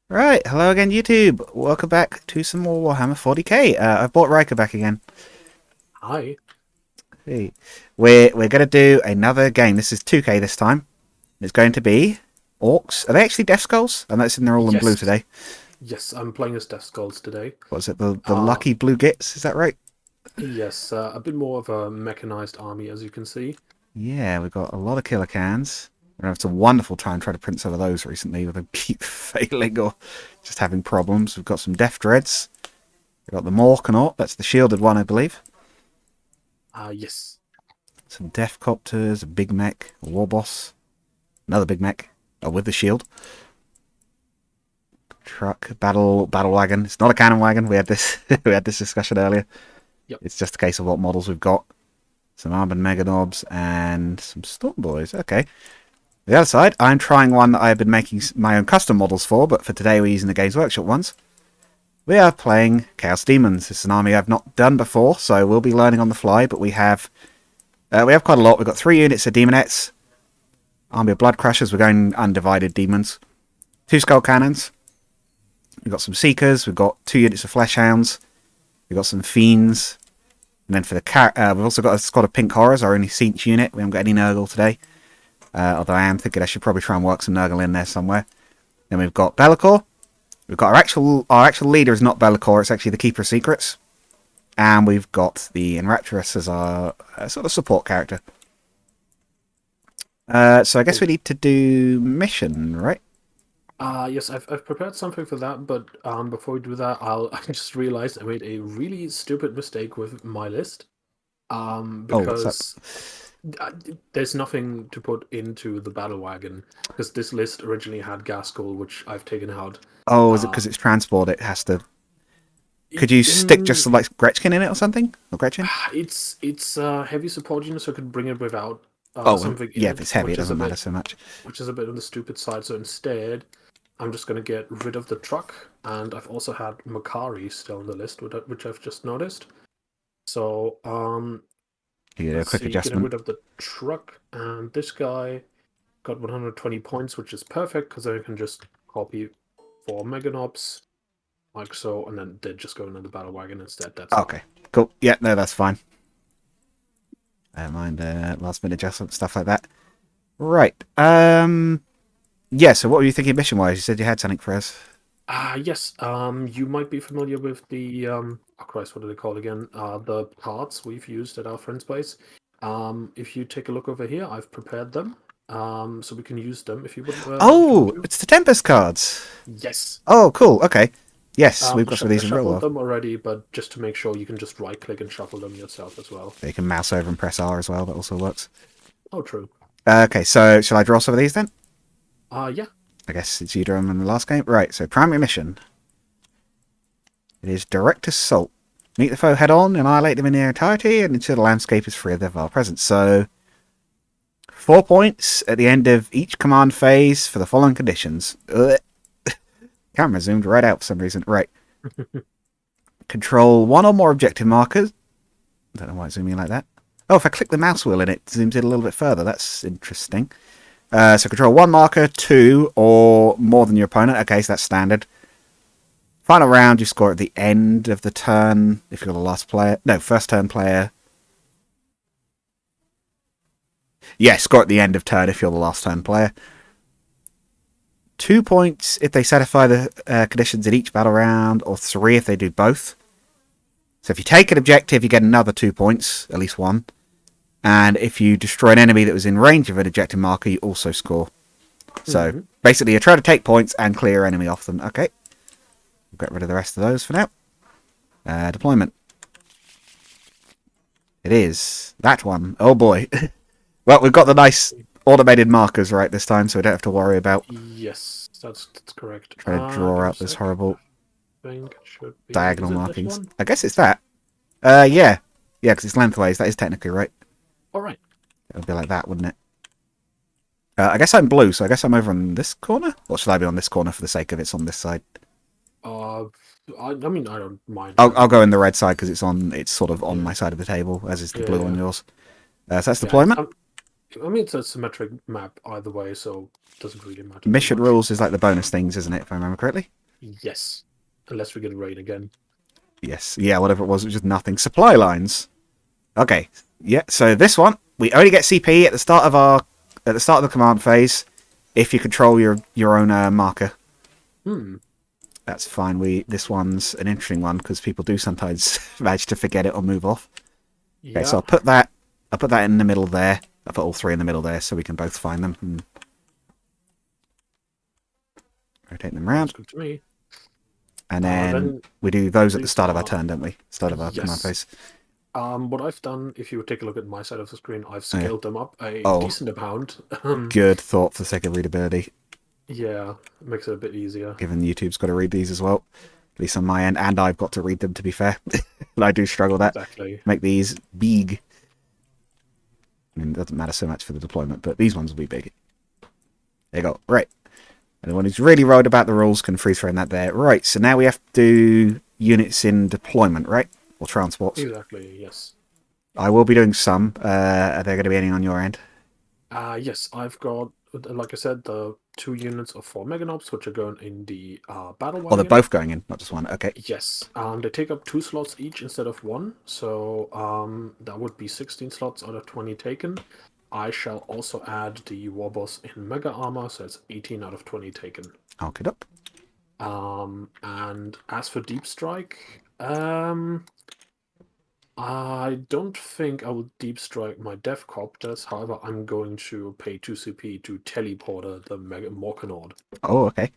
Right, hello again, YouTube. Welcome back to some more Warhammer 40k. I've brought Riker back again. Hi. Hey. We're gonna do another game. This is 2k this time. It's going to be Orks. Are they actually Death Skulls? I'm noticing they're all in blue Yes. today. Yes, I'm playing as Death Skulls today. What is it? The Uh, Lucky Blue Gits? Is that right? yes, a bit more of a mechanized army, as you can see. Yeah, we've got a lot of killer cans. We're having some wonderful time trying to print some of those recently, but they keep failing or just having problems. We've got some Death Dreads. We've got the Morkanaut. That's the shielded one, I believe. Yes. Some Death Copters, a Big Mech, a War Boss. Another big mech, with the shield. Truck, battle wagon. It's not a cannon wagon. We had this we had this discussion earlier. Yep. It's just a case of what models we've got. Some armored meganobs and some storm boys. Okay. The other side, I'm trying one that I've been making my own custom models for, but for today we're using the Games Workshop ones. We are playing Chaos Demons. This is an army I've not done before, so we'll be learning on the fly. But we have quite a lot. We've got 3 units of Demonettes. Army of Blood Crushers. We're going undivided demons. 2 skull cannons. We've got some Seekers. We've got 2 units of Flesh Hounds. We've got some Fiends. And then for the we've also got a squad of Pink Horrors, our only Siege unit. We haven't got any Nurgle today. Although I am thinking I should probably try and work some Nurgle in there somewhere. Then we've got Be'lakor. We've got our actual leader is not Be'lakor, it's actually the Keeper of Secrets. And we've got the Enrapturus as our sort of support character. So I guess Oh. we need to do mission, right? Yes, I've prepared something for that, but before we do that, I just realized I made a really stupid mistake with my list. Oh, what's up? Because uh, there's nothing to put into the battle wagon, because this list originally had Gaskell, which I've taken out. Oh, is it Uh, because it's transport? It has to. Could you stick just in like Gretchen in it or something? Or Gretchen? It's heavy support unit, so I could bring it without Oh, something in yeah, if it, it's heavy, it which is a doesn't matter bit so much. on the stupid side. So instead, I'm just gonna get rid of the truck, and I've also had Makari still on the list, which I've just noticed. So You do a let's quick see, getting adjustment. rid of the truck, and this guy got 120 points, which is perfect because I can just copy 4 Meganops like so, and then they just go into the battle wagon instead. That's fine. Okay, cool. Yeah, no, that's fine. I don't mind last minute adjustment, stuff like that. Right. Yeah, so what were you thinking mission wise? You said you had something for us. Yes. You might be familiar with the oh Christ, what do they call it again? The parts we've used at our friend's place. If you take a look over here, I've prepared them. So we can use them if you want Oh, to. it's the Tempest cards. Yes. Oh, cool. Okay. Yes, we've got some of I these in real shuffled world. them already, but just to make sure, you can just right click and shuffle them yourself as well. You can mouse over and press R as well. That also works. Oh, true. Okay, so shall I draw some of these then? Yeah. I guess it's you drew them in the last game. Right, so primary mission. It is direct assault. Meet the foe head on, annihilate them in their entirety, and ensure the landscape is free of their vile presence. So, 4 points at the end of each command phase for the following conditions. Ugh. Camera zoomed right out for some reason. Right. Control 1 or more objective markers. I don't know why it's zooming like that. Oh, if I click the mouse wheel in it zooms in a little bit further. That's interesting. So control 1 marker, 2, or more than your opponent. Okay, so that's standard. Final round, you score at the end of the turn if you're the last player. No, first turn player. Yeah, score at the end of turn if you're the last turn player. 2 points if they satisfy the conditions in each battle round, or 3 if they do both. So if you take an objective, you get another 2 points, at least one. And if you destroy an enemy that was in range of an objective marker, you also score. So Hmm. basically, you try to take points and clear enemy off them. Okay, we'll get rid of the rest of those for now. Deployment. It is that one. Oh boy. Well, we've got the nice automated markers right this time, so we don't have to worry about Yes, that's correct. trying to draw Give me a out this sec. horrible I think it should be. Is diagonal it this markings. one? I guess it's that. Yeah. Yeah, because it's lengthways. That is technically right. All right. It would be like that, wouldn't it? I guess I'm blue, so I guess I'm over on this corner? Or should I be on this corner for the sake of it's on this side? Uh, I mean, I don't mind I'll whatever. go in the red side because it's sort of on Yeah, my side of the table, as is the yeah, blue on yeah, yours. So that's yeah. deployment. I mean, it's a symmetric map either way, so it doesn't really matter too Mission much. rules is like the bonus things, isn't it, if I remember correctly? Yes. Unless we get a raid again. Yes. Yeah, whatever it was just nothing. Supply lines. Okay. Yeah, so this one, we only get CP at the start of the command phase if you control your own marker. Hmm. That's fine. This one's an interesting one because people do sometimes manage to forget it or move off. Okay, so Yeah. I'll put that in the middle there. I'll put all three in the middle there so we can both find them and rotate them Sounds around. good to me. And then Then we do those at the these start of our are turn, don't we? Start of our command yes. phase. What I've done, if you would take a look at my side of the screen, I've Oh, yeah. scaled them up a Oh, decent amount. good thought for the sake of readability, Yeah, it makes it a bit easier. given YouTube's got to read these as well. At least on my end, and I've got to read them, to be fair. And I do struggle that. Exactly. Make these big. I mean, it doesn't matter so much for the deployment, but these ones will be big. There you go. Right. Anyone who's really worried about the rules can freeze frame that there. Right, so now we have to do units in deployment, right? Or transports. Exactly, yes. I will be doing some. Are there going to be any on your end? Yes, I've got, like I said, the 2 units of 4 Meganobs, which are going in the battle Oh, they're wagon. both going in, not just one. Okay. Yes, they take up 2 slots each instead of 1, so that would be 16 slots out of 20 taken. I shall also add the Warboss in Mega Armor, so it's 18 out of 20 taken. I'll get up. And as for Deep Strike, I don't think I will Deep Strike my Death Copters. However, I'm going to pay 2 CP to teleporter the Mega Morkanaud. Oh, okay.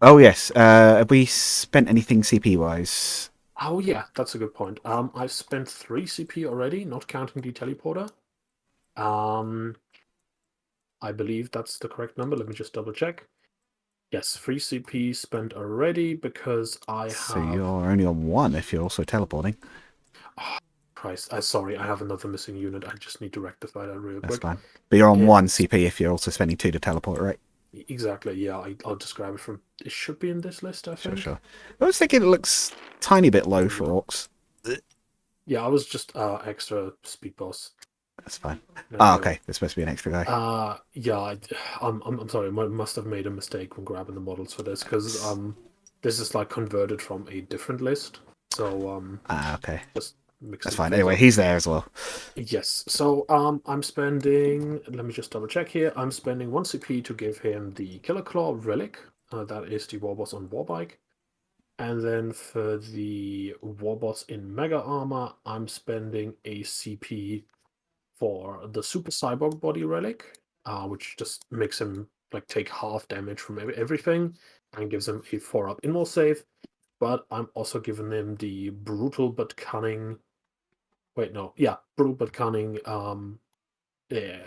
Oh, yes. Have we spent anything CP wise? Oh yeah, that's a good point. I've spent 3 CP already, not counting the teleporter. I believe that's the correct number. Let me just double check. Yes, 3 CP spent already because I So have. you're only on one if you're also teleporting. Oh, Christ, sorry, I have another missing unit. I just need to rectify that real That's quick. fine. But you're on one It's CP if you're also spending 2 to teleport, right? exactly, yeah. I'll just grab it from. It should be in this list, I think. Sure. I was thinking it looks tiny bit low for Orks. Yeah, I was just extra speed boss. That's fine. There Ah, we go. okay. There's supposed to be an extra guy. Yeah, I'm sorry. I must have made a mistake when grabbing the models for this because this is like converted from a different list. So Okay. just mixed That's it fine. things Anyway, up. he's there as well. Yes. So I'm spending. Let me just double check here. I'm spending 1 CP to give him the Killer Claw relic. That is the Warboss on Warbike. And then for the Warboss in Mega Armor, I'm spending a CP for the Super Cyborg Body Relic, which just makes him like take half damage from everything and gives him a 4-up inmol save. But I'm also giving him the Brutal but Cunning. Wait, no, yeah, Brutal but Cunning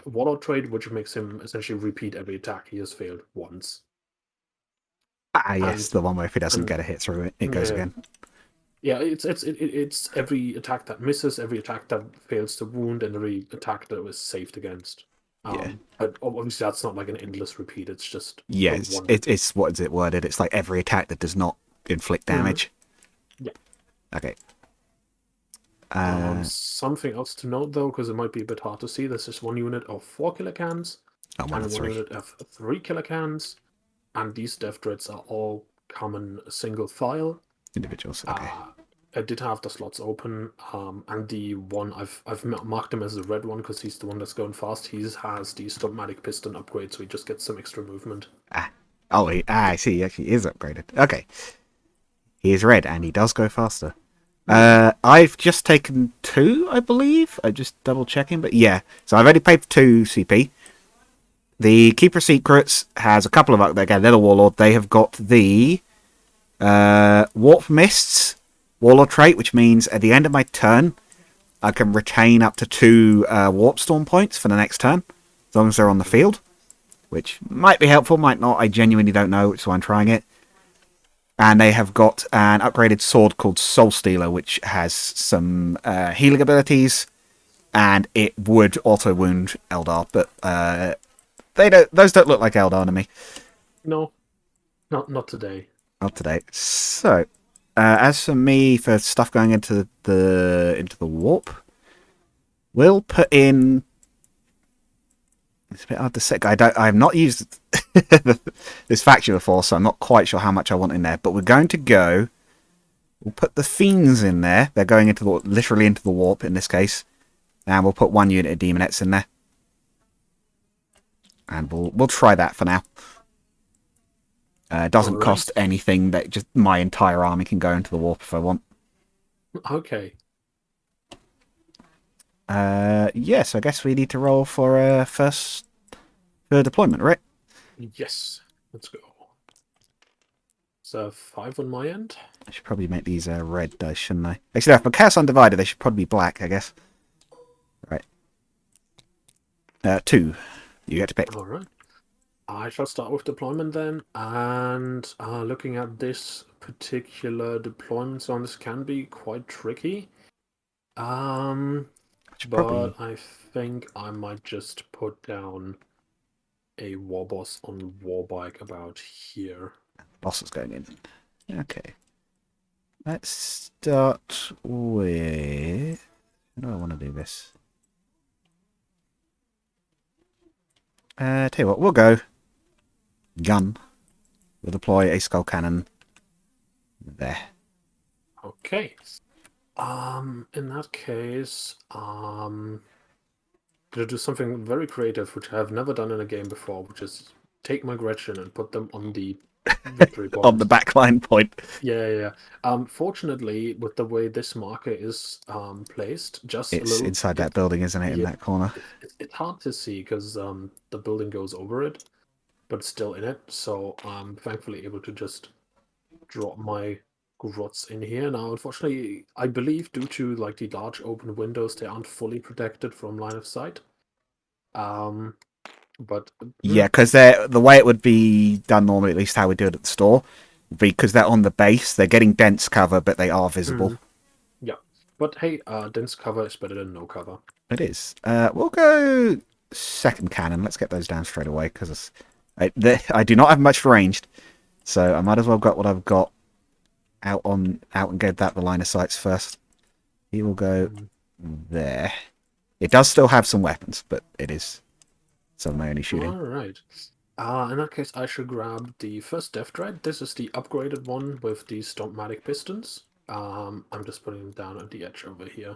Warlord trait, which makes him essentially repeat every attack he has failed once. Ah, yes. And The one where if he doesn't and get a hit through it, it goes again. yeah, it's every attack that misses, every attack that fails to wound, and every attack that was saved against. Yeah. But obviously that's not like an endless repeat. It's just Yeah, the it's, one. it's what is it worded? It's like every attack that does not inflict damage. Yeah. Okay. Something else to note though, because it might be a bit hard to see. This is 1 unit of 4 kilocans Oh, one and of 1 three. unit of 3 kilocans, and these death dreads are all common single file. Individuals. Okay. I did have the slots open, and the one I've marked him as the red one because he's the one that's going fast. He has the Stomatic Piston upgrade, so he just gets some extra movement. Oh, I see. He actually is upgraded. Okay. He is red and he does go faster. I've just taken 2, I believe. I'm just double checking, but yeah. So I've only paid for 2 CP. The Keeper Secrets has a couple of again. They're the Warlord. They have got the Warp Mists Warlord trait, which means at the end of my turn, I can retain up to 2 Warp Storm points for the next turn, as long as they're on the field, which might be helpful, might not. I genuinely don't know, which is why I'm trying it. And they have got an upgraded sword called Soul Stealer, which has some healing abilities, and it would auto wound Eldar, but those don't look like Eldar to me. No, not today. Not today. So, as for me, for stuff going into the warp, we'll put in It's a bit hard to say. I've not used this faction before, so I'm not quite sure how much I want in there. But we're going to go. We'll put the fiends in there. They're going into literally into the warp in this case, and we'll put 1 unit of demonettes in there, and we'll try that for now. It doesn't cost anything. That just my entire army can go into the warp if I want. Okay. Yes, I guess we need to roll for first for deployment, right? Yes. Let's go. So 5 on my end. I should probably make these red dice, shouldn't I? Actually, if I Chaos Undivided, they should probably be black, I guess. Right. 2. You get to pick. All right. I shall start with deployment then, and looking at this particular deployment zone, this can be quite tricky. But I think I might just put down a war boss on Warbike about here. Boss is going in. Okay. Let's start with... How do I want to do this? Tell you what, we'll go gun. We'll deploy a skull cannon there. Okay. In that case, gonna do something very creative, which I have never done in a game before, which is take my Gretchen and put them on the victory point. On the backline point. Yeah. Fortunately, with the way this marker is placed, just It's a little inside that building, isn't it? In that corner. It's hard to see because the building goes over it, but it's still in it. So I'm thankfully able to just drop my grots in here. Now, unfortunately, I believe due to like the large open windows, they aren't fully protected from line of sight. But Yeah, because the way it would be done normally, at least how we do it at the store, because they're on the base, they're getting dense cover, but they are visible. Yeah, but hey, dense cover is better than no cover. It is. We'll go second cannon. Let's get those down straight away because I do not have much ranged, so I might as well got what I've got out and get that the line of sights first. He will go there. It does still have some weapons, but it is some of my only shooting. All right. In that case, I should grab the first Death Dread. This is the upgraded one with the Stompmatic pistons. I'm just putting them down at the edge over here.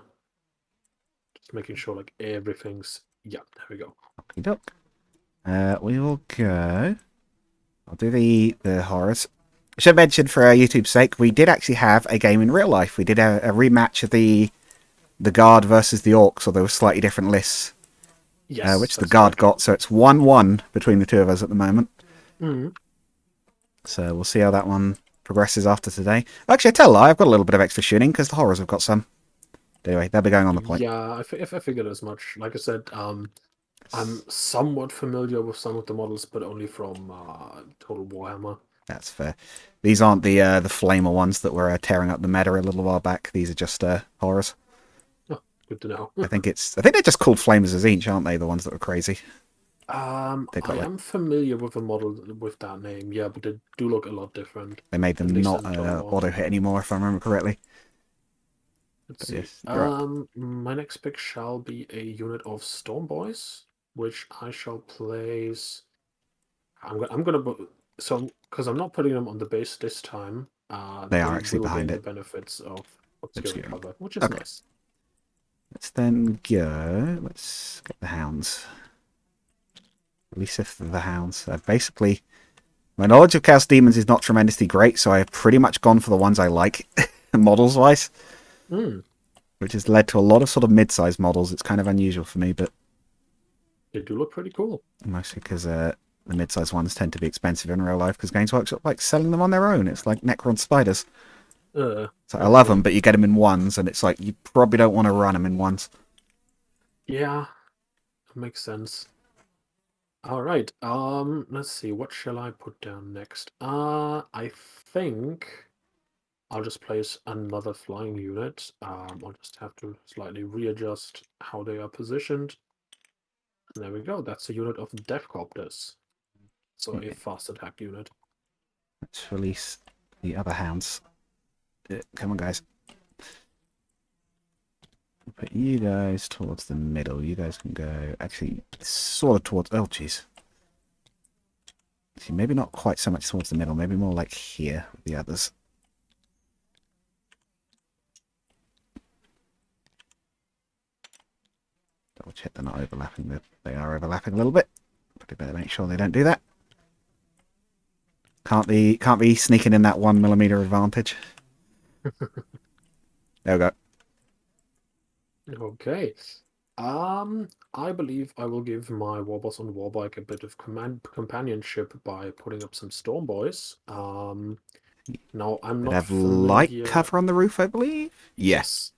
Just making sure like everything's... Yeah, there we go. Okie doke. We will go... I'll do the horrors. I should mention for our YouTube's sake, we did actually have a game in real life. We did a rematch of the Guard versus the Orks, although there were slightly different lists. Yes, which the Guard got, so it's 1-1 between the two of us at the moment. So we'll see how that one progresses after today. Actually, I tell a lie, I've got a little bit of extra shooting because the horrors have got some. Anyway, they'll be going on the point. Yeah, I figured as much. Like I said, I'm somewhat familiar with some of the models, but only from Total Warhammer. That's fair. These aren't the flamer ones that were tearing up the meta a little while back. These are just horrors. Good to know. I think they're just called Flamers as Inch, aren't they? The ones that were crazy. I am familiar with a model with that name, yeah, but they do look a lot different. They made them not auto hit anymore, if I remember correctly. Let's see. Yes, my next pick shall be a unit of Storm Boys, which I shall place. I'm gonna because I'm not putting them on the base this time. They are actually behind it. The benefits of obscure cover, which is nice. Let's then go. Let's get the hounds. Release the hounds. Basically, my knowledge of Chaos Demons is not tremendously great, so I've pretty much gone for the ones I like, models-wise. Which has led to a lot of sort of mid-sized models. It's kind of unusual for me, but... They do look pretty cool. Mostly because the mid-sized ones tend to be expensive in real life, because Games Workshop like selling them on their own. It's like Necron spiders. So I love them, but you get them in ones, and it's like you probably don't want to run them in ones. Yeah, that makes sense. All right. Let's see. What shall I put down next? I think I'll just place another flying unit. I'll just have to slightly readjust how they are positioned. And there we go. That's a unit of Deathcopters. So a fast attack unit. Let's release the other hounds. Come on, guys. put you guys towards the middle. You guys can go, actually, sort of towards, oh jeez. See, maybe not quite so much towards the middle, maybe more like here with the others. Double check they're not overlapping. They are overlapping a little bit. But better make sure they don't do that. Can't be sneaking in that 1mm advantage. There we go. Okay. I believe I will give my Warboss on Warbike a bit of companionship by putting up some Storm Boys. Now I'm They'd not have light familiar. cover on the roof, I believe. Yeah. Yes.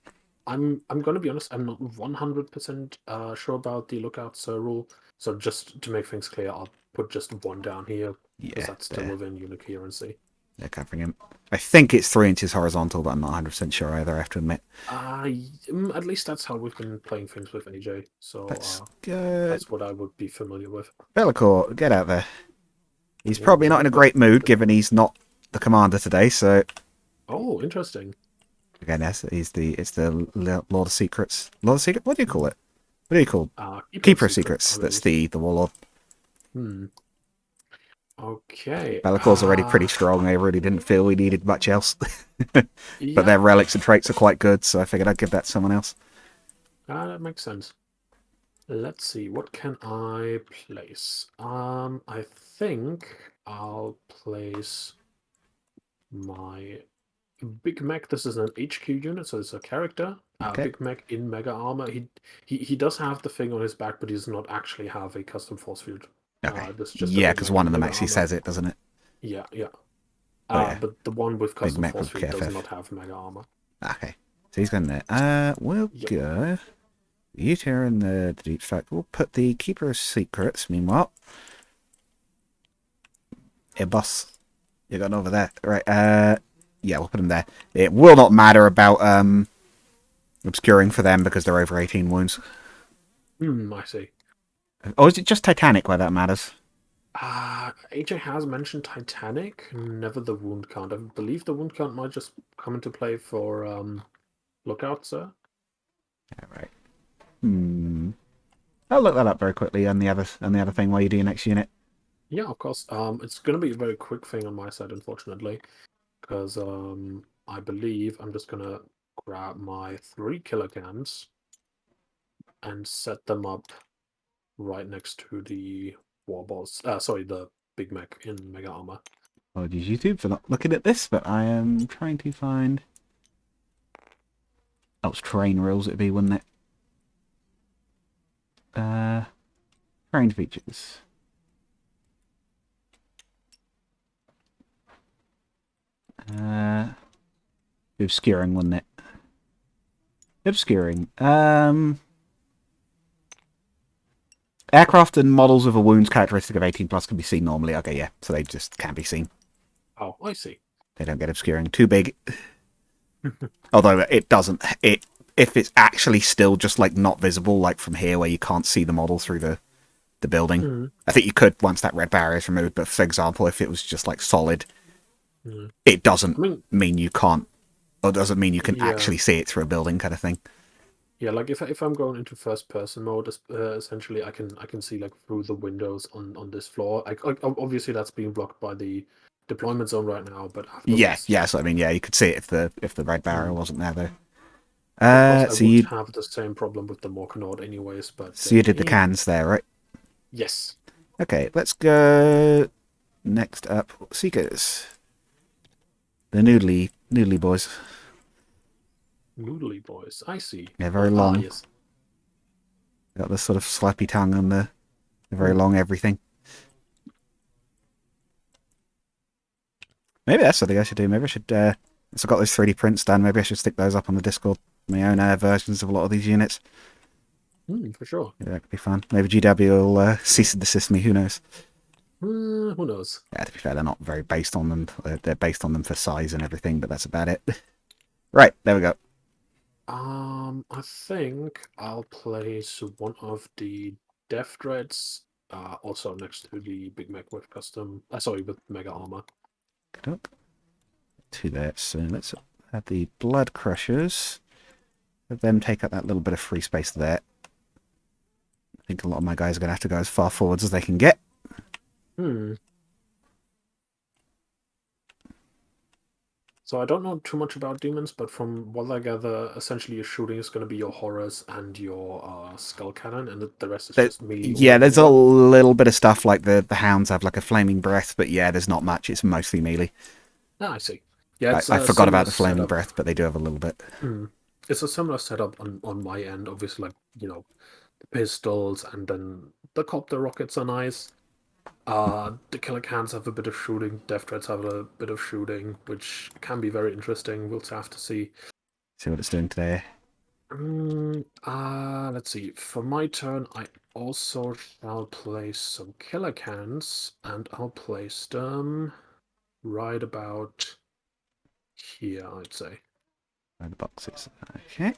I'm gonna be honest, I'm not 100% sure about the lookouts rule. So just to make things clear, I'll put just one down here because Yeah, that's still within unit coherency. they're covering him. I think it's 3 inches horizontal, but I'm not 100% sure either, I have to admit. At least that's how we've been playing things with AJ. So Let's go. that's what I would be familiar with. Bellacore, get out there. He's Yeah, probably not in a great mood, given he's not the commander today, so... Oh, interesting. Again, yes, it's the Lord of Secrets. Lord of Secrets? What do you call it? What do you call it? Keeper of Secrets. That's the Warlord. Okay. Bellacore's already pretty strong. I really didn't feel we needed much else. Yeah, But their relics and traits are quite good, so I figured I'd give that to someone else. that makes sense. Let's see, what can I place? I think I'll place my Big Mac. This is an HQ unit, so it's a character. Okay. Big Mac in Mega Armor. He does have the thing on his back, but he does not actually have a custom force field. Okay. This is just a Yeah, Big because Mac one in of them Mega actually Armor. says it, doesn't it? Yeah, yeah. Oh, yeah. But the one with Big custom Mac force with field does KFF. not have Mega Armor. Okay. So he's going there. We'll go... You two are in the deep fact. We'll put the Keeper of Secrets, meanwhile. Hey, boss. You're going over there. Right, yeah, we'll put him there. It will not matter about, obscuring for them because they're over 18 wounds. I see. Or is it just Titanic where that matters? AJ has mentioned Titanic, never the wound count. I believe the wound count might just come into play for Lookout, sir. Alright. I'll look that up very quickly on the other thing while you do your next unit. Yeah, of course. It's gonna be a very quick thing on my side, unfortunately, because I believe I'm just gonna grab my 3 kilograms and set them up right next to the Warboss. Sorry, the Big Mac in Mega Armor. Apologies, YouTube, for not looking at this, but I am trying to find... Oh, it's terrain rules it'd be, wouldn't it? Terrain features. Obscuring, wouldn't it? Obscuring. Aircraft and models with a wounds characteristic of 18 plus can be seen normally. Okay, yeah, so they just can't be seen. Oh, I see. They don't get obscuring. Too big. Although it doesn't. If it's actually still just like not visible, like from here where you can't see the model through the building. I think you could once that red barrier is removed, but for example, if it was just like solid, it doesn't mean you can't, or doesn't mean you can actually see it through a building kind of thing. Yeah, like if I'm going into first person mode, essentially I can see like through the windows on this floor. Obviously that's being blocked by the deployment zone right now, but Yes, I mean, yeah, you could see it if the red barrier wasn't there though. Of course, So I would you have the same problem with the Morkanaut anyways, but... So you did the cans there, right? Yes. Okay, let's go next up. Seekers. The noodly boys. Noodly boys, I see. Yeah, very long. Yes. Got this sort of slappy tongue on the very long everything. Maybe that's something I should do. Maybe I should, so I've got those 3D prints done, maybe I should stick those up on the Discord. My own versions of a lot of these units. For sure. Yeah, that could be fun. Maybe GW will cease and desist me, who knows? Who knows? Yeah, to be fair, they're not very based on them. They're based on them for size and everything, but that's about it. Right, there we go. I think I'll place one of the Death Dreads also next to the Big Mac with custom... sorry, with Mega Armor. Good up. To that, so let's have the Blood Crushers Let them take up that little bit of free space there. I think a lot of my guys are going to have to go as far forwards as they can get. Hmm. So I don't know too much about demons, but from what I gather, essentially your shooting is going to be your horrors and your skull cannon, and the rest is just melee all Yeah, over the there's a board. little bit of stuff like the hounds have like a flaming breath, but yeah, there's not much. It's mostly melee. Ah, I see. Yeah, it's I a forgot similar about the flaming setup. breath, but they do have a little bit. Hmm. It's a similar setup on my end. Obviously, like, the pistols and then the copter rockets are nice. The killer cans have a bit of shooting. Death threats have a bit of shooting, which can be very interesting. We'll have to see. See what it's doing today. Let's see. For my turn, I also shall place some killer cans, and I'll place them right about here, I'd say. Where the boxes. Okay.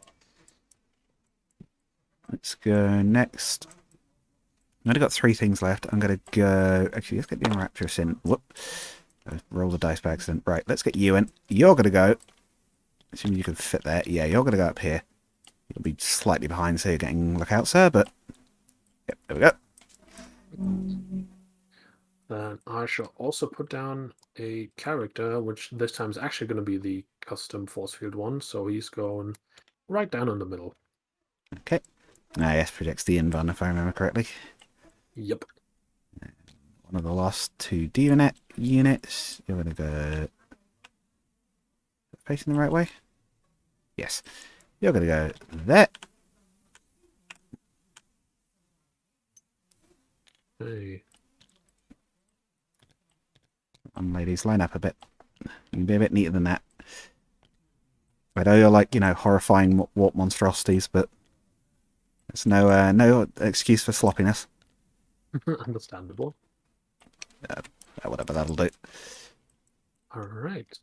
Let's go next. I've only got 3 things left. I'm going to go... Actually, let's get the Rapturous in. Whoop. Roll the dice by accident. Right, let's get you in. You're going to go... Assuming you can fit there. Yeah, you're going to go up here. You'll be slightly behind, so you're getting lookout, sir, but... Yep, there we go. Then I shall also put down a character, which this time is actually going to be the custom force field one, so he's going right down in the middle. Okay. Ah, yes, projects the invuln, if I remember correctly. Yep. One of the last 2 DNet units. You're going to go... Facing the right way? Yes. You're going to go there. Hey. And ladies, line up a bit. You can be a bit neater than that. I know you're like, horrifying warp monstrosities, but there's no excuse for sloppiness. Understandable. Whatever, that'll do. Alright.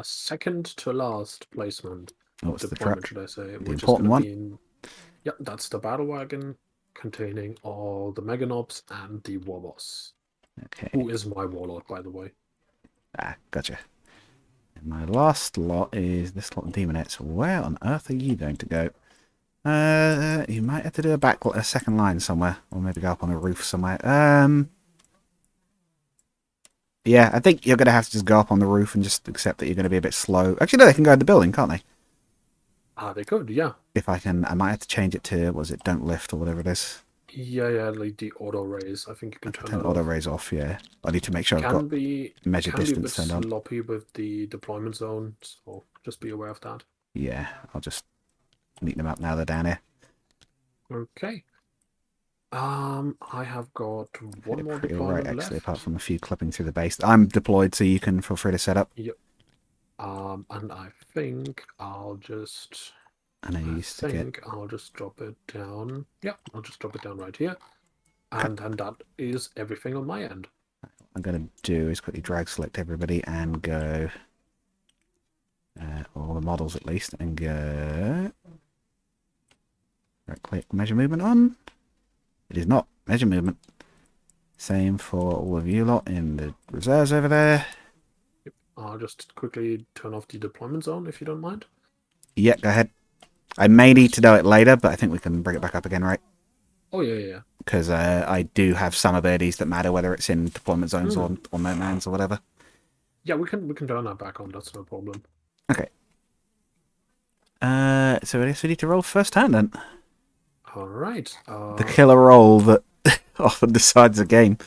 Second to last placement. What's the Deployment, truck? should I say, The which is going important to one? be in... Yep, that's the battle wagon containing all the Meganobs and the Warboss, Okay. who is my warlord, by the way. Ah, gotcha. And my last lot is this lot of demonettes. Where on earth are you going to go? You might have to do a second line somewhere, or maybe go up on a roof somewhere. Yeah, I think you're going to have to just go up on the roof and just accept that you're going to be a bit slow. Actually, no, they can go in the building, can't they? They could, yeah. If I can, I might have to change it to, what was it, don't lift or whatever it is. Yeah, like the auto raise. I think you can turn Turn that auto off. raise off, yeah. I need to make sure I've got Can be measured can be a bit distance turned on. sloppy with the deployment zone, so just be aware of that. Yeah, I'll just neaten them up now they're down here. Okay. I have got one more Pretty alright, deployment actually, left. apart from a few clipping through the base. I'm deployed, so you can feel free to set up. Yep. And I think I'll just I know you used to get... I'll just drop it down. Yeah, I'll just drop it down right here. Okay. And that is everything on my end. What I'm going to do is quickly drag select everybody and go... all the models at least, and go... Right click, measure movement on. It is not measure movement. Same for all of you lot in the reserves over there. Yep. I'll just quickly turn off the deployment zone if you don't mind. Yeah, go ahead. I may need to know it later, but I think we can bring it back up again, right? Oh yeah. Because I do have some abilities that matter whether it's in deployment zones or no mans or whatever. Yeah, we can turn that back on. That's no problem. Okay. So I guess we need to roll first turn then. All right. The killer roll that often decides the game.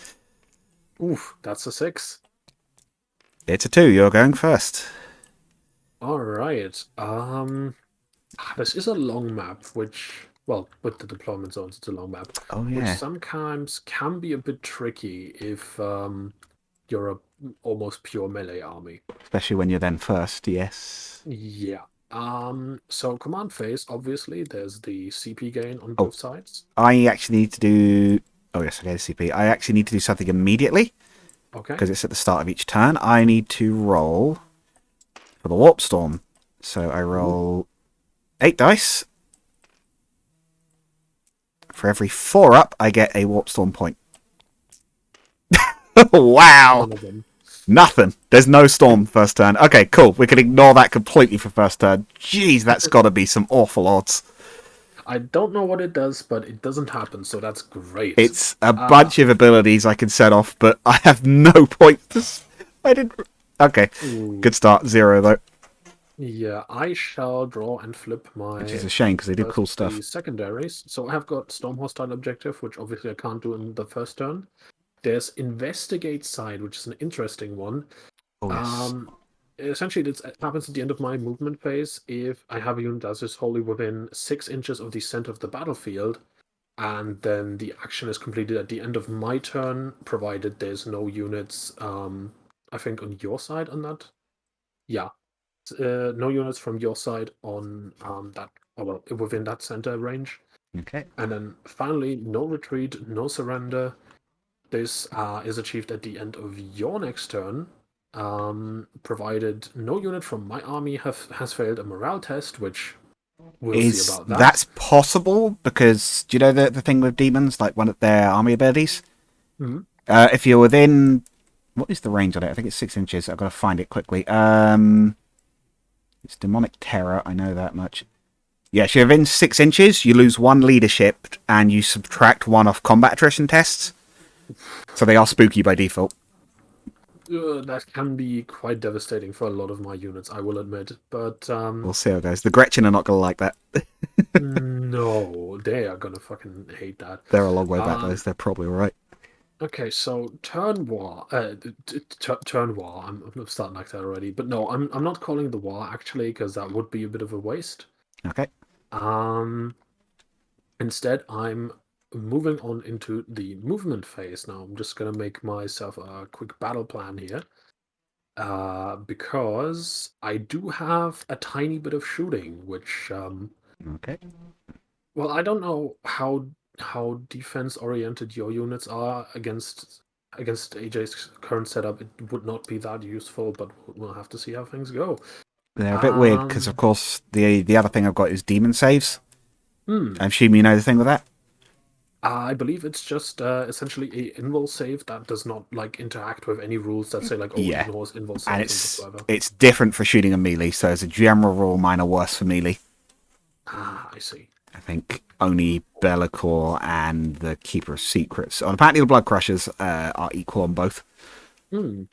Oof, that's a 6. It's a 2. You're going first. All right. This is a long map, which, well, with the deployment zones, it's a long map. Oh Which yeah. sometimes can be a bit tricky if you're a almost pure melee army. Especially when you're then first. Yes. Yeah. So command phase, obviously, there's the CP gain on Oh. both sides. I actually need to do... Oh yes, okay, the CP. I actually need to do something immediately. Okay. Because it's at the start of each turn. I need to roll for the Warp Storm. So I roll 8 dice. For every 4 up, I get a Warp Storm point. Wow! None of them. Nothing. There's no storm first turn. Okay, cool. We can ignore that completely for first turn. Jeez, that's got to be some awful odds. I don't know what it does, but it doesn't happen, so that's great. It's a Uh, bunch of abilities I can set off, but I have no point to... I didn't... Okay. ooh, Good start. 0, though. yeah, I shall draw and flip Which is my a shame, because they do first cool three stuff. secondaries. So I have got Storm Hostile Objective, which obviously I can't do in the first turn. There's Investigate Side, which is an interesting one. Oh, yes. Essentially, it happens at the end of my movement phase if I have a unit that is wholly within 6 inches of the center of the battlefield, and then the action is completed at the end of my turn, provided there's no units, I think, on your side on that. Yeah, no units from your side on that, well, within that center range. Okay. And then finally, no retreat, no surrender. This is achieved at the end of your next turn, provided no unit from my army has failed a morale test, which we'll see about that. That's possible, because... Do you know the thing with demons? Like, one of their army abilities? Mhm. If you're within... What is the range on it? I think it's 6 inches. I've got to find it quickly. It's Demonic Terror. I know that much. Yeah, so you're within 6 inches, you lose 1 leadership, and you subtract 1 off combat attrition tests. So they are spooky by default. That can be quite devastating for a lot of my units, I will admit. But We'll see how it goes. The Gretchen are not going to like that. no, they are gonna fucking hate that. They're a long way back, though, Um, so they're probably right. okay, so turn war, turn war. I'm starting like that already, but no, I'm not calling the war actually because that would be a bit of a waste. Okay. Um, Instead, I'm moving on into the movement phase now. I'm just gonna make myself a quick battle plan here. Because I do have a tiny bit of shooting, which Okay. well, I don't know how defense oriented your units are against AJ's current setup. It would not be that useful, but we'll have to see how things go. They're a bit weird, because, of Um, course, the other thing I've got is demon saves. hmm. I assume you know the thing with that? I believe it's just essentially a invul save that does not like interact with any rules that say like, oh, Yeah. ignores invul And saves and whatsoever. it's different for shooting a melee, so as a general rule, mine are worse for melee. Ah, I see. I think only Be'lakor and the Keeper of Secrets. And apparently the Blood Crushers are equal on both. Hmm.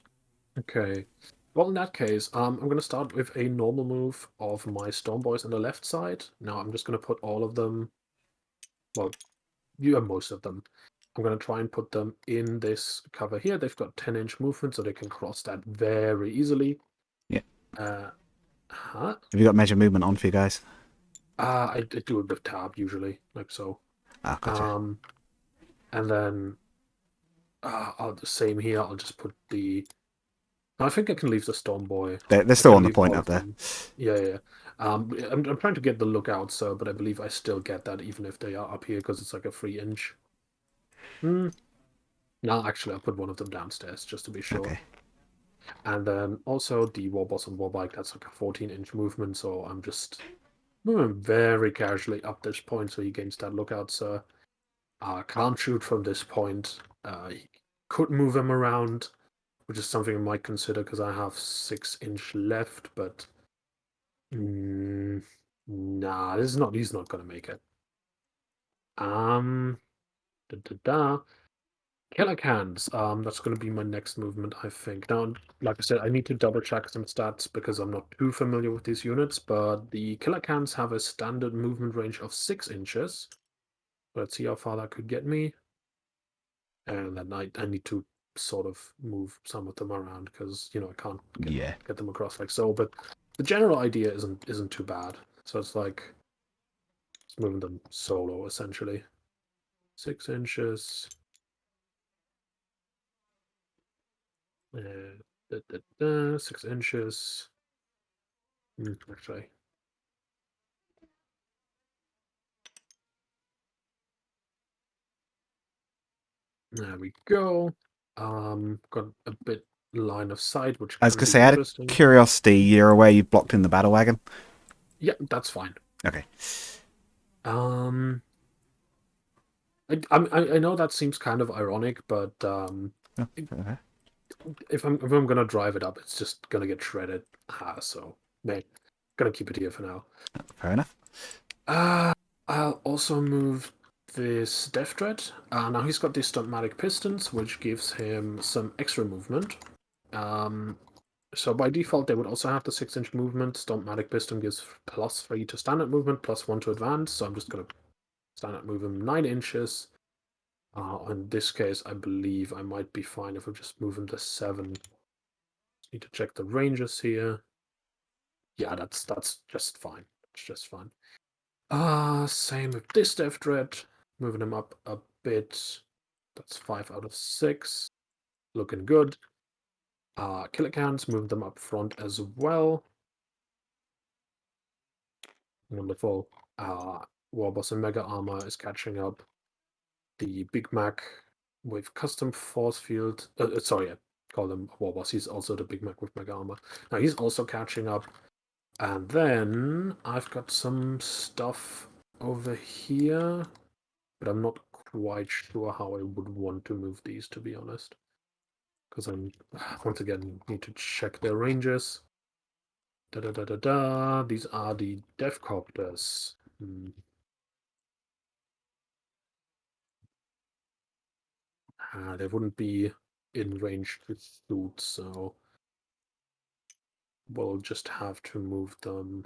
Okay. Well, in that case, I'm going to start with a normal move of my Storm Boys on the left side. Now I'm just going to put all of them, well, you have most of them. I'm going to try and put them in this cover here. They've got 10-inch movement, so they can cross that very easily. Yeah. Uh, huh? Have you got measure movement on for you guys? I do it with tab usually, like so. Ah, gotcha. Um, and then I'll the same here. I'll just put the. I think I can leave the Storm Boy. They're I still can on the leave point all up of there. them. Yeah, yeah. I'm trying to get the lookout, so but I believe I still get that even if they are up here because it's like a 3 inch. Hmm. No, actually, I'll put one of them downstairs just to be sure. Okay. And then also the Warboss and Warbike, that's like a 14-inch movement, so I'm just moving very casually up this point so he gains that lookout, sir. Can't shoot from this point. He could move him around, which is something I might consider because I have 6 inch left, but nah, this is not. He's not gonna make it. Um, da, da, da. Killer cans. That's gonna be my next movement, I think. Now, like I said, I need to double check some stats because I'm not too familiar with these units. But the killer cans have a standard movement range of 6 inches. Let's see how far that could get me. And then I need to sort of move some of them around because I can't Yeah. get them across like so. But the general idea isn't too bad. So it's like it's moving them solo essentially. 6 inches. Uh, 6 inches. Actually, there we go. Got a bit line of sight, which I was can going to be say, out of interesting. curiosity, you're aware you blocked in the battle wagon? Yeah, that's fine. Okay. Um, I know that seems kind of ironic, but Oh, okay. if I'm gonna drive it up, it's just gonna get shredded. So man, gonna keep it here for now. Fair enough. I'll also move this Death Dread. Now he's got these Stuntmatic Pistons, which gives him some extra movement. So by default, they would also have the 6-inch movement. Stuntmatic Piston gives +3 to standard movement, +1 to advance. So I'm just gonna standard move him 9 inches. In this case, I believe I might be fine if I just move him to 7. Just need to check the ranges here. Yeah, that's just fine. It's just fine. Same with this Death Dread. Moving him up a bit. That's 5 out of 6. Looking good. Killer Cans, move them up front as well. Wonderful. Warboss and Mega Armor is catching up. The Big Mac with custom force field. Sorry, I call him Warboss. He's also the Big Mac with Mega Armor. Now he's also catching up. And then I've got some stuff over here, but I'm not quite sure how I would want to move these, to be honest. Because I'm, once again, need to check their ranges. These are the Devcopters. They wouldn't be in range to shoot, so we'll just have to move them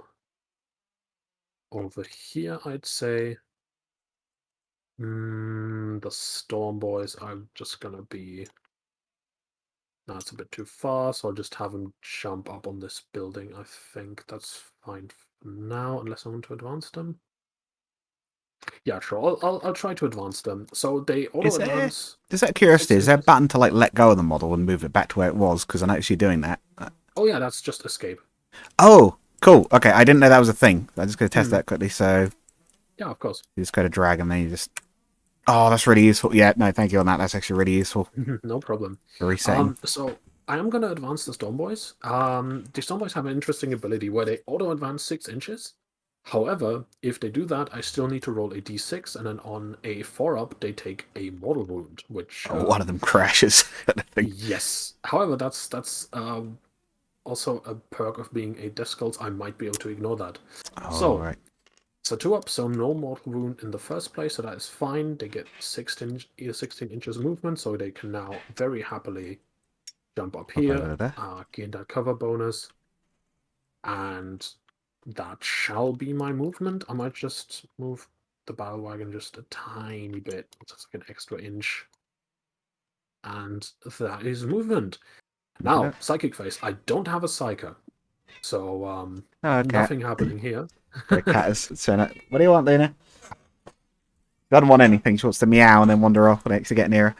over here, I'd say. The Storm Boys are just gonna be... No, it's a bit too far, so I'll just have them jump up on this building. I think that's fine for now, unless I want to advance them. Yeah, sure. I'll try to advance them. So they auto advance. Just out of curiosity, is there a button to like let go of the model and move it back to where it was? Because I noticed you doing that. Oh yeah, that's just escape. Oh, cool. Okay, I didn't know that was a thing. I'm just going to test that quickly. So yeah, of course. you just go to drag and then you just... Oh, that's really useful. Yeah, no, thank you on that. That's actually really useful. No problem. For resetting. So I am going to advance the Storm Boys. The Storm Boys have an interesting ability where they auto advance 6 inches. However, if they do that, I still need to roll a d6, and then on a 4-up, they take a mortal wound, which... one of them crashes. I think. Yes. However, that's also a perk of being a Death Skulls. I might be able to ignore that. Oh, right. So 2-up, so no mortal wound in the first place, so that is fine. They get 16 inches movement, so they can now very happily jump up here, gain that cover bonus, and that shall be my movement. I might just move the battle wagon just a tiny bit, just like an extra inch, and that is movement. Now, Psychic Phase. I don't have a Psyker, so nothing happening here. Cat is saying, what do you want, Luna? Doesn't want anything. She wants to meow and then wander off when it actually get nearer.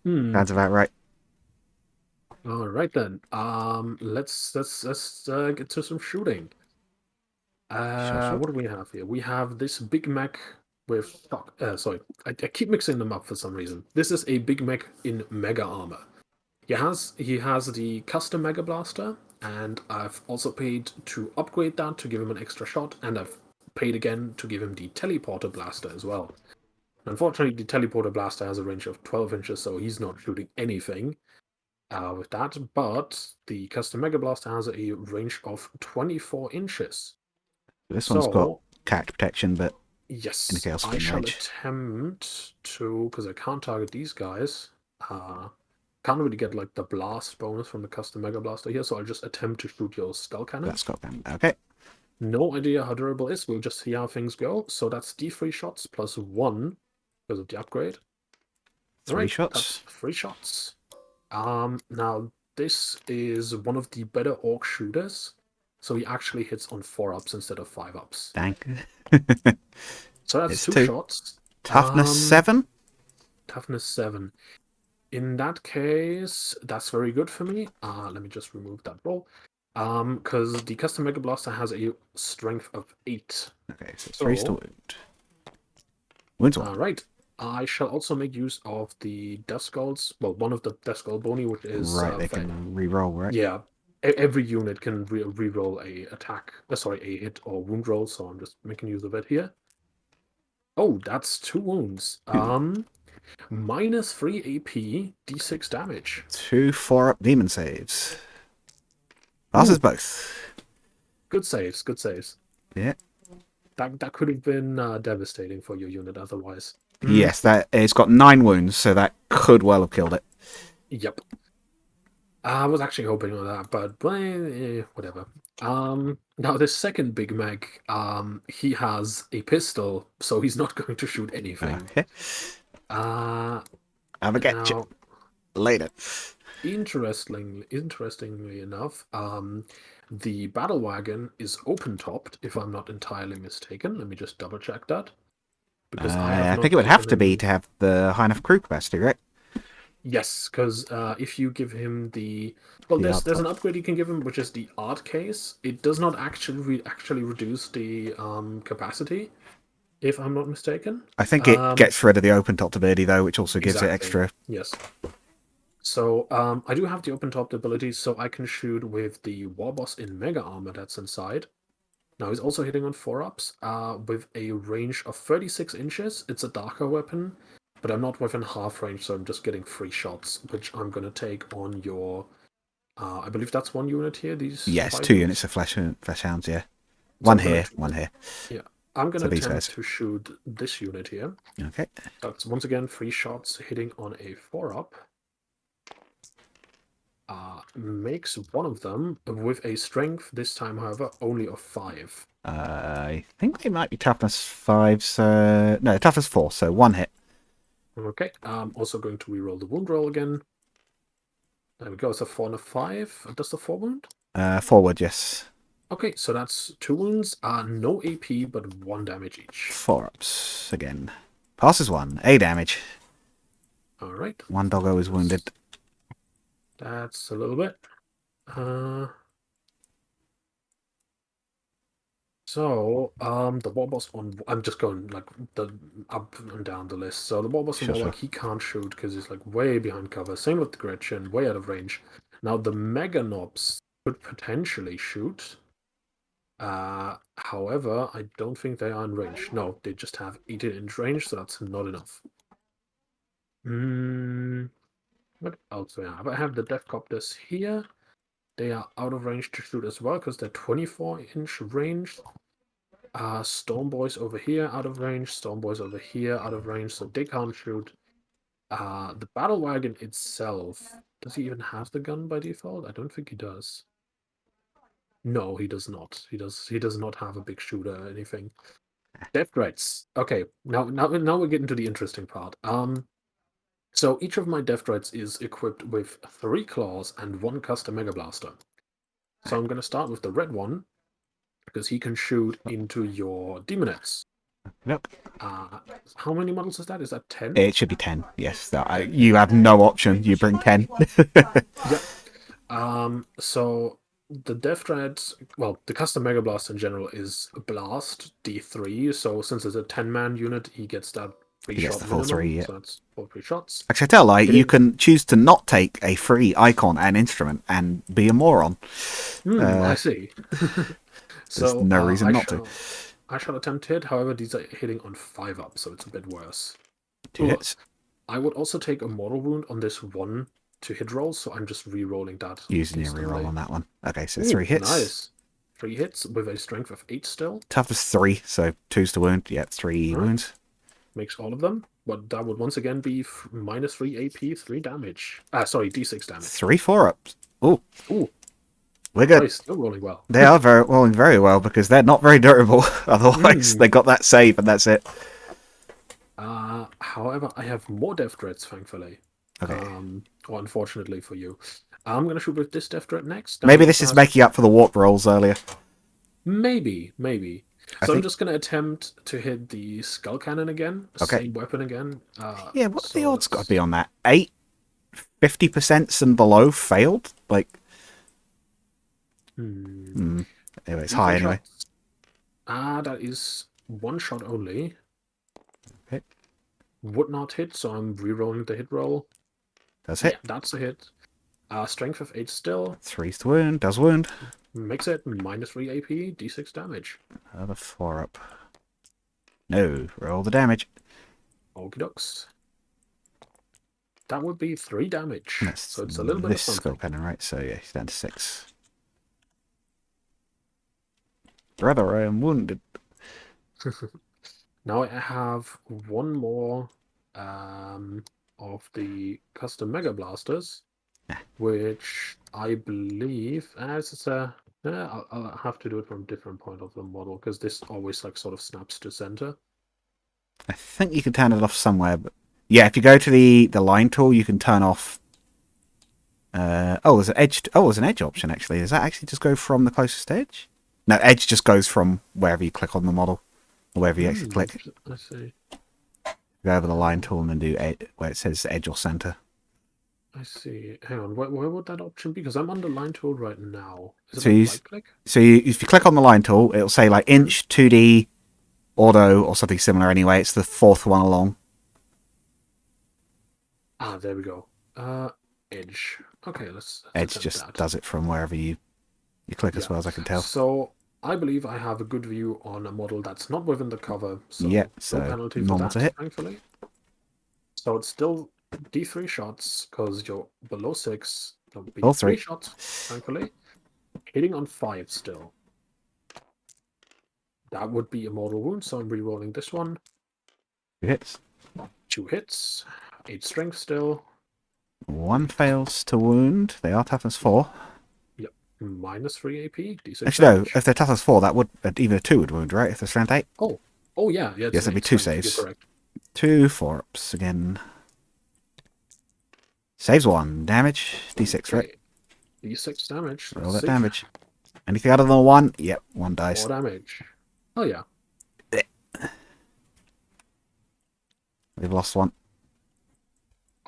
Sounds about right. All right then. Let's get to some shooting. Sure. What do we have here? We have this Big Mac with sorry, I keep mixing them up for some reason. This is a Big Mac in Mega Armor. He has the custom Mega Blaster, and I've also paid to upgrade that to give him an extra shot, and I've paid again to give him the Teleporter Blaster as well. Unfortunately, the Teleporter Blaster has a range of 12 inches, so he's not shooting anything with that, but the custom Mega Blaster has a range of 24 inches. This one's got catch protection, but yes, I shall attempt to, because I can't target these guys. Can't really get like the blast bonus from the custom Mega Blaster here, so I'll just attempt to shoot your Skull Cannon. That's Skull Cannon. Okay. No idea how durable it is. We'll just see how things go. So that's D3 shots plus 1 because of the upgrade. 3 shots. That's 3 shots. Now this is one of the better Orc shooters, so he actually hits on 4-ups instead of 5-ups. Thank. So that's 2 shots. Toughness 7. Toughness 7. In that case, that's very good for me. Let me just remove that roll. Because the custom Mega Blaster has a strength of 8. Okay, so 3 to wound. Wounds 1. Alright. I shall also make use of the Death Skulls. Well, one of the Death Skull Bony, which is... Right, they can re-roll, right? Yeah. Every unit can re-roll a hit or wound roll, so I'm just making use of it here. Oh, that's 2 wounds. -3 AP, D6 damage. 2 4-up demon saves. Passes Ooh, both. good saves, good saves. Yeah. That could have been devastating for your unit otherwise. Yes, that it's got 9 wounds, so that could well have killed it. Yep. I was actually hoping on that, but whatever. Now this second Big Mac, he has a pistol, so he's not going to shoot anything. Okay. Uh, Have a get you now, later. interestingly enough, the battle wagon is open topped, if I'm not entirely mistaken. Let me just double check that because I have I think not it would have given to be him. to have the high enough crew capacity, right? Yes, because if you give him well, The there's output. an upgrade you can give him, which is the art case. It does not actually reduce the capacity, if I'm not mistaken. I think it gets rid of the open top ability though, which also gives it Exactly. extra. Yes. So I do have the open top ability, so I can shoot with the war boss in mega armor that's inside. Now he's also hitting on 4-ups with a range of 36 inches. It's a darker weapon, but I'm not within half range, so I'm just getting 3 shots, which I'm going to take on your... I believe that's one unit here, these Yes, 5 2 units. units of flesh hounds. Yeah, So one I'm going here, to... one here. Yeah, I'm going So to these attempt guys. to shoot this unit here. Okay. That's once again 3 shots hitting on a 4-up. Makes one of them with a strength, this time, however, only of 5. I think they might be toughness 5s. No, toughness 4. So 1 hit. Okay, I'm also going to reroll the wound roll again. There we go. It's a 4 and a 5. Does the 4 wound? Forward, yes. Okay, so that's 2 wounds. No AP, but 1 damage each. 4-ups again. Passes 1. A damage. All right. 1 doggo is wounded. That's a little bit. The war boss on... I'm just going like the up and down the list. So the war boss on Sure, sure. Warlock, he can't shoot because he's like way behind cover. Same with the Gretchen, way out of range. Now the Mega Knobs could potentially shoot. However, I don't think they are in range. No, they just have 18-inch range, so that's not enough. What else do I have? I have the Death Copters here. They are out of range to shoot as well because they're 24-inch range. Storm Boys over here out of range. Storm Boys over here out of range, so they can't shoot. The Battle Wagon itself, does he even have the gun by default? I don't think he does. No, he does not. He does not have a big shooter or anything. Death threats. Okay, now we're getting to the interesting part. So each of my death threats is equipped with 3 claws and 1 custom mega blaster. So I'm going to start with the red one because he can shoot into your demonettes. Nope. How many models is that? Is that 10? It should be 10. Yes. You have no option. You bring 10. Yep. So the death threats, well, the custom mega blast in general is blast D3. So since it's a 10-man unit, he gets that 3 He gets shot the full minimum. 3, yeah. So that's 4 3 shots. Actually, I tell you, you Hitting. can choose to not take a free icon and instrument and be a moron. I see. There's So no reason not to. I shall attempt to hit. However, these are hitting on 5-up, so it's a bit worse. 2 hits. I would also take a mortal wound on this one to hit roll, so I'm just re-rolling that. Using your instantly. reroll on that one. Okay, so Ooh, 3 hits. Nice. 3 hits with a strength of 8 still. Toughness 3, so 2's to wound. Yeah, 3 wounds. Makes all of them. But that would once again be -3 AP, 3 damage. Sorry, D6 damage. 3 4-ups. Ooh. Ooh. We're good. Nice. Still rolling well. They are rolling very well because they're not very durable. Otherwise, they got that save and that's it. However, I have more death threats, thankfully. Okay. Or unfortunately for you. I'm going to shoot with this death threat next. Maybe this is making up for the warp rolls earlier. Maybe. So I'm think... just going to attempt to hit the skull cannon again. Okay. Same weapon again. Yeah, what are the odds got to be on that? 8? 50% and below failed? Like... Anyway, it's high anyway. That is 1 shot only. Okay. Would not hit, so I'm re-rolling the hit roll. Does hit. Yeah, that's a hit. Strength of 8 still. 3's to wound. Does wound. Makes it -3 AP, D6 damage. Another 4-up. No, roll the damage. Okie dokes. that would be 3 damage. That's So it's a little bit this of something. skull cannon, right? So yeah, he's down to 6. Brother, I am wounded. Now I have one more of the custom Mega Blasters, Yeah. which I believe as a I'll have to do it from a different point of the model because this always like sort of snaps to center. I think you can turn it off somewhere, but yeah, if you go to the line tool, you can turn off. There's an edge. There's an edge option actually. Does that actually just go from the closest edge? No, edge just goes from wherever you click on the model, or wherever you actually click. I see. Go over the line tool and then do where it says edge or center. I see. Hang on, where would that option be? Because I'm on the line tool right now. Is it So like right click? if you click on the line tool, it'll say like inch, 2D, auto, or something similar. Anyway, it's the 4th one along. Ah, there we go. Edge. Okay, let's Edge attempt just that. does it from wherever you click, as Yeah. well as I can tell. So I believe I have a good view on a model that's not within the cover, so Yeah, so no penalty for normal that, to hit. thankfully. So it's still D3 shots because you're below 6. There'll be All 3 3. shots, thankfully. Hitting on 5 still. That would be a mortal wound, so I'm re-rolling this one. 2 hits. 2 hits. 8 strength still. 1 fails to wound. They are toughness 4. Yep. Minus 3 AP. D6 Actually, no. damage. If they're toughness 4, that would even a 2 would wound, right? If they're strength 8. Oh yeah. Yeah, it's Yes, an it'd be 8 2 strength, saves. you're correct. 2 4-ups again. Saves 1 damage. D6, right? Okay. D6 damage. Roll Let's that see. damage. Anything other than 1? Yep, 1 dice. 4 damage. Oh yeah. We've lost 1.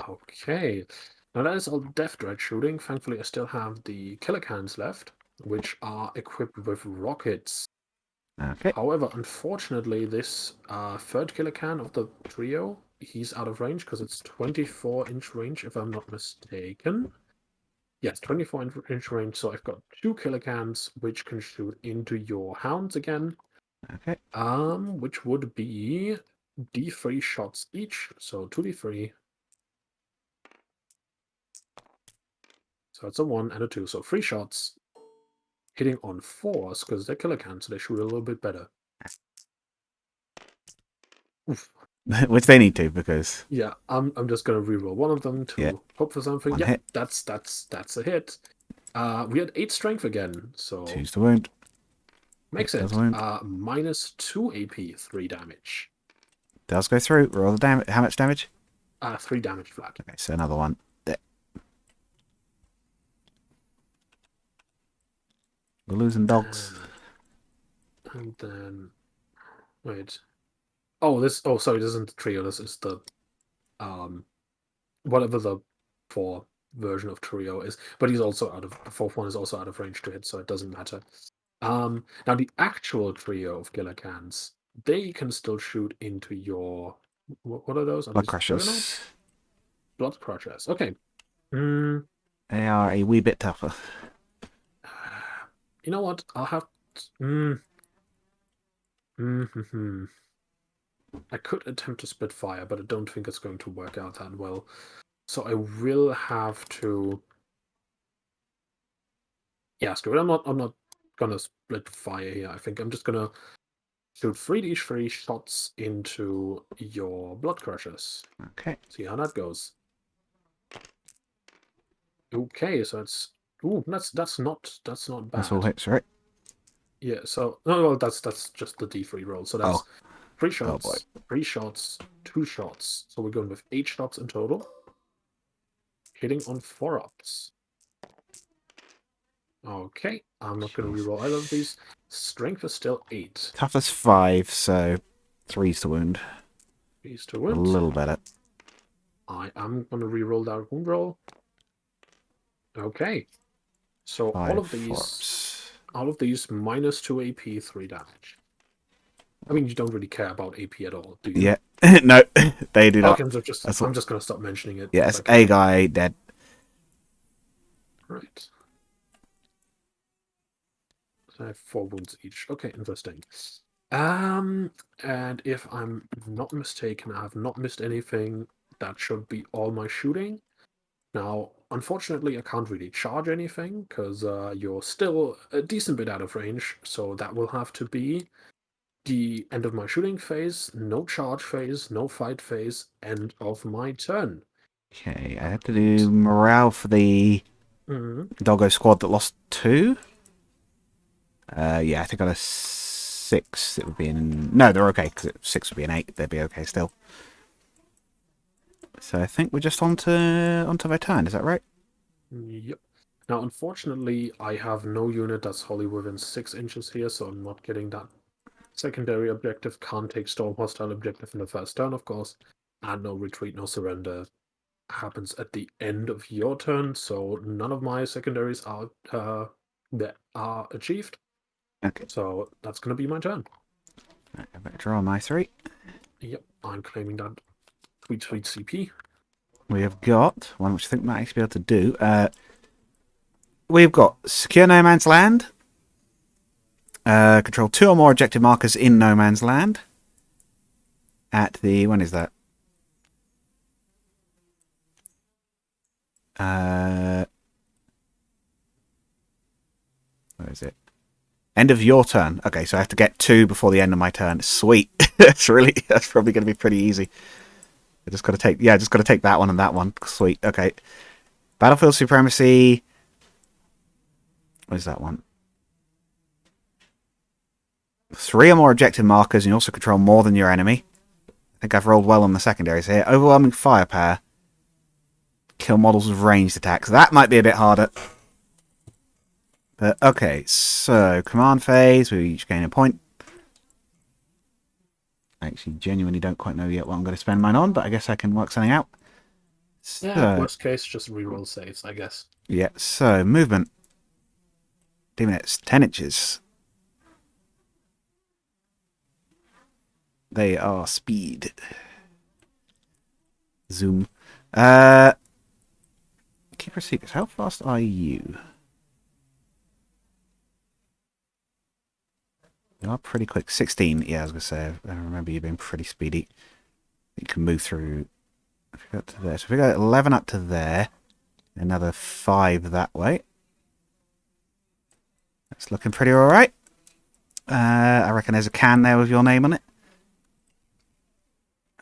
Okay. Now that is all death dread shooting. Thankfully, I still have the killer cans left, which are equipped with rockets. Okay. However, unfortunately, this third killer can of the trio, he's out of range because it's 24-inch range, if I'm not mistaken. Yes, 24-inch range. So I've got 2 killer cans which can shoot into your hounds again. Okay. Which would be D3 shots each, so 2D3. So it's a 1 and a 2, so 3 shots. Hitting on 4s because they're killer cans, so they shoot a little bit better. Oof. Which they need to, because Yeah, I'm just gonna reroll one of them to hope for something. 1 Yeah, hit. that's a hit. We had 8 strength again, so 2's the wound. makes Does it wound. minus 2 AP, 3 damage. Does go through. Roll the damage. How much damage? 3 damage flat. Okay, so another 1. There. We're losing dogs. And then wait. Oh, sorry, this isn't the trio. This is the whatever the 4 version of trio is. But he's also the 4th one is also out of range to hit, so it doesn't matter. Now the actual trio of killer cans, they can still shoot into your what are those? Are Blood these crushers. juggernauts? Blood crushers. Okay. They are a wee bit tougher. You know what? I'll have. I could attempt to spit fire, but I don't think it's going to work out that well. So I will have to. Yeah, screw it. I'm not gonna split fire here. I think I'm just gonna shoot 3d3 shots into your blood crushers. Okay. See how that goes. Okay, so it's that's not bad. That's all hits, right? Yeah, so no, well, that's just the D3 roll. So that's 3 shots, 3 shots, 2 shots. So we're going with 8 shots in total. Hitting on 4-ups. Okay, I'm not going to reroll either of these. Strength is still 8. Toughness 5, so 3's to wound. 3's to A wound. little better. I am going to reroll that wound roll. Okay, so 5 all of these minus 2 AP, 3 damage. I mean, you don't really care about AP at all, do you? Yeah. No, they do not. Okay, I'm just going to stop mentioning it. Yes, a guy dead. Right. So I have 4 wounds each. Okay, interesting. And if I'm not mistaken, I have not missed anything. that should be all my shooting. Now, unfortunately, I can't really charge anything because you're still a decent bit out of range, so that will have to be the end of my shooting phase, no charge phase, no fight phase, end of my turn. Okay, I have to do morale for the Mhm. Doggo squad that lost 2. Yeah, I think on a 6 it would be an... No, they're okay, because 6 would be an 8. They'd be okay still. So I think we're just onto their turn, is that right? Yep. Now, unfortunately, I have no unit that's wholly within 6 inches here, so I'm not getting that secondary objective. Can't take Storm Hostile objective in the first turn, of course. And no retreat, no surrender happens at the end of your turn, so none of my secondaries that are achieved. Okay. So that's going to be my turn. Right, I better draw my 3. Yep, I'm claiming that sweet, sweet CP. We have got one which I think might actually be able to do. We've got Secure No Man's Land. Control 2 or more objective markers in No Man's Land. At the... When is that? Where is it? End of your turn. Okay, so I have to get 2 before the end of my turn. Sweet. That's probably going to be pretty easy. I just got to take... Yeah, just got to take that one and that one. Sweet. Okay. Battlefield Supremacy. Where's that one? 3 or more objective markers, and you also control more than your enemy. I think I've rolled well on the secondaries here. Overwhelming firepower. Kill models with ranged attacks. That might be a bit harder. But, okay, so command phase, we each gain a point. I actually genuinely don't quite know yet what I'm going to spend mine on, but I guess I can work something out. So, Yeah, worst case, just reroll saves, I guess. yeah, so movement. Demonets, 10 inches. They are speed. Zoom. Keeper Secrets, how fast are you? You are pretty quick. 16, yeah, I was going to say. I remember you being pretty speedy. You can move through. If we go to there. So if we go 11 up to there, another 5 that way. That's looking pretty alright. I reckon there's a can there with your name on it.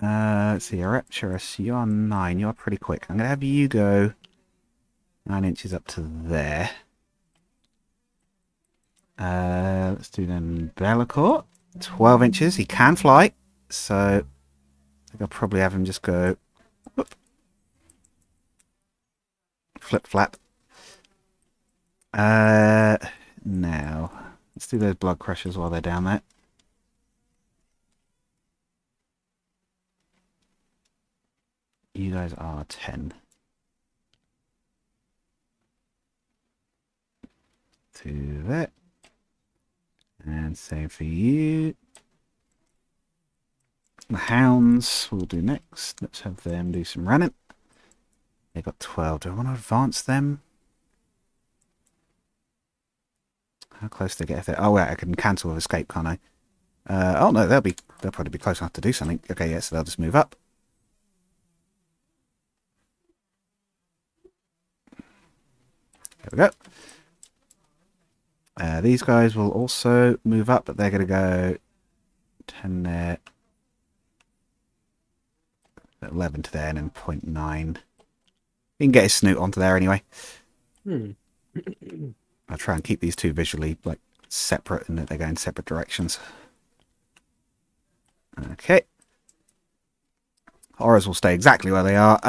Let's see, Rapturous, you are 9. You are pretty quick. I'm going to have you go 9 inches up to there. Let's do then Bellacourt. 12 inches. He can fly. So I think I'll probably have him just go whoop, flip flap. Now let's do those blood crushers while they're down there. You guys are 10. To that. And same for you. The hounds we'll do next. Let's have them do some running. They got 12. Do I want to advance them? How close do they get? Oh, wait, I can cancel with escape, can't I? Oh no, they'll probably be close enough to do something. Okay, yeah, so they'll just move up. There we go. These guys will also move up, but they're going to go 10 there, 11 to there, and then 0.9. He can get his snoot onto there anyway. I'll try and keep these two visually like separate and that they go in separate directions. Okay. Horrors will stay exactly where they are.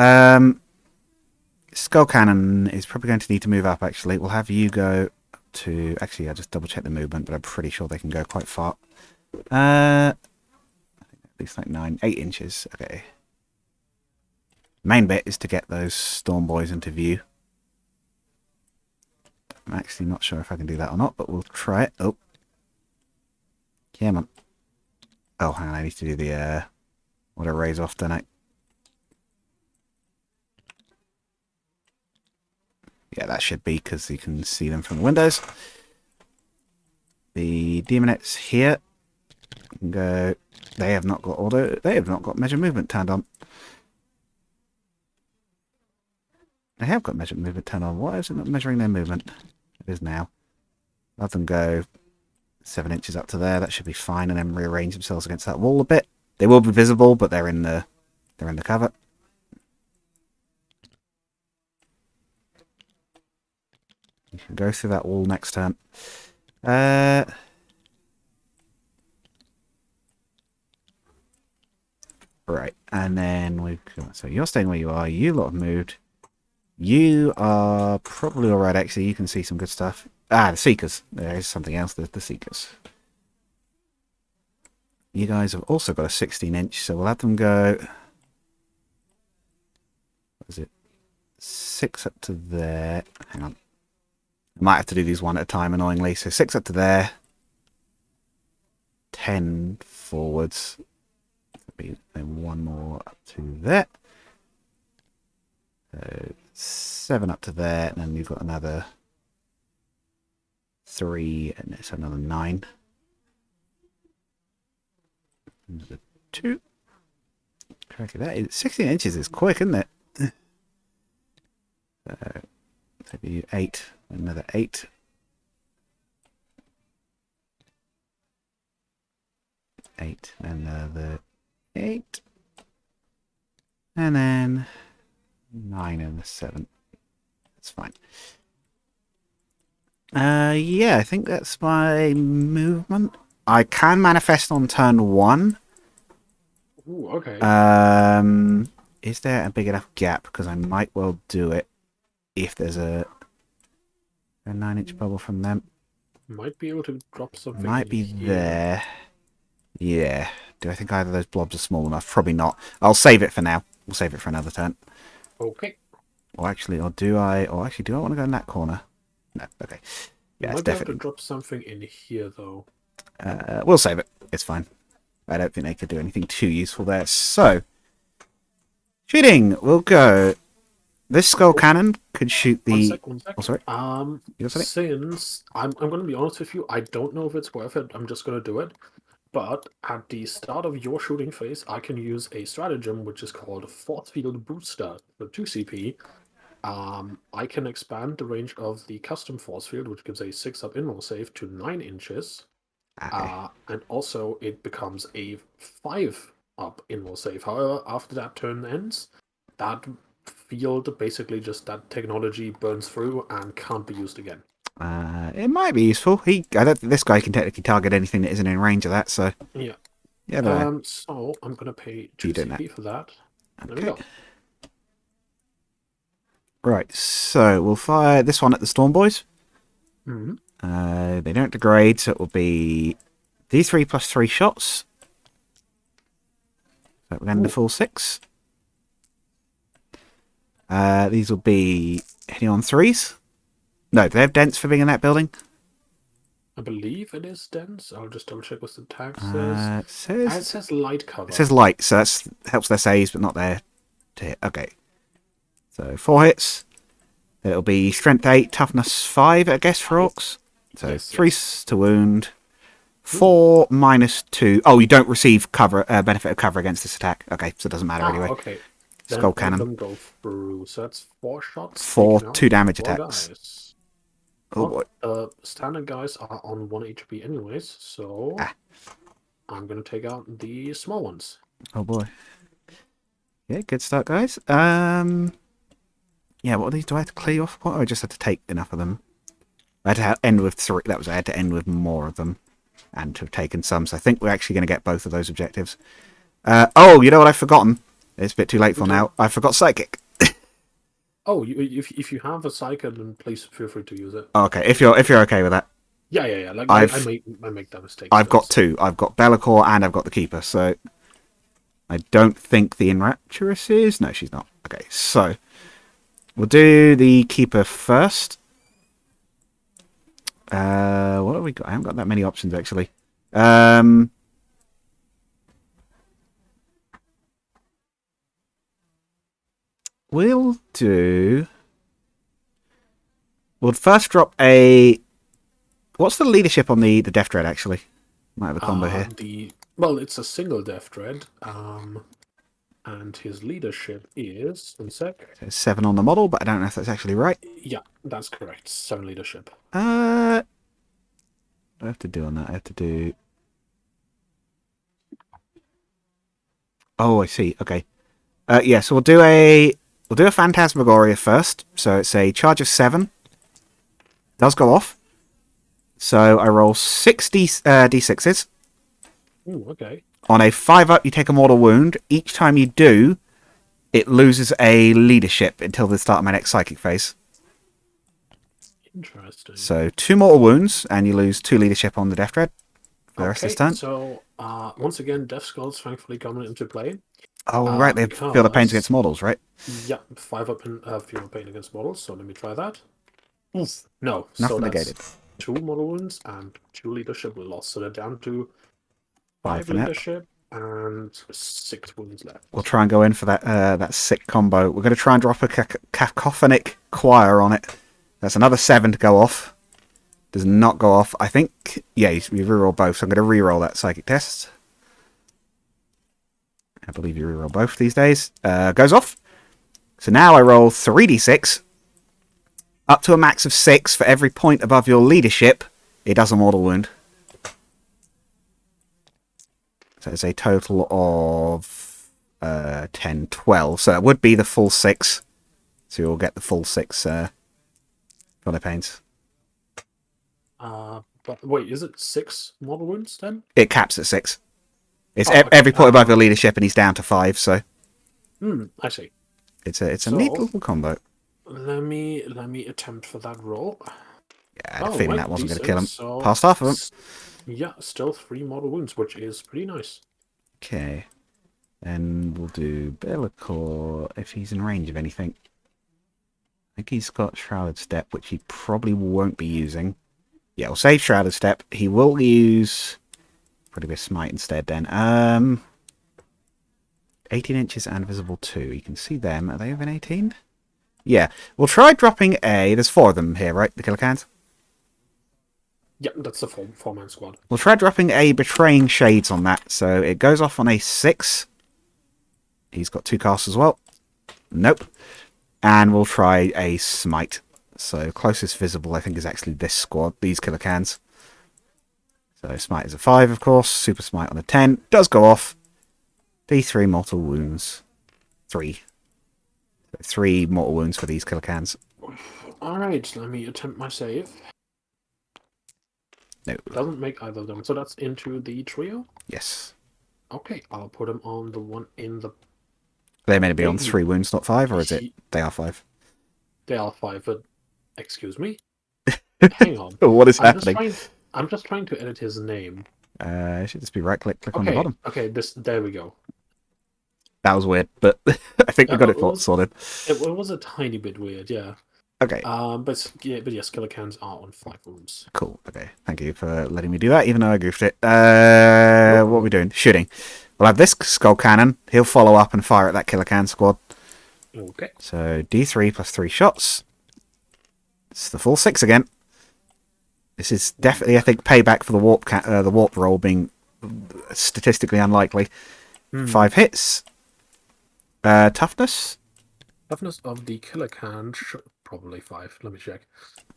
Skull Cannon is probably going to need to move up, actually. We'll have you go to... Actually, I'll just double check the movement, but I'm pretty sure they can go quite far. I think at least like 8 inches. Okay. Main bit is to get those Storm Boys into view. I'm actually not sure if I can do that or not, but we'll try it. Oh. Come on. Oh, hang on, I need to do the... What a raise off, don't I? Yeah, that should be, because you can see them from the windows. The Demonettes here can go... They have not got auto... They have not got measure movement turned on. I have got measured movement turned on. Why is it not measuring their movement? It is now. Let them go 7 inches up to there. That should be fine, and then rearrange themselves against that wall a bit. They will be visible, but they're in the cover. You can go through that wall next turn. Right, and then we've got, so you're staying where you are. You lot have moved. You are probably all right. Actually, you can see some good stuff. Ah, the Seekers. There is something else. The Seekers. You guys have also got a 16-inch, so we'll have them go. What is it? 6 up to there. Hang on. I might have to do these one at a time, annoyingly. So 6 up to there. 10 forwards. Then 1 more up to there. So 7 up to there, and then you've got another 3, and it's another 9. Another 2. Cracky, that is 16 inches is quick, isn't it? So maybe 8, another 8. 8, another 8. And then 9 and a 7. That's fine. Yeah, I think that's my movement. I can manifest on turn 1. Ooh, okay. Is there a big enough gap? Because I might well do it if there's a 9-inch bubble from them. Might be able to drop something. Might be here. there. Yeah. Do I think either of those blobs are small enough? Probably not. I'll save it for now. We'll save it for another turn. Okay. Or actually, do I want to go in that corner? No. Okay. Yeah, Might it's be able to definitely. drop something in here, though. We'll save it. It's fine. I don't think they could do anything too useful there. So, shooting. We'll go. This skull cannon could shoot the. One sec. Oh, sorry. You got something? Since I'm going to be honest with you, I don't know if it's worth it. I'm just going to do it. But at the start of your shooting phase, I can use a stratagem which is called Force Field Booster for 2 CP. I can expand the range of the custom force field, which gives a 6-up inroll save, to 9 inches. Okay. And also it becomes a 5-up inroll save. However, after that turn ends, that field, basically just that technology, burns through and can't be used again. It might be useful. I don't think this guy can technically target anything that isn't in range of that. So Yeah. yeah, but So I'm gonna pay 2 you doing CP for that. There we okay. go. Right. So we'll fire this one at the Storm Boys. Mm-hmm. They don't degrade, so it will be D3 plus 3 shots. So we're going to full 6. These will be hitting on 3s. No, do they have dents for being in that building? I believe it is dense. I'll just double check what the tag says. It It says light cover. says light, so that helps their saves, but not their to hit. Okay. So 4 hits. It'll be strength 8, toughness 5, I guess, for orcs. So Yes, 3 to wound. 4 minus 2. Oh, you don't receive cover benefit of cover against this attack. Okay, so it doesn't matter anyway. Okay. Skull Then cannon. let them go through. So that's 4 shots. 4 taking out 2 damage 4 attacks. guys. Oh boy. Standard guys are on 1 HP anyways, so I'm gonna take out the small ones. Oh boy. Yeah, good start, guys. Yeah, what are these? Do I have to clear off? What? Or I just had to take enough of them. I had to end with 3. That was I had to end with more of them, and to have taken some. So I think we're actually going to get both of those objectives. Oh, you know what I've forgotten? It's a bit too late for now. I forgot psychic. Oh, if you have a psychic, then please feel free to use it. Oh, okay, if you're okay with that. Yeah. Like I make that mistake. I've got 2. I've got Bellacore and I've got the Keeper. So I don't think the Enrapturous is. No, she's not. Okay, so we'll do the Keeper first. What have we got? I haven't got that many options actually. We'll first drop a. What's the leadership on the Death Dread actually? Might have a combo here. Well, it's a single Death Dread. And his leadership is, one sec. There's 7 on the model, but I don't know if that's actually right. Yeah, that's correct. 7 leadership. What do I have to do on that? I have to do... Oh, I see. Okay. Yeah, so we'll do a Phantasmagoria first. So it's a charge of 7. Does go off. So I roll 6 d6s. Ooh, okay. On a 5-up, you take a mortal wound. Each time you do, it loses a leadership until the start of my next psychic phase. Interesting. So 2 mortal wounds, and you lose 2 leadership on the Death Dread for the rest of this turn. So once again, Death Skulls thankfully coming into play. Oh, right, they feel the pains against models, right? Yeah, 5-up and feel pain against models. So let me try that. Oof. No, Nothing so negated. 2 mortal wounds and 2 leadership lost. So they're down to 5 for now. leadership and 6 wounds left. We'll try and go in for that sick combo. We're going to try and drop a cacophonic choir on it. That's another 7 to go off. Does not go off. I think, yeah, you reroll both, so I'm going to reroll that psychic test. I believe you reroll both these days. Goes off. So now I roll 3d6. Up to a max of 6 for every point above your leadership. It does a mortal wound. So it's a total of 10, 12. So it would be the full 6. So you'll get the full 6 Golden Pains. But wait, is it 6 mortal wounds then? It caps at 6. It's okay. every point above your leadership, and he's down to 5. So I see. it's a neat little combo. Let me attempt for that roll. Yeah, I had a feeling that wasn't going to kill him. So Past half of him. Yeah, still 3 mortal wounds, which is pretty nice. Okay. Then we'll do Bellicor if he's in range of anything. I think he's got Shrouded Step, which he probably won't be using. Yeah, we'll save Shrouded Step. He will use probably a Smite instead then. 18 inches and visible 2. You can see them. Are they within 18? Yeah. We'll try dropping a... There's 4 of them here, right? The killer cans? Yeah, that's the 4-man squad. We'll try dropping a Betraying Shades on that. So it goes off on a 6. He's got 2 casts as well. Nope. And we'll try a Smite. So closest visible, I think, is actually this squad. These killer cans. So Smite is a 5, of course. Super Smite on a 10. Does go off. D3 mortal wounds. 3. 3 mortal wounds for these killer cans. Alright, let me attempt my save. No. Doesn't make either of them. So that's into the trio? Yes. Okay, I'll put them on the one in the... They may be on 3 wounds, not 5, or is it? They are 5. They are 5, but... Excuse me? Hang on. What is happening? I'm just trying to edit his name. It should just be right-click, click on the bottom. Okay, there we go. That was weird, but I think we got it sorted. It was a tiny bit weird, yeah. Okay. But yes, killer cans are on 5 wounds. Cool. Okay. Thank you for letting me do that, even though I goofed it. What are we doing? Shooting. We'll have this skull cannon. He'll follow up and fire at that killer can squad. Okay. So D3 plus 3 shots. It's the full 6 again. This is definitely, I think, payback for the warp roll being statistically unlikely. 5 hits. Toughness. Toughness of the killer can, probably 5. Let me check.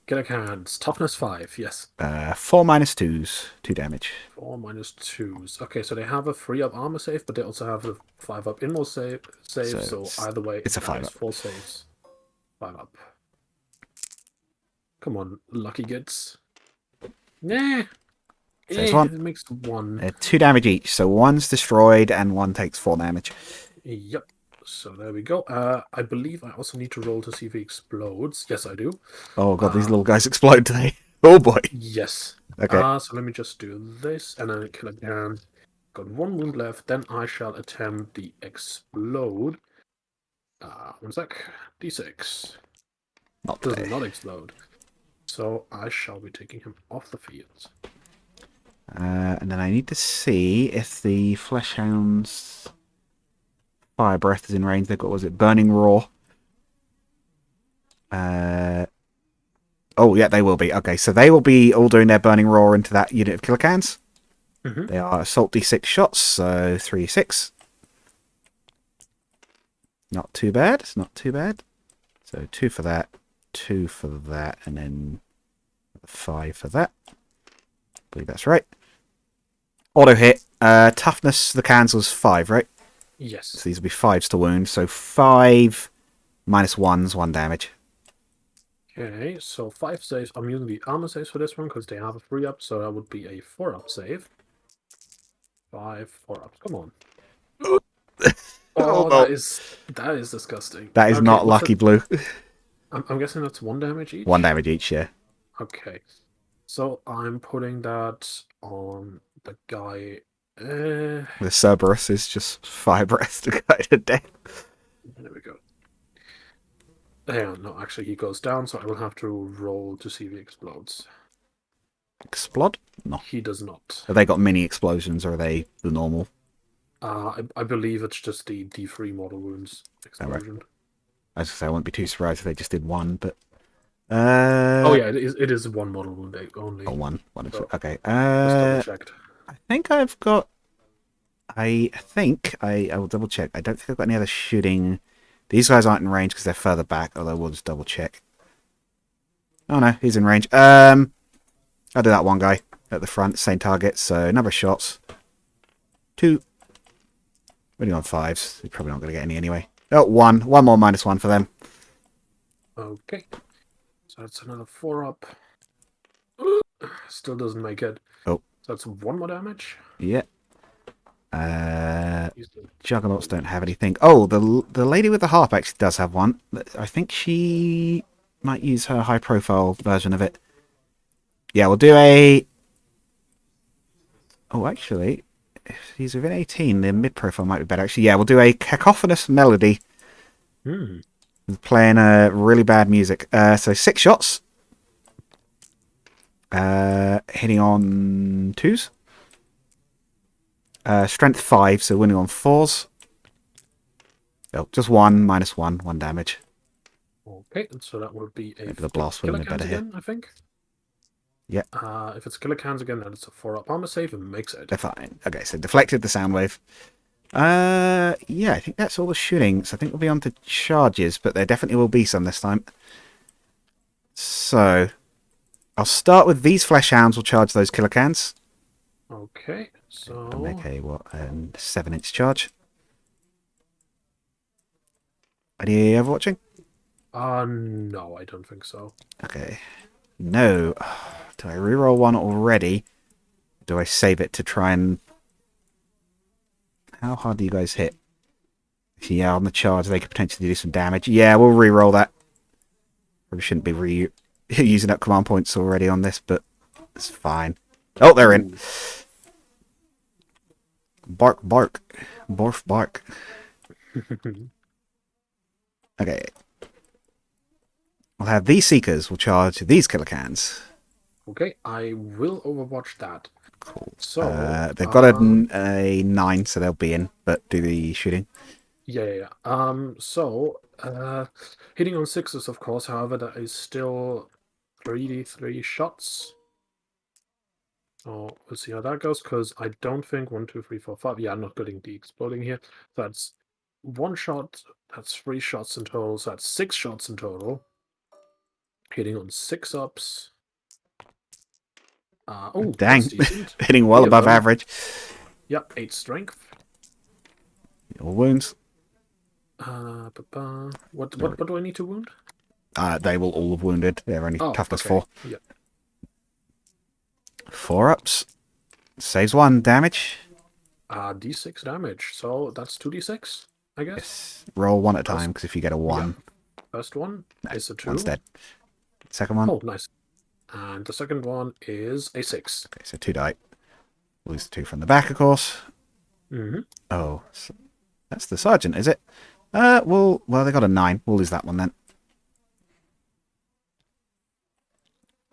Killer cans, toughness 5, yes. 4 minus 2s, 2 damage. 4 minus 2s. Okay, so they have a 3-up armor save, but they also have a 5-up inmore save. So either way, it's a 5-up. 4 saves. 5-up. Come on, lucky gets. Nah. So there's one. It makes 1. 2 damage each, so 1's destroyed and 1 takes 4 damage. Yep. So there we go. I believe I also need to roll to see if he explodes. Yes, I do. Oh god, these little guys explode today. Oh boy. Yes. Okay. So let me just do this, and then kill again. Got 1 wound left. Then I shall attempt the explode. 1 sec. D6. Does not explode. So I shall be taking him off the field. And then I need to see if the Fleshhound's Fire Breath is in range. They've got, was it Burning Roar? Oh, yeah, they will be. Okay, so they will be all doing their Burning Roar into that unit of killer cans. They are Assault D6 shots, so 3d6. Not too bad. It's not too bad. So 2 for that, 2 for that, and then 5 for that. I believe that's right. Auto hit. Toughness, the cans was 5, right? Yes. So these will be 5s to wound. So 5 minus 1's 1 damage. Okay, so 5 saves. I'm using the armor saves for this one because they have a 3-up, so that would be a 4-up save. 5 4-ups. Come on. Oh, no. that is disgusting. That is Okay, not what's lucky that? blue. I'm guessing that's 1 damage each. 1 damage each, yeah. Okay, so I'm putting that on the guy. There The Cerberus is just fibrous to go to death. we go. Hang on, no, actually he goes down, so I will have to roll to see if he explodes. Explode? No. He does not. Have they got mini explosions or are they the normal? I believe it's just the D3 mortal wounds explosion. As I say, I wouldn't be too surprised if they just did 1, but. Oh yeah, it is 1 mortal wound only. Oh, 1. So, Okay. just double checked. I think I've got. I will double check. I don't think I've got any other shooting. These guys aren't in range because they're further back, although we'll just double check. Oh no, he's in range. I'll do that one guy at the front, same target, so number of shots. 2. Really on 5s. You're probably not going to get any anyway. Oh, 1. 1 more minus 1 for them. Okay. So that's another 4-up. Still doesn't make it. Oh. So that's 1 more damage. Yeah. Juggernauts don't have anything. Oh, the lady with the harp actually does have one. I think she might use her high profile version of it. Yeah, we'll do a. Oh, actually, if he's within 18, the mid profile might be better. Actually, yeah, we'll do a cacophonous melody. Playing really bad music. So 6 shots. Hitting on 2s. Strength 5, so winning on 4s. Oh, just 1 minus 1, 1 damage. Okay, so that would be a Maybe the blast would have been better again, I think. Yeah. If it's killer cans again, then it's a 4-up armor save and makes it. They're fine. Okay, so deflected the sound wave. Yeah, I think that's all the shooting. So I think we'll be on to charges, but there definitely will be some this time. So I'll start with these flesh hounds will charge those killer cans. Okay, so I'll make a 7-inch charge. Are you ever watching? no, I don't think so. Okay. No. Do I reroll one already? Do I save it to try and... How hard do you guys hit? Yeah, on the charge, they could potentially do some damage. Yeah, we'll reroll that. Probably shouldn't be using up command points already on this, but it's fine. Oh, they're in. Bark, bark. Barf, bark. Okay. We'll have these Seekers will charge these killer cans. Okay, I will overwatch that. Cool. So they've got a 9, so they'll be in, but do the shooting. Yeah. So hitting on 6s, of course. However, that is still 3d3 shots. So we'll see how that goes. Because I don't think 1, 2, 3, 4, 5. Yeah, I'm not getting the exploding here. So that's 1 shot. That's 3 shots in total. So that's 6 shots in total. Hitting on 6-ups. Oh, dang. that's decent. Hitting well above average. Yep, 8 strength. All wounds. What do I need to wound? They will all have wounded. They're only toughness 4. Yep. 4-ups. Saves 1 damage. D6 damage. So that's 2d6, I guess. Yes. Roll 1 at a time, because if you get a 1... Yeah. First one is a 2. 1's dead. Second one. Oh, nice. And the second one is a 6. Okay, so 2 die. Lose 2 from the back, of course. Mm-hmm. Oh, so that's the sergeant, is it? Well, they got a 9. We'll lose that one then.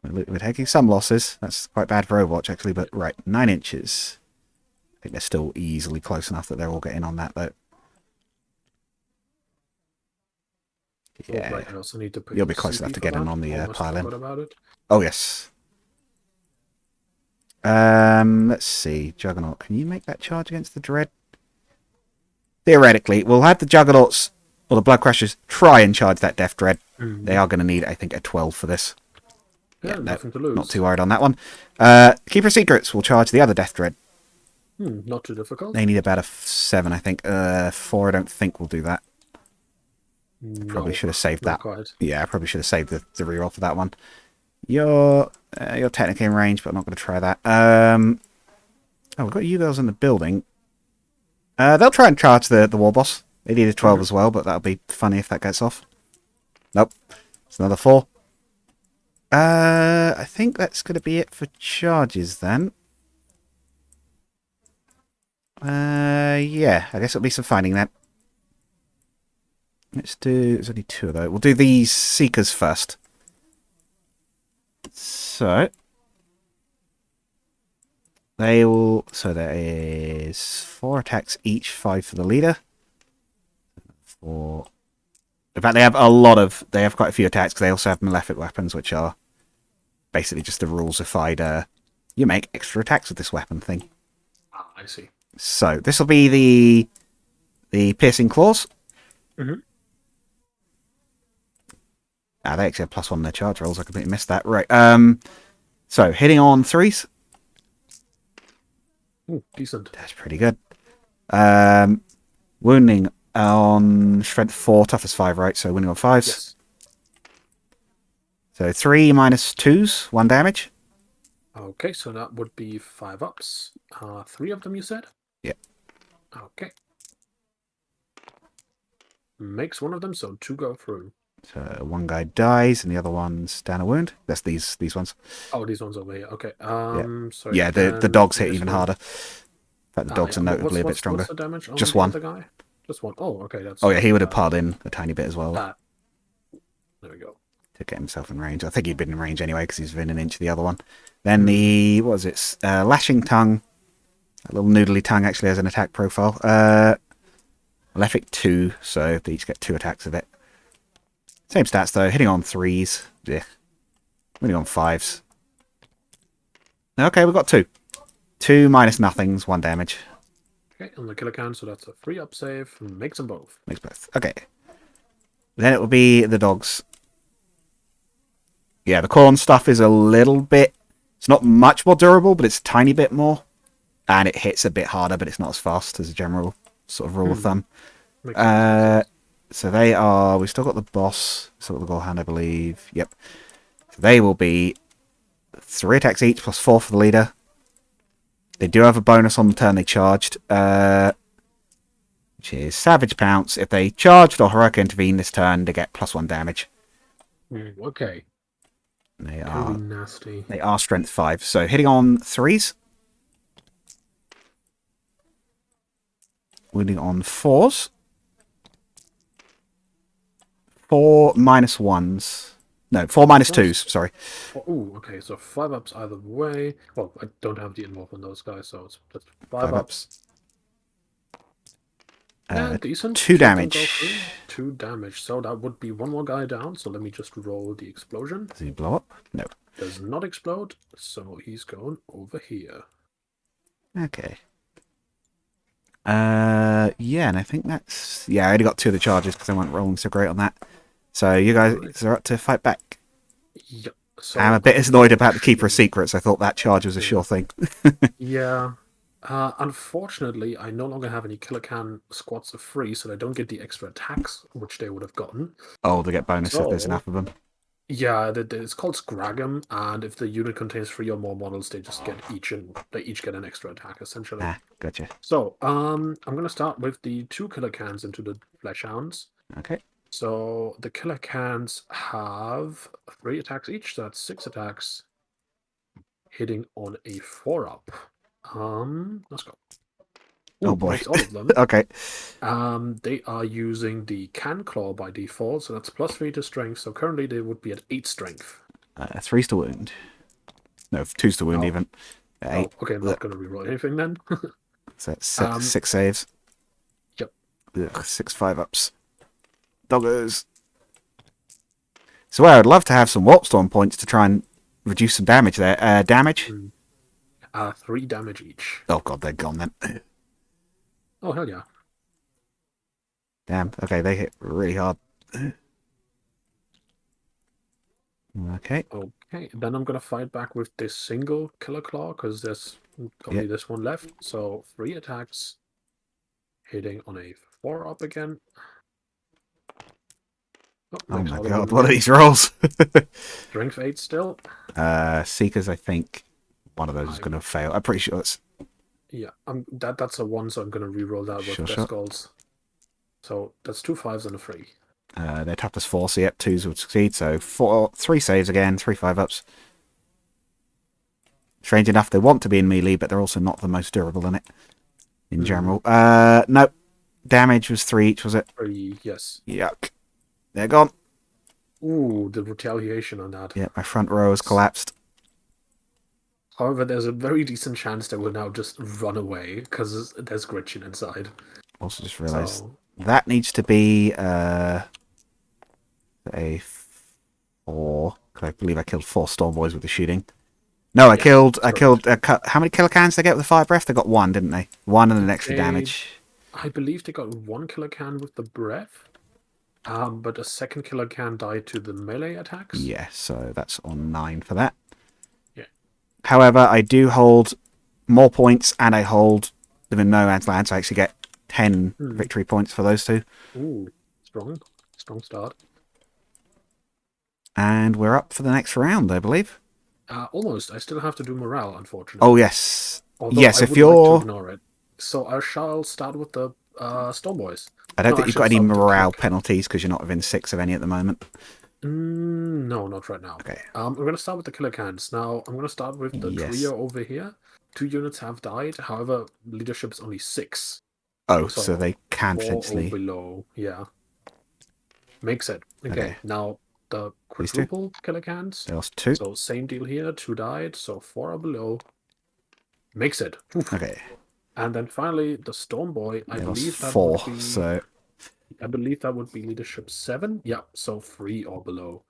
We're taking some losses. That's quite bad for Overwatch, actually, but right, 9 inches. I think they're still easily close enough that they're all getting on that, though. Yeah, oh, right, I also need to put you'll be close enough to get in on the pile-in. About it. Oh, yes. Let's see. Juggernaut, can you make that charge against the Dread? Theoretically, we'll have the Juggernauts Or the Blood Crushers try and charge that Death Dread. Mm. They are going to need, I think, a 12 for this. Yeah, No, nothing to lose. not too worried on that one. Keeper of Secrets will charge the other Death Dread. Not too difficult. They need about a 7, I think. 4, I don't think will do that. Probably should have saved that. Quite. Yeah, I probably should have saved the reroll for that one. You're technically in range, but I'm not going to try that. We've got you girls in the building. They'll try and charge the war boss. They need a 12 as well, but that'll be funny if that gets off. Nope. It's another 4. I think that's going to be it for charges then. Yeah, I guess it'll be some finding then. Let's do... There's only 2 of those. We'll do these Seekers first. So... They will... So there is 4 attacks each, 5 for the leader. 4... In fact, they have a lot of... They have quite a few attacks, because they also have malefic weapons, which are basically just the rules-ified... you make extra attacks with this weapon thing. Ah, I see. So, this will be the Piercing Claws. Mm-hmm. They actually have +1 on their charge rolls. I completely missed that. Right. So, hitting on 3s. Ooh, decent. That's pretty good. Wounding on Strength 4, Toughness 5, right? So, wounding on 5s. Yes. So, 3 minus 2s, 1 damage. Okay, so that would be 5 ups. 3 of them, you said? Yep. Okay. Makes 1 of them, so 2 go through. So, 1 guy dies, and the other one's down a wound. That's these ones. Oh, these ones over here. Okay. Sorry. Yeah, the dogs hit even harder. In fact, the dogs are notably a bit stronger. What's the damage on Just the 1. other guy? Just 1. Oh, okay. That's. Oh, yeah, he would have piled in a tiny bit as well. There we go. To get himself in range. I think he'd been in range anyway, because he's within an inch of the other one. Then the, what was it? Lashing Tongue. A little noodly tongue actually has an attack profile. Malefic 2, so they each get 2 attacks of it. Same stats though, hitting on 3s. Yeah. Hitting on 5s. Okay, we've got 2. 2 minus nothings, 1 damage. Okay, on the killer count, so that's a 3 up save. Makes them both. Makes both. Okay. Then it will be the dogs. Yeah, the corn stuff is a little bit... It's not much more durable, but it's a tiny bit more. And it hits a bit harder, but it's not as fast as a general sort of rule of thumb. So they are... We've still got the boss. Still got the Gorehand, I believe. Yep. So they will be 3 attacks each, plus 4 for the leader. They do have a bonus on the turn they charged. Which is Savage Pounce. If they charged or Heroic Intervene this turn, they get +1 damage. Okay. They Can are be nasty. They are Strength 5. So hitting on 3s. Wounding on 4s. 4 minus 1s. No, 4 minus 2s, sorry. Oh, okay, so 5 ups either way. Well, I don't have the involved on those guys, so it's just 5 ups. Decent. 2 damage. 2 damage. So that would be 1 more guy down. So let me just roll the explosion. Does he blow up? No. Does not explode. So he's going over here. Okay. Yeah, and I think that's... Yeah, I only got 2 of the charges because I wasn't rolling so great on that. So you guys are up to fight back. Yep. So I'm a bit annoyed about the Keeper of Secrets. I thought that charge was a sure thing. Yeah. Unfortunately, I no longer have any Killer Can squads of free, so they don't get the extra attacks, which they would have gotten. Oh, they get bonus if there's enough of them. Yeah, it's called Scragum, and if the unit contains 3 or more models, they just get they each get an extra attack, essentially. Ah, gotcha. So, I'm gonna start with the 2 Killer Cans into the Fleshhounds. Okay. So the Killer Cans have 3 attacks each, so that's 6 attacks, hitting on a 4-up. Let's go. Ooh, Oh boy. makes all of them. Okay. They are using the Can Claw by default, so that's +3 to strength. So currently they would be at 8 strength. 3's to wound. No, 2's to wound even. 8. Oh, okay, I'm not going to reroll anything then. So that's 6 saves. Yep. 6 5-ups. Doggers. So I would love to have some Warp Storm points to try and reduce some damage there. Damage? 3 damage each. Oh god, they're gone then. Oh, hell yeah. Damn. Okay, they hit really hard. Okay. Okay, then I'm gonna fight back with this single killer claw because there's Yeah. only this one left. So 3 attacks, hitting on a 4-up again. Oh, Oh makes my all of them god, what are again. these rolls? Strength 8 still. Seekers, I think one of those is I going to fail. I'm pretty sure it's... Yeah, that's a 1, so I'm gonna re-roll that with Sure, best sure. goals. So that's 2 5s and a 3. Their toughness 4, so yep, 2s would succeed. So 3 saves again, 3 5-ups. Strange enough, they want to be in melee, but they're also not the most durable in it, in general. Nope. Damage was 3 each, was it? 3, yes. Yuck. They're gone. Ooh, the retaliation on that. Yeah, my front row has collapsed. However, there's a very decent chance they will now just run away because there's Gretchen inside. Also just realised So that needs to be a 4. Because I believe I killed 4 storm boys with the shooting. No, I killed. How many killer cans did they get with fire breath? They got 1, didn't they? 1 and an extra damage. I believe they got 1 killer can with the breath. But a second killer can died to the melee attacks. Yeah, so that's on 9 for that. Yeah. However, I do hold more points, and I hold them in no man's land, so I actually get 10 victory points for those 2. Ooh, strong start. And we're up for the next round, I believe. Almost. I still have to do morale, unfortunately. Oh yes, Although yes. I If would like to you're, ignore it. So I shall start with the Storm Boys. I don't No, think you've actually, got I'll any start with the morale Clock. penalties because you're not within 6 of any at the moment. No, not right now. Okay. I'm going to start with the killer cans. Now, I'm going to start with the Yes. trio over here. 2 units have died. However, leadership is only 6. Oh, so they can 4 or potentially. below. Yeah. Makes it. Okay. Now, the quadruple killer cans. They lost 2. So, same deal here. 2 died. So, 4 or below. Makes it. Oof. Okay. And then finally, the Storm Boy. I believe that 4. would be. So I believe that would be leadership 7. Yeah, so 3 or below.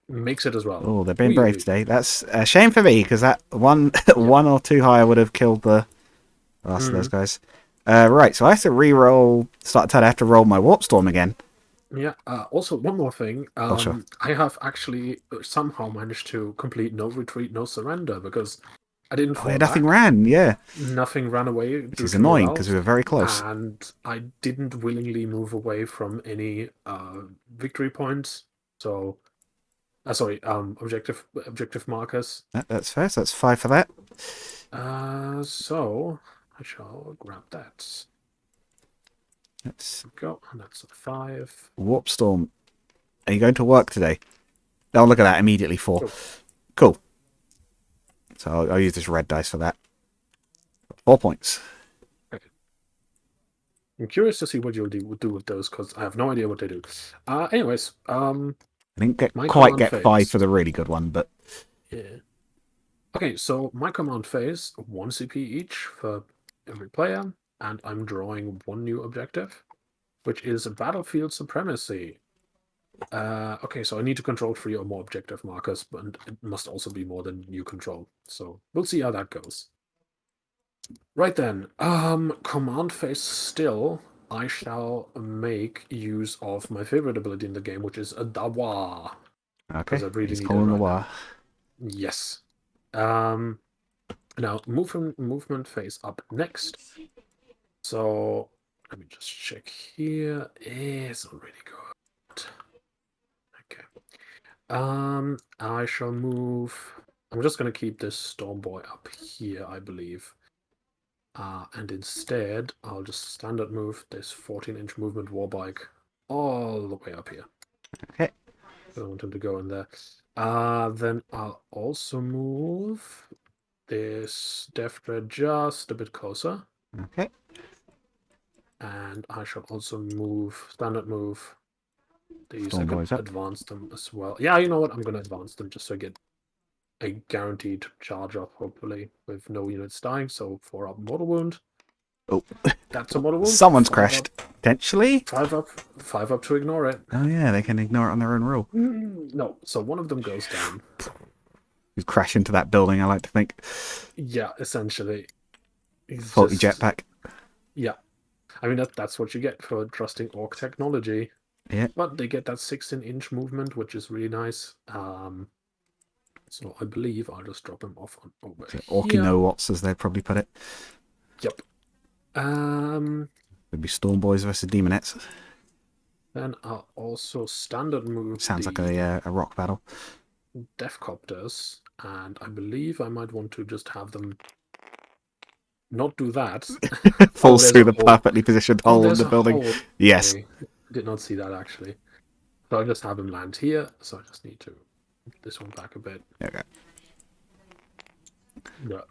Makes it as well. oh, they're being brave today. That's a shame for me because that one or 2 higher would have killed the rest of those guys. Right, so I have to re-roll. I have to roll my warp storm again. Yeah. Also, one more thing. Sure. I have actually somehow managed to complete no retreat, no surrender because I didn't fall back. Nothing ran. Yeah. Nothing ran away. Which is annoying because we were very close. And I didn't willingly move away from any victory points. So, sorry, objective markers. That's fair. So that's 5 for that. So I shall grab that. Let's go. And that's a 5. warp storm. Are you going to work today? Oh, look at that. Immediately 4. Cool. So I'll use this red dice for that. 4 points. Okay. I'm curious to see what you'll do with those because I have no idea what they do. Anyways, I didn't quite get 5 for the really good one, but yeah. Okay, so my command phase 1 CP each for every player, and I'm drawing 1 new objective, which is battlefield supremacy. Okay, so I need to control 3 or more objective markers, but it must also be more than you control. So we'll see how that goes. Right then, command phase still, I shall make use of my favorite ability in the game, which is a Dawa. okay. I really He's need calling it the war. Yes. Now movement phase up next. So let me just check here. It's already good. Okay. I shall move. I'm just gonna keep this Storm Boy up here, I believe. And instead, I'll just standard move this 14-inch movement warbike all the way up here. Okay. I don't want him to go in there. Then I'll also move this Death Dread just a bit closer. Okay. And I shall also standard move these. Storm I could Boys up. advance them as well. Yeah, you know what? I'm going to advance them just so I get a guaranteed charge up, hopefully, with no units dying. So 4 up mortal wound. Oh. That's a mortal wound. Someone's crashed. Potentially? 5 up to ignore it. Oh yeah, they can ignore it on their own rule. No, so one of them goes down. He's crashed into that building, I like to think. Yeah, essentially. Faulty jetpack. Yeah. I mean, that's what you get for trusting Orc technology. Yeah. But they get that 16-inch movement, which is really nice. So I believe I'll just drop him off on over Orky here. no what's, as they'd probably put it. Yep. Would be Storm Boys versus Demonettes. Then I'll also standard move Sounds like the a rock battle. Deathcopters, and I believe I might want to just have them not do that. Falls There's through a the hole. perfectly positioned Oh, hole in there's the a building. hole. Yes. Okay. Did not see that actually. So I'll just have him land here. So I just need to move this one back a bit. Okay. Yeah.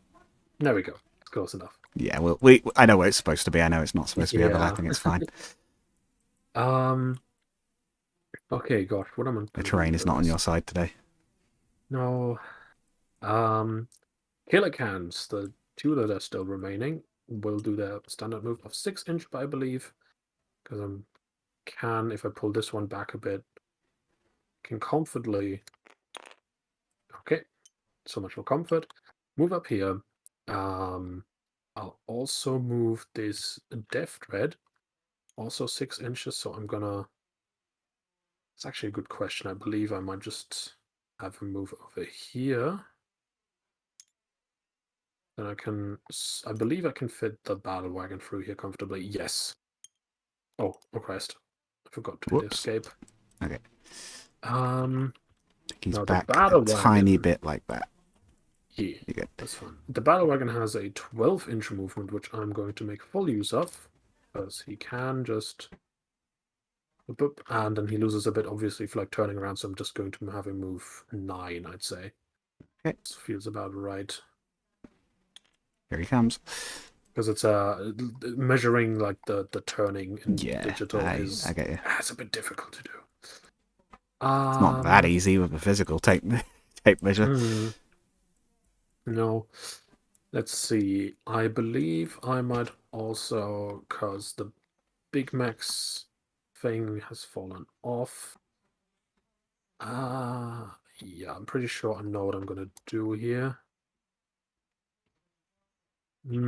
There we go. It's close enough. Yeah, well, I know where it's supposed to be. I know it's not supposed to be overlapping. It's fine. Okay, gosh, what am I The gonna terrain do is not on first? your side today. No. Killer cans, the two that are still remaining, will do their standard move of 6-inch, but I believe, because if I pull this one back a bit, can comfortably. Okay, so much for comfort. Move up here. I'll also move this Death Dread, also 6 inches. So I'm gonna. It's actually a good question. I believe I might just have him move over here. Then I believe I can fit the battle wagon through here comfortably. Yes. Oh Christ. I forgot to hit Whoops. escape. Okay. He's Now the back a battle tiny wagon. bit like that. Yeah, You're good. that's fine. The battle wagon has a 12-inch movement, which I'm going to make full use of. Because he can just. Boop, and then he loses a bit, obviously, for like turning around, so I'm just going to have him move 9, I'd say. Okay. This feels about right. Here he comes. Because it's measuring like the turning in Yeah, digital I is get you. it's a bit difficult to do. It's not that easy with a physical tape measure. No. Let's see. I believe I might also, because the Big Max thing has fallen off. Yeah, I'm pretty sure I know what I'm gonna do here. Let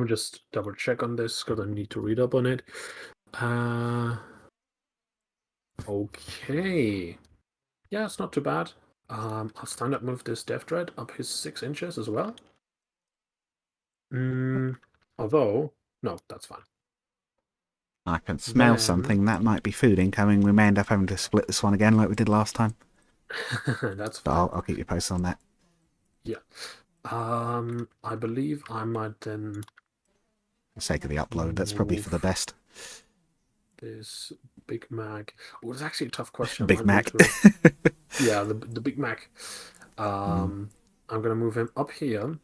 me just double check on this because I need to read up on it. Okay. Yeah, it's not too bad. I'll standard move this Death Dread up his 6 inches as well. Although, no, that's fine. I can smell Then something. That might be food incoming. We may end up having to split this one again like we did last time. that's But fine. I'll keep you posted on that. Yeah. I believe I might then For the sake of the upload, that's probably for the move best. this Big Mac. Oh, it's actually a tough question. I Big might need Mac. to. Yeah, the Big Mac. I'm gonna move him up here.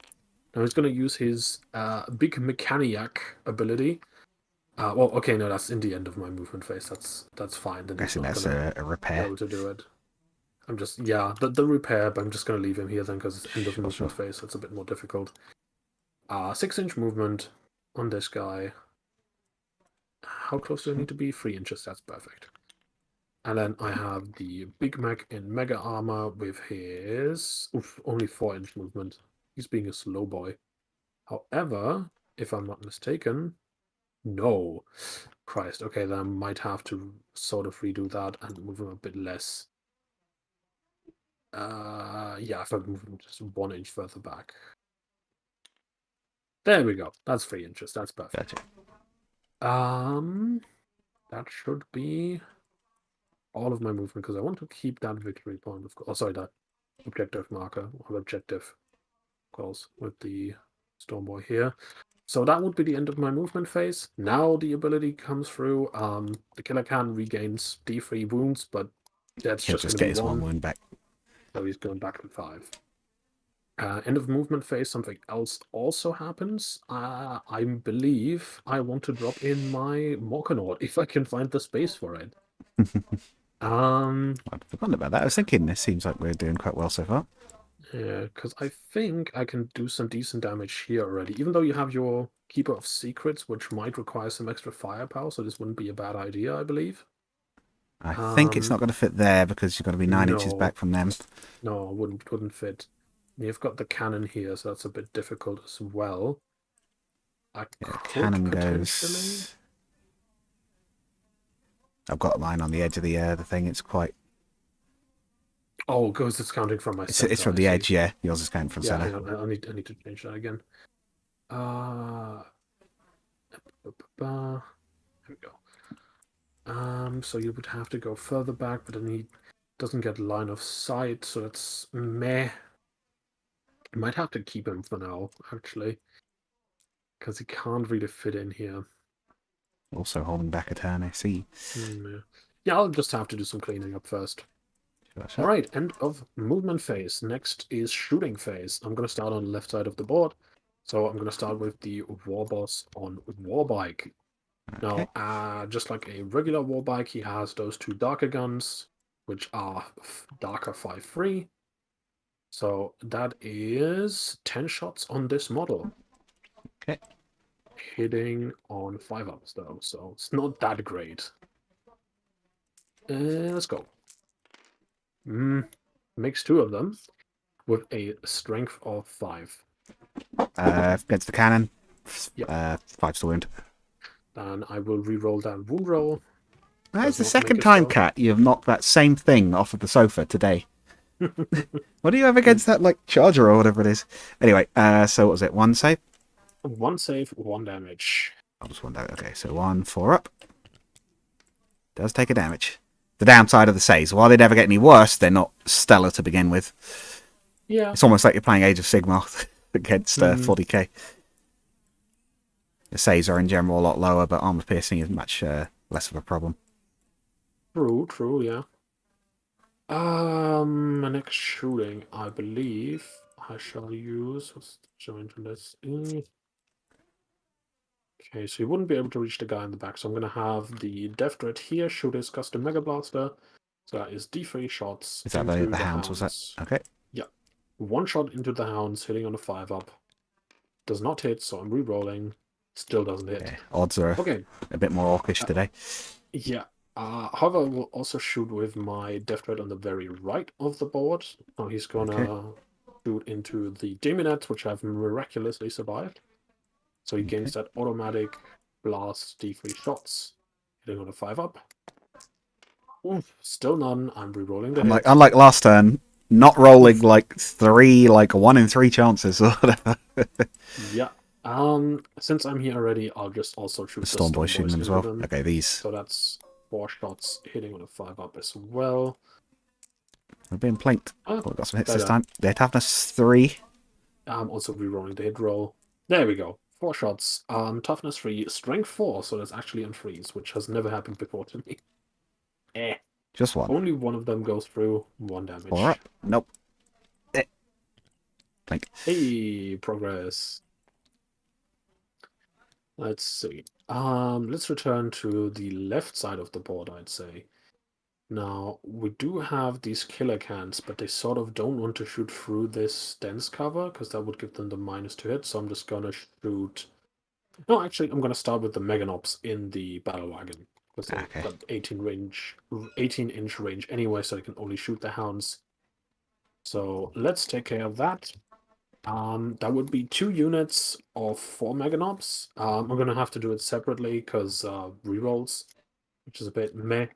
Now he's gonna use his Big Mechaniac ability. Well, okay, no, that's in the end of my movement phase. That's fine. Then he's Guessing not that's gonna a be repair. able to do it. I'm just the repair, but I'm just gonna leave him here then because it's end of movement Sure. phase. That's a bit more difficult. 6-inch movement on this guy. How close do I need to be? 3 inches. That's perfect. And then I have the Big Mac in Mega Armor with his only 4-inch movement. He's being a slow boy. However, if I'm not mistaken, no. Christ. Okay, then I might have to sort of redo that and move him a bit less. Yeah, if I move him just 1 inch further back. There we go. That's 3 inches. That's perfect. Gotcha. That should be all of my movement because I want to keep that victory point. Of course. Oh, sorry, that objective marker or objective calls with the Storm Boy here. So that would be the end of my movement phase. Now the ability comes through. The killer can regains D3 wounds, but that's He'll just just going to get be his one 1. wound back. So he's going back to 5. End of movement phase, something else also happens. I believe I want to drop in my Morkanaut if I can find the space for it. I'd forgotten about that. I was thinking this seems like we're doing quite well so far. Yeah, because I think I can do some decent damage here already. Even though you have your Keeper of Secrets, which might require some extra firepower, so this wouldn't be a bad idea, I believe. I think it's not going to fit there because you've got to be 9 inches back No, from them. no, wouldn't fit. You've got the cannon here, so that's a bit difficult as well. I Yeah, the could cannon potentially. goes. I've got mine on the edge of the thing. It's quite. Oh, because it's counting from my It's center. from I the see. edge. Yeah, yours is counting from Yeah, center. hang on. I need to change that again. There we go. So you would have to go further back, but then he doesn't get line of sight, so that's meh. I might have to keep him for now, actually, because he can't really fit in here. Also holding back a turn. I see. Yeah. Yeah, I'll just have to do some cleaning up first. All Sure. right, end of movement phase. Next is shooting phase. I'm going to start on the left side of the board. So I'm going to start with the war boss on Warbike. Okay. Now, just like a regular Warbike, he has those two darker guns, which are darker 5-3. So that is 10 shots on this model. Okay. Hitting on 5-ups though, so it's not that great. Let's go. Makes two of them with a strength of 5. Against the cannon. Yep. 5 to wound. Then I will re-roll that wound roll. That's Does the not make second a time, spell. Cat, you've knocked that same thing off of the sofa today. What do you have against that, like, charger or whatever it is? Anyway, so what was it? 1 save? 1 save, 1 damage. I'll just 1 down. Okay, so 1, 4 up. Does take a damage. The downside of the saves, while they never get any worse, they're not stellar to begin with. Yeah. It's almost like you're playing Age of Sigmar against 40k. The saves are in general a lot lower, but armor piercing is much less of a problem. True, yeah. My next shooting, I believe I shall use. What's the joint on this? Okay, so he wouldn't be able to reach the guy in the back, so I'm going to have the Death Dread here shoot his custom Mega Blaster. So that is D3 shots Is that into the hounds, was that? hounds. Okay. Yeah. 1 shot into the hounds, hitting on a 5-up. Does not hit, so I'm re-rolling. Still doesn't hit. Okay. Odds are Okay. a bit more orcish today. Yeah. However, I will also shoot with my Death Dread on the very right of the board. Now he's gonna shoot into the Daemonets, which have miraculously survived. So he gains that automatic blast D3 shots, hitting on a 5-up. Still none. I'm re-rolling the hit. Unlike last turn, not rolling like 3, like 1 in 3 chances or whatever. Yeah. Since I'm here already, I'll just also shoot the Storm Boy shooting them as well. them. Okay, these. So that's 4 shots hitting on a 5-up as well. We're being planked. Oh, we got some hits better. this time. Their toughness 3. I'm also re-rolling the hit roll. There we go. 4 shots. Toughness 3, strength 4, so that's actually on freeze, which has never happened before to me. Just 1. Only one of them goes through, 1 damage. 4 up. Nope. Plink. Hey, progress. Let's see. Let's return to the left side of the board, I'd say. Now, we do have these killer cans, but they sort of don't want to shoot through this dense cover, because that would give them the minus to hit, so I'm just gonna shoot... No, actually, I'm gonna start with the Meganops in the Battle Wagon, because they've got 18-inch range anyway, so they can only shoot the hounds. So let's take care of that. That would be 2 units of 4 Meganops. I'm gonna have to do it separately, because rerolls, which is a bit meh.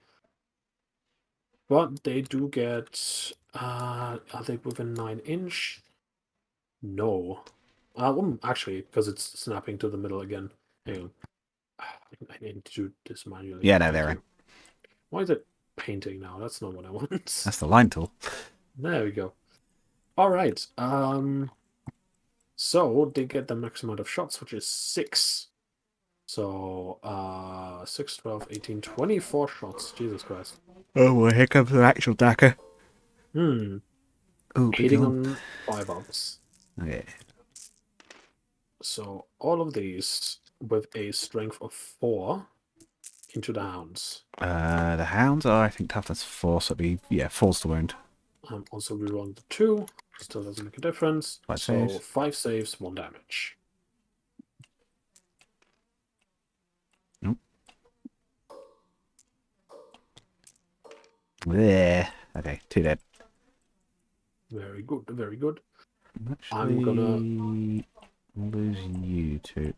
But they do get... are they within 9-inch? No. Actually, because it's snapping to the middle again. Hang on. I need to do this manually. Yeah, no, they're in. Why is it painting now? That's not what I want. That's the line tool. There we go. All right. So they get the max amount of shots, which is 6. So 6, 12, 18, 24 shots. Jesus Christ. Oh, well, here comes the actual Daka. Ooh, hitting on 5-ups. Okay. So all of these with a strength of 4 into the hounds. The hounds are, I think, toughness 4, so it'd be, 4's the wound. I'm also rerolling the 2. Still doesn't make a difference. 5 so saves. 5 saves, 1 damage. Nope. Yeah. Okay, 2 dead. Very good, very good. Actually, I'm gonna lose you 2.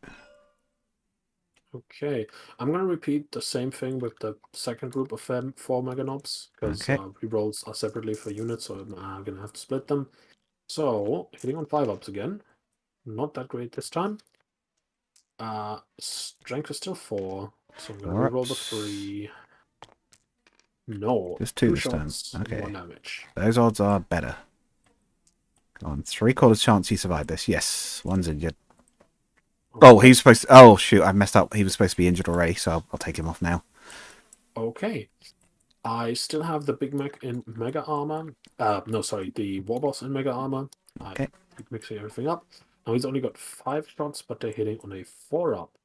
Okay, I'm gonna repeat the same thing with the second group of 4 Mega Knobs, because Okay. rerolls are separately for units, so I'm gonna have to split them. So, hitting on 5-ups again. Not that great this time. Strength is still 4, so I'm gonna reroll the 4-ups. 3. No, Just 2 2 this time. shots, Okay. 1 damage. Those odds are better. Come on, 3/4 chance he survived this. Yes, one's injured. Oh, Okay. he's supposed to... Oh, shoot, I messed up. He was supposed to be injured already, so I'll take him off now. Okay. I still have the Big Mac in Mega Armor. No, sorry, the Warboss in Mega Armor. I Okay. keep mixing everything up. Now he's only got 5 shots, but they're hitting on a 4-up.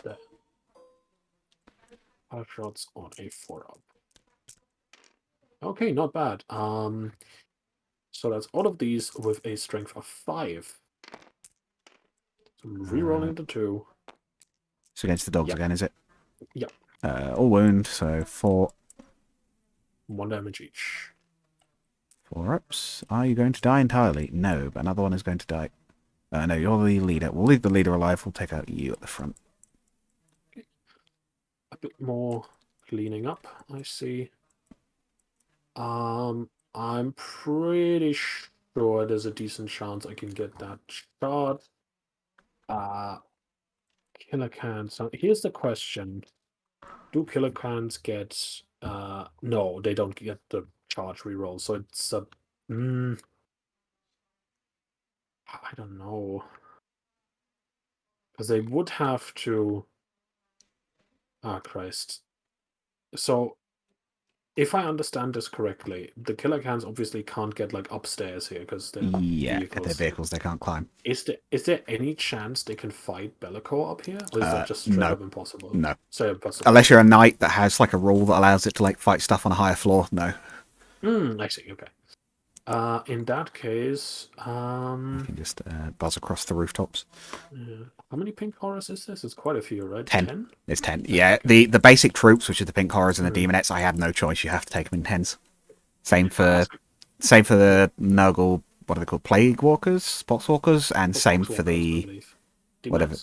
There. 5 shots on a 4-up. Okay, not bad. So that's all of these with a strength of 5. So re-rolling the 2. It's against the dogs Yep. again, is it? Yep. All wound, so 4 damage each. 4-ups. Are you going to die entirely? No, but another one is going to die. No, you're the leader. We'll leave the leader alive. We'll take out you at the front. Okay. A bit more cleaning up, I see. I'm pretty sure there's a decent chance I can get that shot. Killer cans. So here's the question. Do killer cans get no, they don't get the charge reroll, so it's a I don't know. Because they would have to Christ. So if I understand this correctly, the killer cans obviously can't get like upstairs here because they're Yeah, they're vehicles. vehicles. They can't climb. Is there any chance they can fight Bellicor up here? Or is that just straight No. up impossible? No. Straight up impossible. Unless you're a knight that has like a rule that allows it to like fight stuff on a higher floor. No. I see, okay. In that case, You can just buzz across the rooftops. how many pink horrors is this? It's quite a few, right? 10. It's 10. 10, Yeah, okay. the basic troops, which are the pink horrors and the demonettes, I have no choice. You have to take them in 10s. Same for the Nurgle, what are they called? Plague Walkers? Poxwalkers? And same for the... whatever.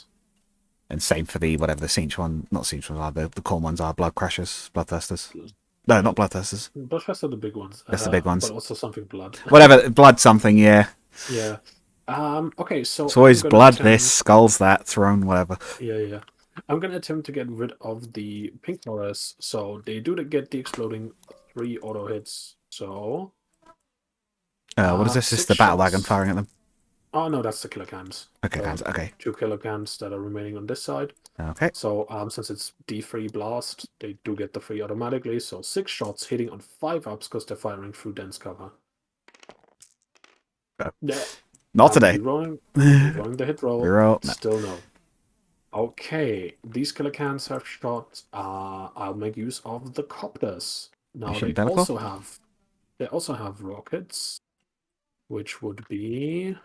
And same for the, whatever the Siege one... Not Siege ones are, the core ones are Blood Crushers, Bloodthirsters. No, not Bloodthirsters. Bloodfest are the big ones. That's the big ones. But also something blood. Whatever, blood something, yeah. Yeah. Okay, so It's always blood this, skulls that, throne, whatever. Yeah. I'm gonna attempt to get rid of the pink horrors, so they do get the exploding 3 auto hits. So What is this? This is 6 the battle shots. wagon firing at them. Oh no, that's the killer cans. Okay, cans. Okay. 2 killer cans that are remaining on this side. Okay. So since it's D3 blast, they do get the 3 automatically. So 6 shots hitting on 5-ups because they're firing through dense cover. Not today. Rerolling the hit roll. Reroll. No. Still no. Okay, these killer cans have shot. I'll make use of the copters. Now they also have rockets, which would be.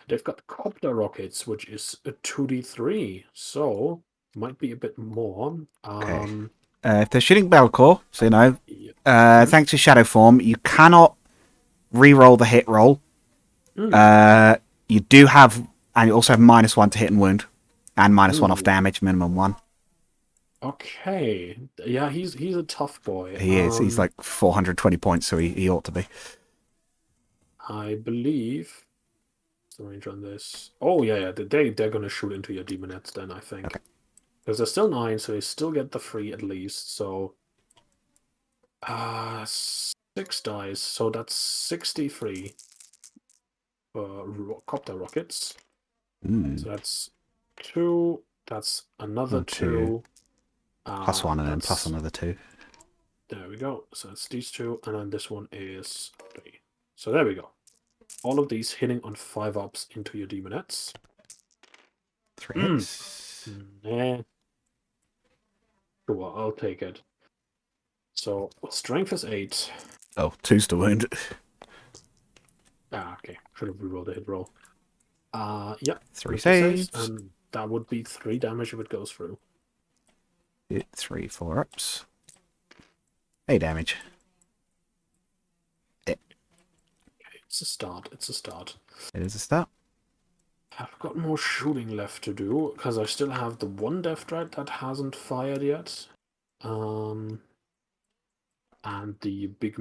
They've got copter rockets, which is a 2d3, so might be a bit more. Okay. If they're shooting Belcore, so you know, thanks to Shadow Form, you cannot re-roll the hit roll. You do have, and you also have -1 to hit and wound, and -1 off damage, minimum 1. Okay, yeah, he's a tough boy. He is. He's like 420 points, so he ought to be. I believe the range on this. Oh yeah. They're gonna shoot into your demonettes then, I think. Okay. Because they're still 9, so they still get the 3 at least. So 6 dice, so that's 63 for copter rockets. So that's 2. That's another 2. +1 and then plus another 2. There we go. So it's these 2, and then this one is 3. So there we go. All of these hitting on 5-ups into your demonettes. 3 hits. Nah. Sure, I'll take it. So strength is 8. Oh, 2's to wound. Okay. Should have rerolled the hit roll. Yep. 3 saves. And that would be 3 damage if it goes through. 3 4-ups. 8 damage. It's a start. It is a start. I've got more shooting left to do because I still have the one death threat that hasn't fired yet. And the big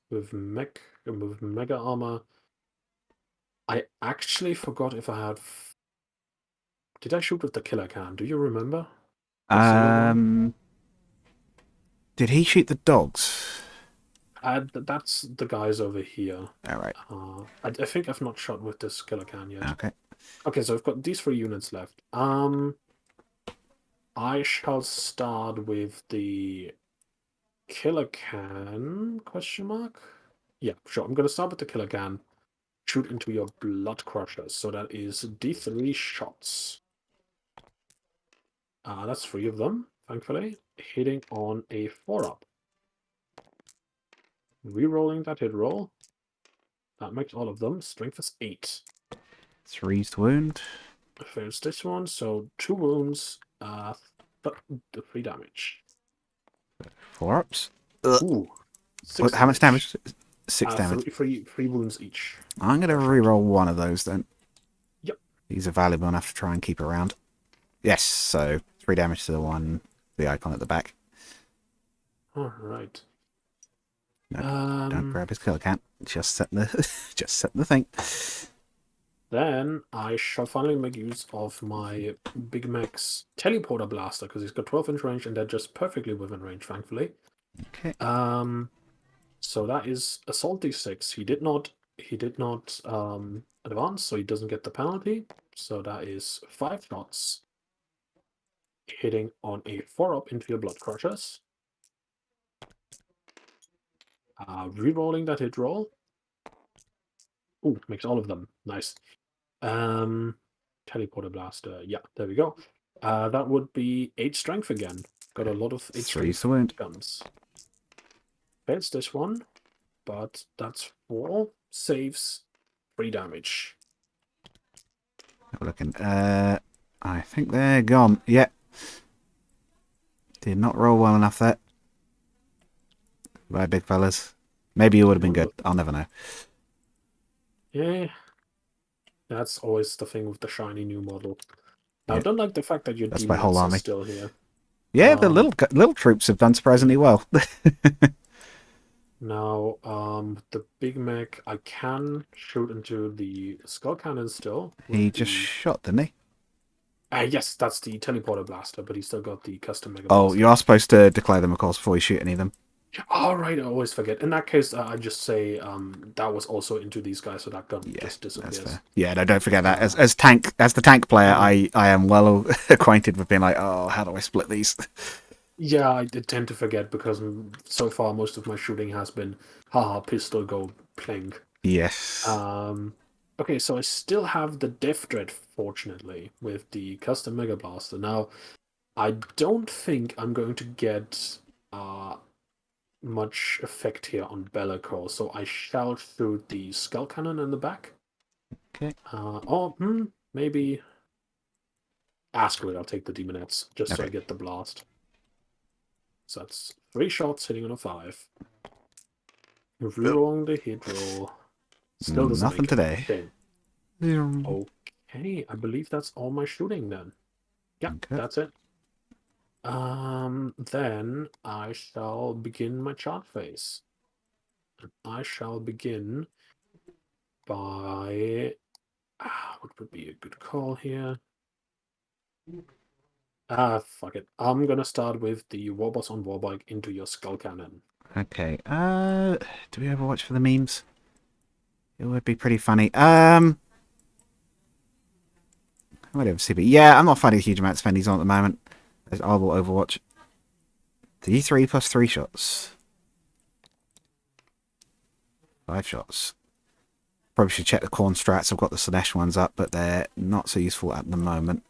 with mega armor. I actually forgot if I had. Did I shoot with the killer can? Do you remember? The silver one? Um, did he shoot the dogs? That's the guys over here. All right. I think I've not shot with this killer can yet. Okay. Okay, so I've got these 3 units left. I shall start with the killer can, question mark? Yeah, sure. I'm going to start with the killer can. Shoot into your blood crushers. So that is D3 shots. That's 3 of them, thankfully. Hitting on a 4-up. Rerolling that hit roll. That makes all of them. Strength is 8. 3's to wound. Fails this one, so 2 wounds, 3 damage. 4 ups. Ugh. Ooh, 6 How much damage? 6 damage. Three wounds each. I'm going to reroll one of those then. Yep. These are valuable enough to try and keep around. Yes, so 3 damage to the one, the icon at the back. Alright. No, don't grab his killer can. Just set the just set the thing. Then I shall finally make use of my Big Mac's teleporter blaster because he's got 12-inch range and they're just perfectly within range, thankfully. Okay. So that is assault d6. He did not advance, so he doesn't get the penalty. So that is 5 shots hitting on a 4-up into your blood crushers. Rerolling that hit roll. Ooh, makes all of them. Nice. Teleporter blaster. Yeah, there we go. That would be 8 strength again. Got a lot of 8 3's strength to wound. guns. Fails this one, but that's 4. Saves 3 damage. Looking. I think they're gone. Yeah. Did not roll well enough there. Right, big fellas. Maybe it would have been good. I'll never know. Yeah. That's always the thing with the shiny new model. Now, I Yeah. don't like the fact that your That's my whole demons are army. still here. Yeah, the little troops have done surprisingly well. Now, the Big Mac, I can shoot into the skull cannon still. He just shot, didn't he? Yes, that's the teleporter blaster, but he's still got the custom mega Oh, blaster. you are supposed to declare them, of course, before you shoot any of them. All right, I always forget. In that case, I just say that was also into these guys, so that gun Yeah, just disappears. that's fair. Yeah, no, don't forget that. As the tank player, I am well acquainted with being like, oh, how do I split these? Yeah, I did tend to forget because so far most of my shooting has been haha pistol go pling. Yes. Okay, so I still have the Death Threat, fortunately, with the custom Mega Blaster. Now, I don't think I'm going to get much effect here on Bellico, so I shall shoot the Skull Cannon in the back. Okay. Maybe. Screw it, I'll take the Demonettes, just so I get the blast. So that's 3 shots hitting on a 5. Rerolling the hit roll. Still doesn't Nothing make today. it. Okay, I believe that's all my shooting then. Yeah, that's it. Then I shall begin my chart phase. I shall begin by what would be a good call here? Fuck it. I'm gonna start with the Warboss on Warbike into your Skull Cannon. Okay. Do we ever watch for the memes? It would be pretty funny. I might ever see, but yeah, I'm not finding a huge amount of spendies on at the moment. I will Overwatch. D3 plus 3 shots. 5 shots. Probably should check the corn strats. I've got the Slanesh ones up, but they're not so useful at the moment.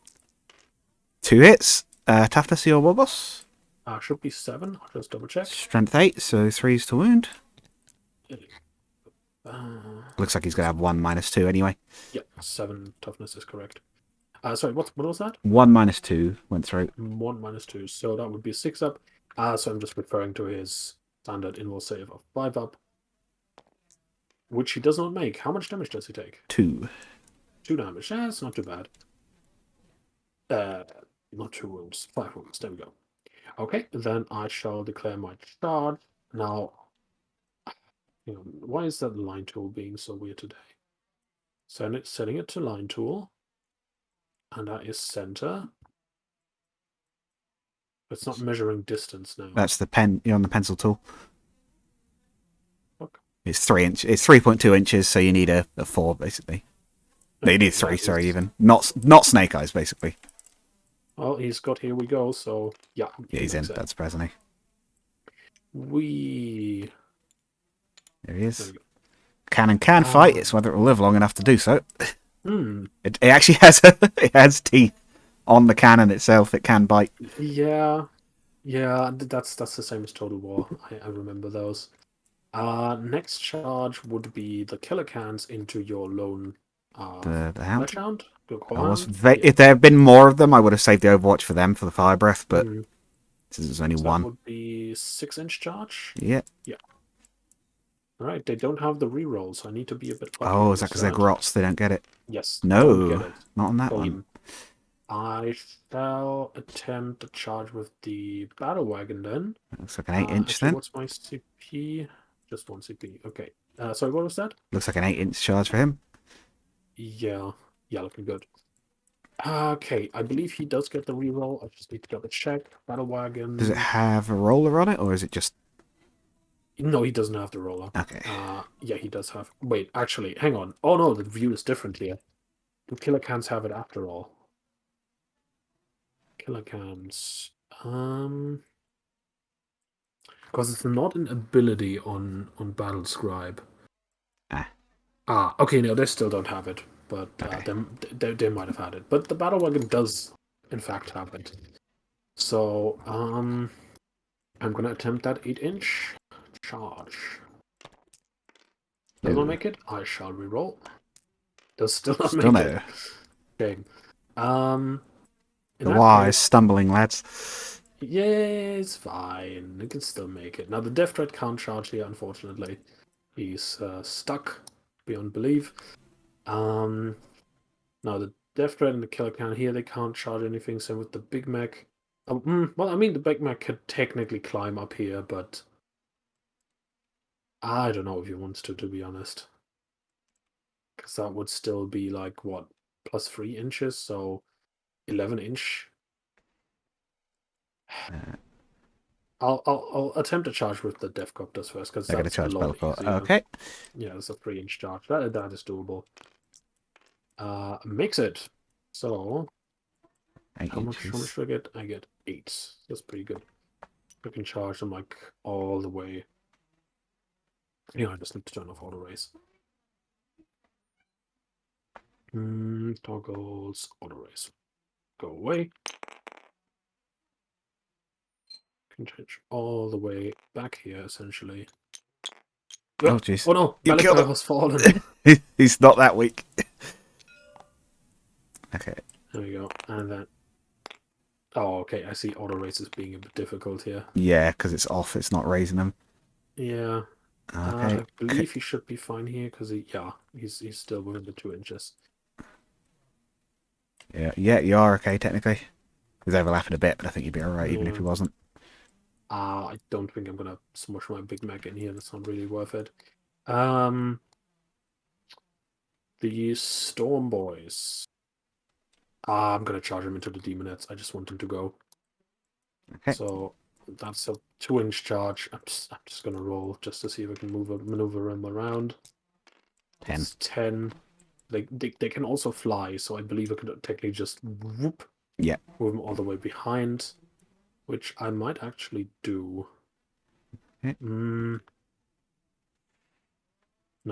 2 hits. Toughness of your Warboss. Should be 7. I'll just double check. Strength 8, so 3's to wound. Looks like he's going to have 1 minus 2 anyway. Yeah, 7 toughness is correct. Sorry, what was that? 1 minus 2 went through. 1 minus 2, so that would be 6 up. So I'm just referring to his standard invul save of 5 up, which he does not make. How much damage does he take? 2. 2 damage. That's not too bad. Not 2 wounds. 5 wounds. There we go. Okay, then I shall declare my charge. Now, why is that line tool being so weird today? Setting it to line tool. And that is center. It's not measuring distance now. That's the pen. You're on the pencil tool. Fuck. It's 3 inch. It's 3.2 inches, so you need a 4 basically. No, you need 3. Sorry, even not snake eyes basically. Well, he's got here we go. So yeah, He's in. That's surprising. There There he is. we go. Cannon can fight. It's whether it will live long enough to do so. Hmm. It actually has it has teeth on the cannon itself. It can bite. Yeah. That's the same as Total War. I remember those. Next charge would be the killer cans into your lone The hound. flesh hound. If there had been more of them, I would have saved the Overwatch for them for the fire breath. But since there's only one, that would be 6-inch charge. Yeah. All right, they don't have the reroll, so I need to be a bit lucky. Oh, is that because they're grots? They don't get it. Yes. No, don't get it. not on that one. I shall attempt a charge with the battle wagon then. Looks like an 8-inch then. What's my CP? Just 1 CP. Okay. Sorry, what was that? Looks like an 8-inch charge for him. Yeah, looking good. Okay, I believe he does get the reroll. I just need to double check. Battle wagon. Does it have a roller on it, or is it just? No, he doesn't have the roller. Okay. Yeah, he does have. Wait, actually, hang on. Oh no, the view is different here. Do killer cans have it after all? Killer cans. Because it's not an ability on Battle Scribe. Okay, no, they still don't have it, but they might have had it. But the battle wagon does, in fact, have it. So, I'm gonna attempt that 8-inch charge. Does not make it. I shall reroll. Does still not make it. Shame. The wise stumbling lads. Yeah, it's fine. It can still make it. Now the Death Threat can't charge here, unfortunately. He's stuck beyond belief. Now the Death Threat and the Killer Can here, they can't charge anything. Same with the Big Mac. Well, I mean, the Big Mac could technically climb up here, but I don't know if he wants to be honest. Because that would still be like, what, plus 3 inches, so 11-inch. I'll attempt to charge with the Deathcopters first, because that's a lot easier. Okay. Yeah, it's a 3-inch charge. That is doable. Makes it. So, how much do I get? I get 8. That's pretty good. I can charge them like all the way. Yeah, I just need to turn off auto race. Toggles, auto race. Go away. Can change all the way back here, essentially. Oh, jeez. Oh no! Malika has fallen. He's not that weak. Okay. There we go. And then... Oh, okay. I see auto race is being a bit difficult here. Yeah, because it's off. It's not raising them. Yeah. Okay. I believe he should be fine here, because he's still within the 2 inches. Yeah, you are okay, technically. He's overlapping a bit, but I think you'd be alright, even if he wasn't. I don't think I'm gonna smush my Big Mac in here. That's not really worth it. The Storm Boys. I'm gonna charge him into the Demonettes. I just want him to go. Okay. So that's a 2-inch charge. I'm just gonna roll just to see if I can maneuver him around. 10. It's 10. They can also fly, so I believe I can technically just whoop. Yeah. Move him all the way behind, which I might actually do. Okay. No,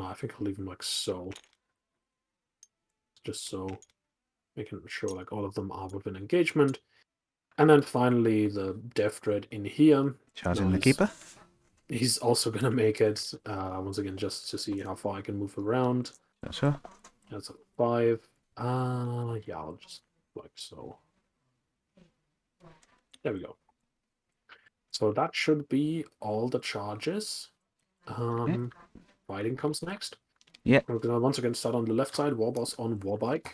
I think I'll leave him like so. Just so, making sure like all of them are within engagement. And then finally the Death Dread in here. Charging the Keeper. He's also gonna make it, once again, just to see how far I can move around. Sure. That's a 5. Yeah, I'll just like so. There we go. So that should be all the charges. Fighting comes next. Yep. We're gonna once again start on the left side. Warboss on Warbike.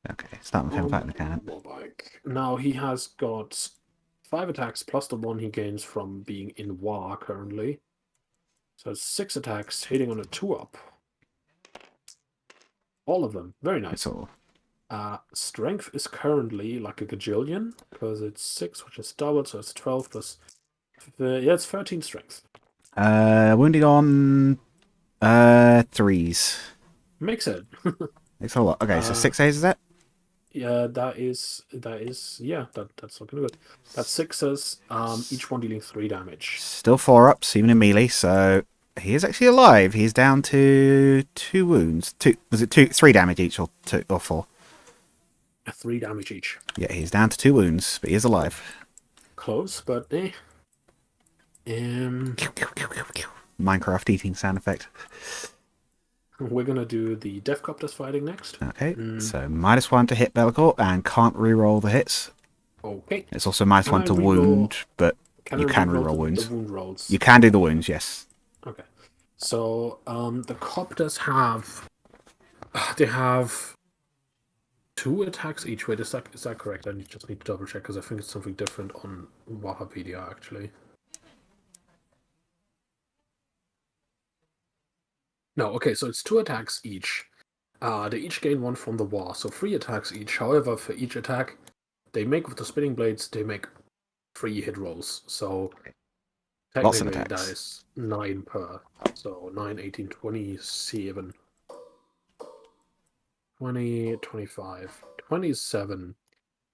Okay, start with him fighting the cannon. Warbike. Now he has got 5 attacks plus the 1 he gains from being in War currently. So it's 6 attacks, hitting on a 2-up. All of them. Very nice. That's all. Strength is currently like a gajillion, because it's 6, which is double, so it's 12 plus... yeah, it's 13 strength. Wounding on 3s. Makes it. It's a lot. Okay, so 6 A's is that? Yeah, that's looking good. That's 6s, each one dealing 3 damage. Still 4-ups, even in melee, so he is actually alive. He's down to 2 wounds. 3 damage each, or 2 or 4? 3 damage each. Yeah, he's down to 2 wounds, but he is alive. Close, but eh. Minecraft eating sound effect. We're gonna do the Deathcopters fighting next. Okay, so -1 to hit Bellicor, and can't reroll the hits. Okay. It's also -1 to wound, but you can reroll wounds. The wound rolls. You can do the wounds, yes. Okay. So the Copters have they have 2 attacks each. Wait, is that correct? I just need to double check because I think it's something different on Wikipedia actually. No, okay, so it's 2 attacks each. They each gain 1 from the war, so 3 attacks each. However, for each attack they make with the spinning blades, they make 3 hit rolls. So technically that is 9 per. So 9, 18, 27, 20, 25, 27.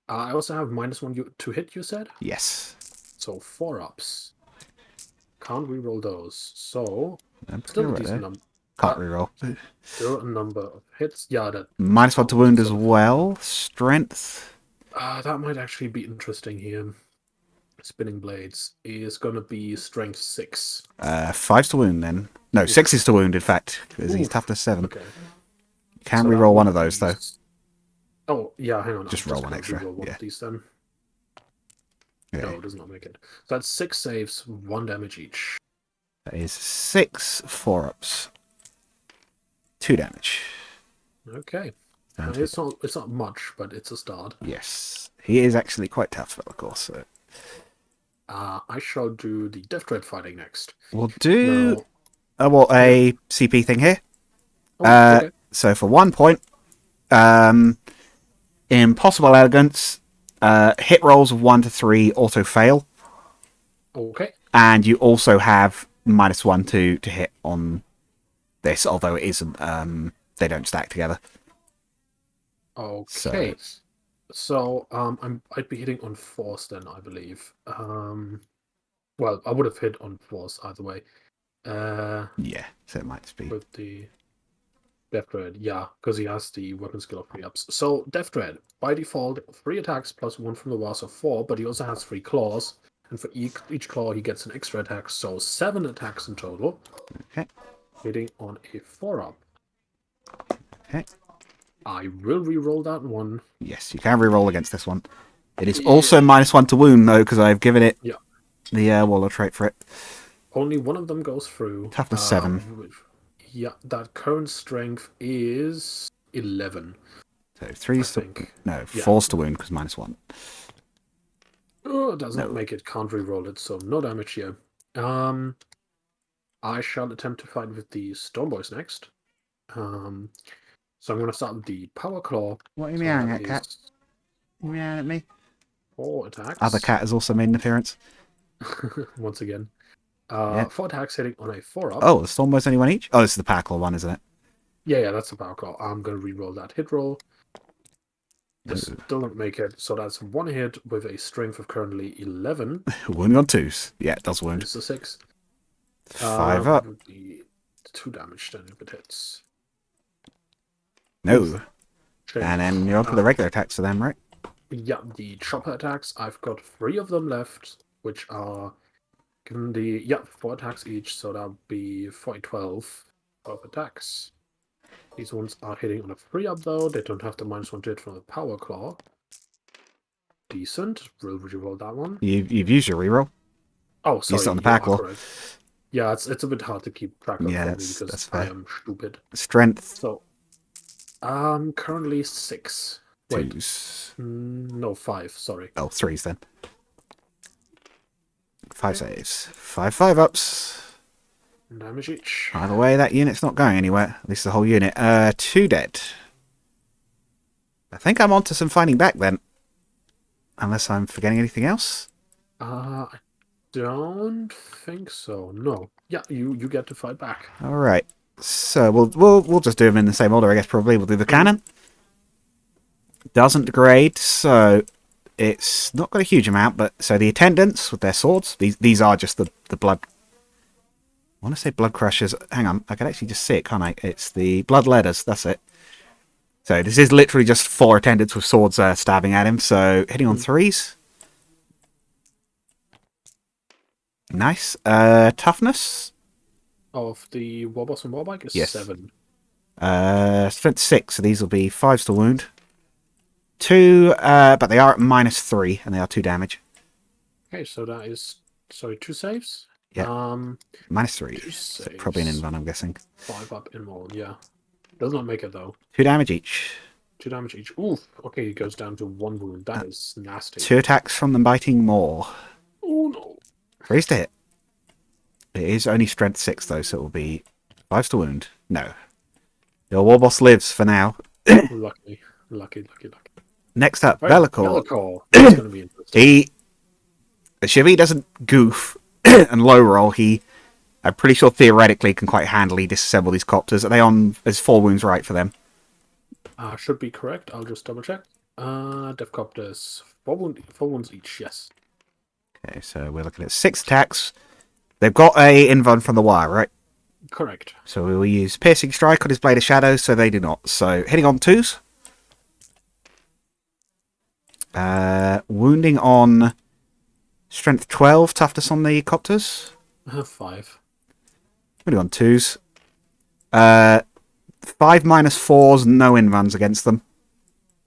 I also have -1 to hit, you said? Yes. So 4-ups. Can't reroll those. So I'm still a right decent there. number. Can't reroll. Still a number of hits. Yeah, that -1 to wound as well. Strength. that might actually be interesting here. Spinning blades is gonna be strength 6. 5's to wound then. No, 6 is to wound in fact, because he's Oof. toughness 7. Okay. You can So reroll one of those though. Oh yeah, hang on. Just I'm roll one gonna extra, reroll one yeah. of these then. Okay. No, it does not make it. So that's 6 saves, 1 damage each. That is 6 4-ups. 2 damage. Okay. It's not much, but it's a start. Yes. He is actually quite tough, of course. So. I shall do the Death Dread fighting next. We'll do Now, a CP thing here. okay. So for 1 point, Impossible Elegance, hit rolls of 1 to 3 auto fail. Okay. And you also have -1 to hit on this, although it isn't. They don't stack together. Okay. So I'd be hitting on force then, I believe. Well, I would have hit on force either way. Yeah, so it might just be with the Death Dread, yeah, because he has the weapon skill of 3-ups. So Death Dread, by default, 3 attacks plus 1 from the war, so 4, but he also has 3 claws, and for each claw he gets an extra attack, so 7 attacks in total. Okay. Hitting on a 4-up. Okay. I will re-roll that one. Yes, you can re-roll against this one. It is also -1 to wound, though, because I've given it the Waller trait for it. Only one of them goes through. Toughness 7. Yeah, that current strength is 11. So 3's to... No, 4's to wound, because -1. Oh, it does not make it. Can't re-roll it, so no damage here. I shall attempt to fight with the Storm Boys next. So I'm going to start with the Power Claw. What are you meowing at, cat? You meowing at me? 4 attacks. Other cat has also made an appearance. Once again. 4 attacks hitting on a 4-up. Oh, the Storm Boys only 1 each? Oh, this is the Power Claw one, isn't it? Yeah, that's the Power Claw. I'm going to re-roll that hit roll. This still don't make it, so that's 1 hit with a strength of currently 11. Wounding on 2s. Yeah, it does wound. It's a 6. 5 up. Would be 2 damage then if it hits. No. And then you're on to the regular attacks for them, right? Yeah, the chopper attacks. I've got 3 of them left, which are given the 4 attacks each, so that would be 12 attacks. These ones are hitting on a 3-up though. They don't have the -1 to hit from the Power Claw. Decent. Will re-roll that one. You've used your reroll. Oh, sorry. Used it on the Power Claw. Yeah, it's a bit hard to keep track of Yeah, for me because that's I fair. am stupid. Strength So, currently 6. Wait, twos. no, 5. Sorry. Oh, threes then. 5 saves. 5 5-ups. Damage each. Either way, that unit's not going anywhere. At least the whole unit. 2 dead. I think I'm onto some fighting back then. Unless I'm forgetting anything else. I don't think so. No. Yeah, you get to fight back. All right. So we'll just do them in the same order, I guess. Probably we'll do the cannon. Doesn't degrade, so it's not got a huge amount. But so the attendants with their swords. These are just the blood. I want to say blood crushers. Hang on, I can actually just see it, can't I? It's the blood letters. That's it. So this is literally just 4 attendants with swords stabbing at him. So hitting on 3s. Nice. Toughness. Of the Warboss and Warbike is Yes. 7. Strength 6. So these will be 5s to wound. 2, but they are at -3, and they are 2 damage. Okay, so that is 2 saves. Yeah. -3. 2 So saves. probably an invuln, I'm guessing. 5 up in roll. Yeah, does not make it though. 2 damage each. 2 damage each. Oof. Okay, it goes down to 1 wound. That is nasty. 2 attacks from the biting maw. Oh no. 3s to hit. It is only strength 6 though, so it will be 5s to wound. No. Your warboss lives for now. Lucky. Next up, Right, Bellicor. Bellicor. That's going to be interesting. If he doesn't goof and low roll, I'm pretty sure theoretically can quite handily disassemble these copters. Are they on as 4 wounds right for them? Should be correct. I'll just double check. Devcopters. 4 wounds each, yes. Okay, so we're looking at 6 attacks. They've got a invuln from the wire, right? Correct. So we will use Piercing Strike on his Blade of Shadows, so they do not. So hitting on 2s. Wounding on Strength 12, Toughness on the copters. 5. Wounding on 2s. 5 -4s, no invulns against them.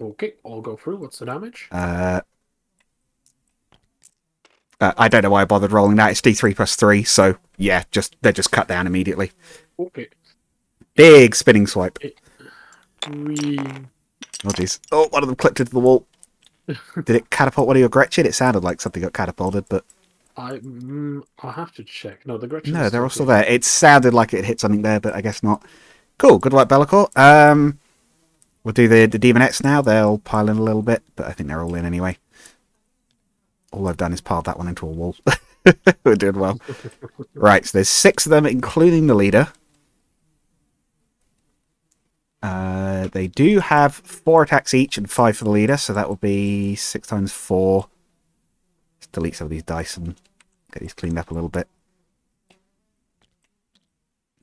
Okay, I'll go through. What's the damage? I don't know why I bothered rolling that. It's D3 plus 3, so yeah, they're just cut down immediately. Okay. Big spinning swipe. 3. Oh jeez. Oh, one of them clipped into the wall. Did it catapult one of your Gretchen? It sounded like something got catapulted, but I'll have to check. No, the Gretchen. no, they're all still there. It sounded like it hit something there, but I guess not. Cool. Good luck, Bellicor. We'll do the Demonettes now. They'll pile in a little bit, but I think they're all in anyway. All I've done is piled that one into a wall. We're doing well. Right, so there's 6 of them, including the leader. They do have 4 attacks each and 5 for the leader, so that will be 6 times 4. Let's delete some of these dice and get these cleaned up a little bit.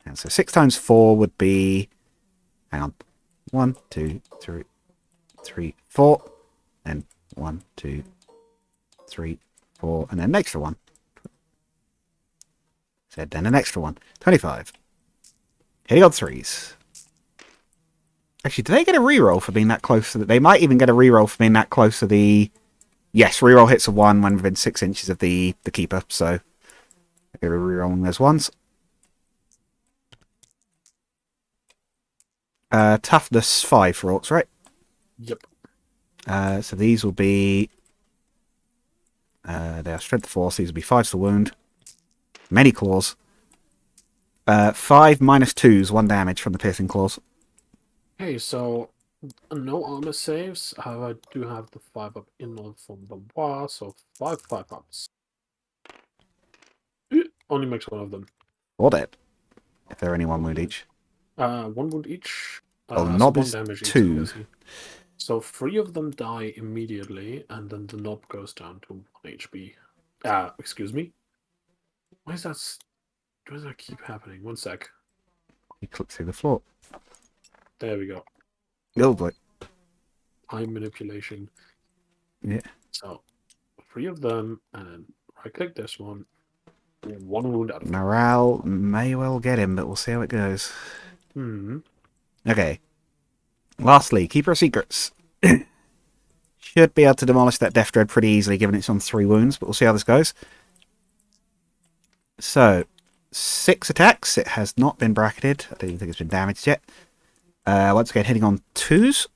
And so 6 times 4 would be... Hang on. 1, 2, 3, 4. And 1, 2, 3, 4. And then an extra one. So then an extra one. 25. Hitting on 3s. Actually, do they get a reroll for being that close to the... They might even get a reroll for being that close to the... Yes, reroll hits a 1 when within 6 inches of the keeper, so... They're rerolling those ones. Toughness 5 for Orks, right? Yep. So these will be... they are strength 4, so these will be 5s to wound. Many claws. 5 -2s, 1 damage from the piercing claws. Okay, so no armor saves. However, I do have the 5 up inward from the war, so 5 5-ups. Only makes 1 of them. Or dead. If they're only 1 wound each. 1 wound each. Oh, So knob 1 is damage 2. each. So 3 of them die immediately, and then the knob goes down to 1 HP. Excuse me. Why does that keep happening? 1 sec. You click through the floor. There we go. Oh boy. Time manipulation. Yeah. So 3 of them, and then right click this one. 1 wound out of Morale may well get him, but we'll see how it goes. Okay. Lastly, Keeper of Secrets. Should be able to demolish that Death Dread pretty easily, given it's on 3 wounds, but we'll see how this goes. So, 6 attacks. It has not been bracketed. I don't even think it's been damaged yet. Once again, hitting on 2s.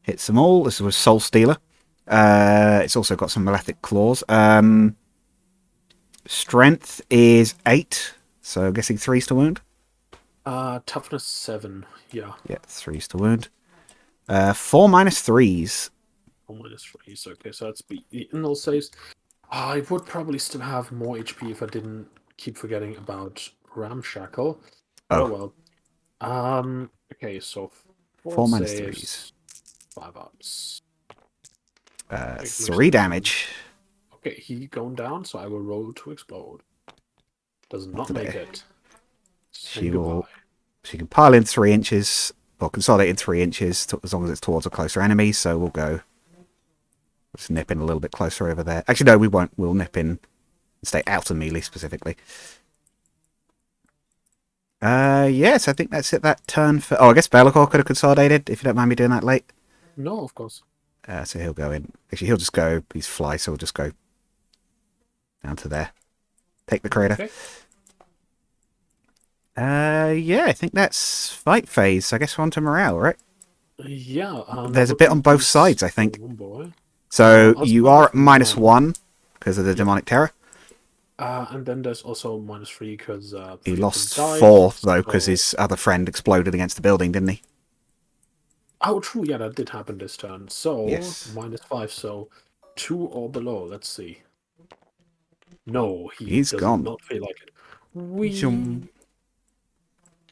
Hits them all. This was Soul Stealer. It's also got some Malefic Claws. Strength is 8, so I'm guessing 3s to wound. Toughness 7, yeah. Yeah, 3s to wound. 4 minus 3s. 4 minus 3s, okay, so that's beaten all saves. I would probably still have more HP if I didn't keep forgetting about Ramshackle. Oh well. Okay, so 4 minus saves, 3s. 5 ups. 3 damage. Okay, he going down, so I will roll to explode. Does not make it. She can pile in 3 inches, or consolidate in 3 inches, as long as it's towards a closer enemy. So we'll go. Let's nip in a little bit closer over there. Actually, no, we won't. We'll nip in and stay out of melee specifically. Yes, I think that's it. That turn for. Oh, I guess Be'lakor could have consolidated. If you don't mind me doing that late. No, of course. So he'll go in. Actually, he'll just go. He's fly, so he'll just go down to there. Take the crater. Okay. Yeah, I think that's fight phase. I guess we're on to morale, right? Yeah. There's a bit on both sides, I think. Boy. So you are at -1 because of the demonic terror. And then there's also -3 because He lost 4 though because his other friend exploded against the building, didn't he? Oh, true. Yeah, that did happen this turn. So Yes. -5. So 2 or below. Let's see. No, He's does gone. not feel like it.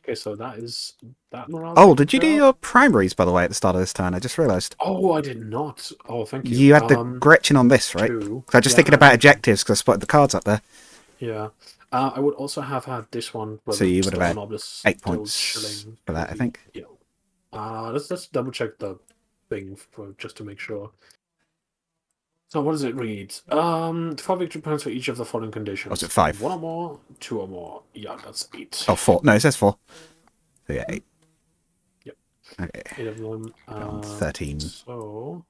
Okay, so that is that morale. Oh, did you do your primaries, by the way, at the start of this turn? I just realised. Oh, I did not. Oh, thank you. You had the Gretchen on this, right? Because I was just thinking about objectives because I spotted the cards up there. Yeah. I would also have had this one. So you would have had 8 points for that, I think. Yeah. Let's double check the thing just to make sure. So what does it read? 5 victory points for each of the following conditions. Was it 5? 1 or more, 2 or more. Yeah, that's 8. Oh, 4. No, it says 4. So yeah, 8. Yep. Okay. 8 of them. 13. So.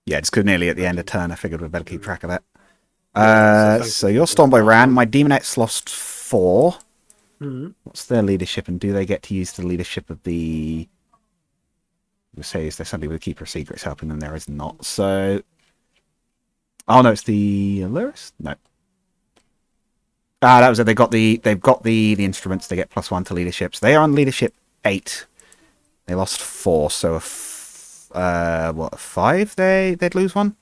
Yeah, it's good. Nearly at the end of turn. I figured we'd better keep track of that. So your Stormboy ran. My Demonettes lost 4. What's their leadership, and do they get to use the leadership of the... We'll say, is there somebody with Keeper of Secrets helping them? There is not. So... Oh, no, it's the Allurus? No. That was it. They've got the instruments. They get +1 to leadership. So they are on leadership 8. They lost 4, so a 5? They'd lose 1?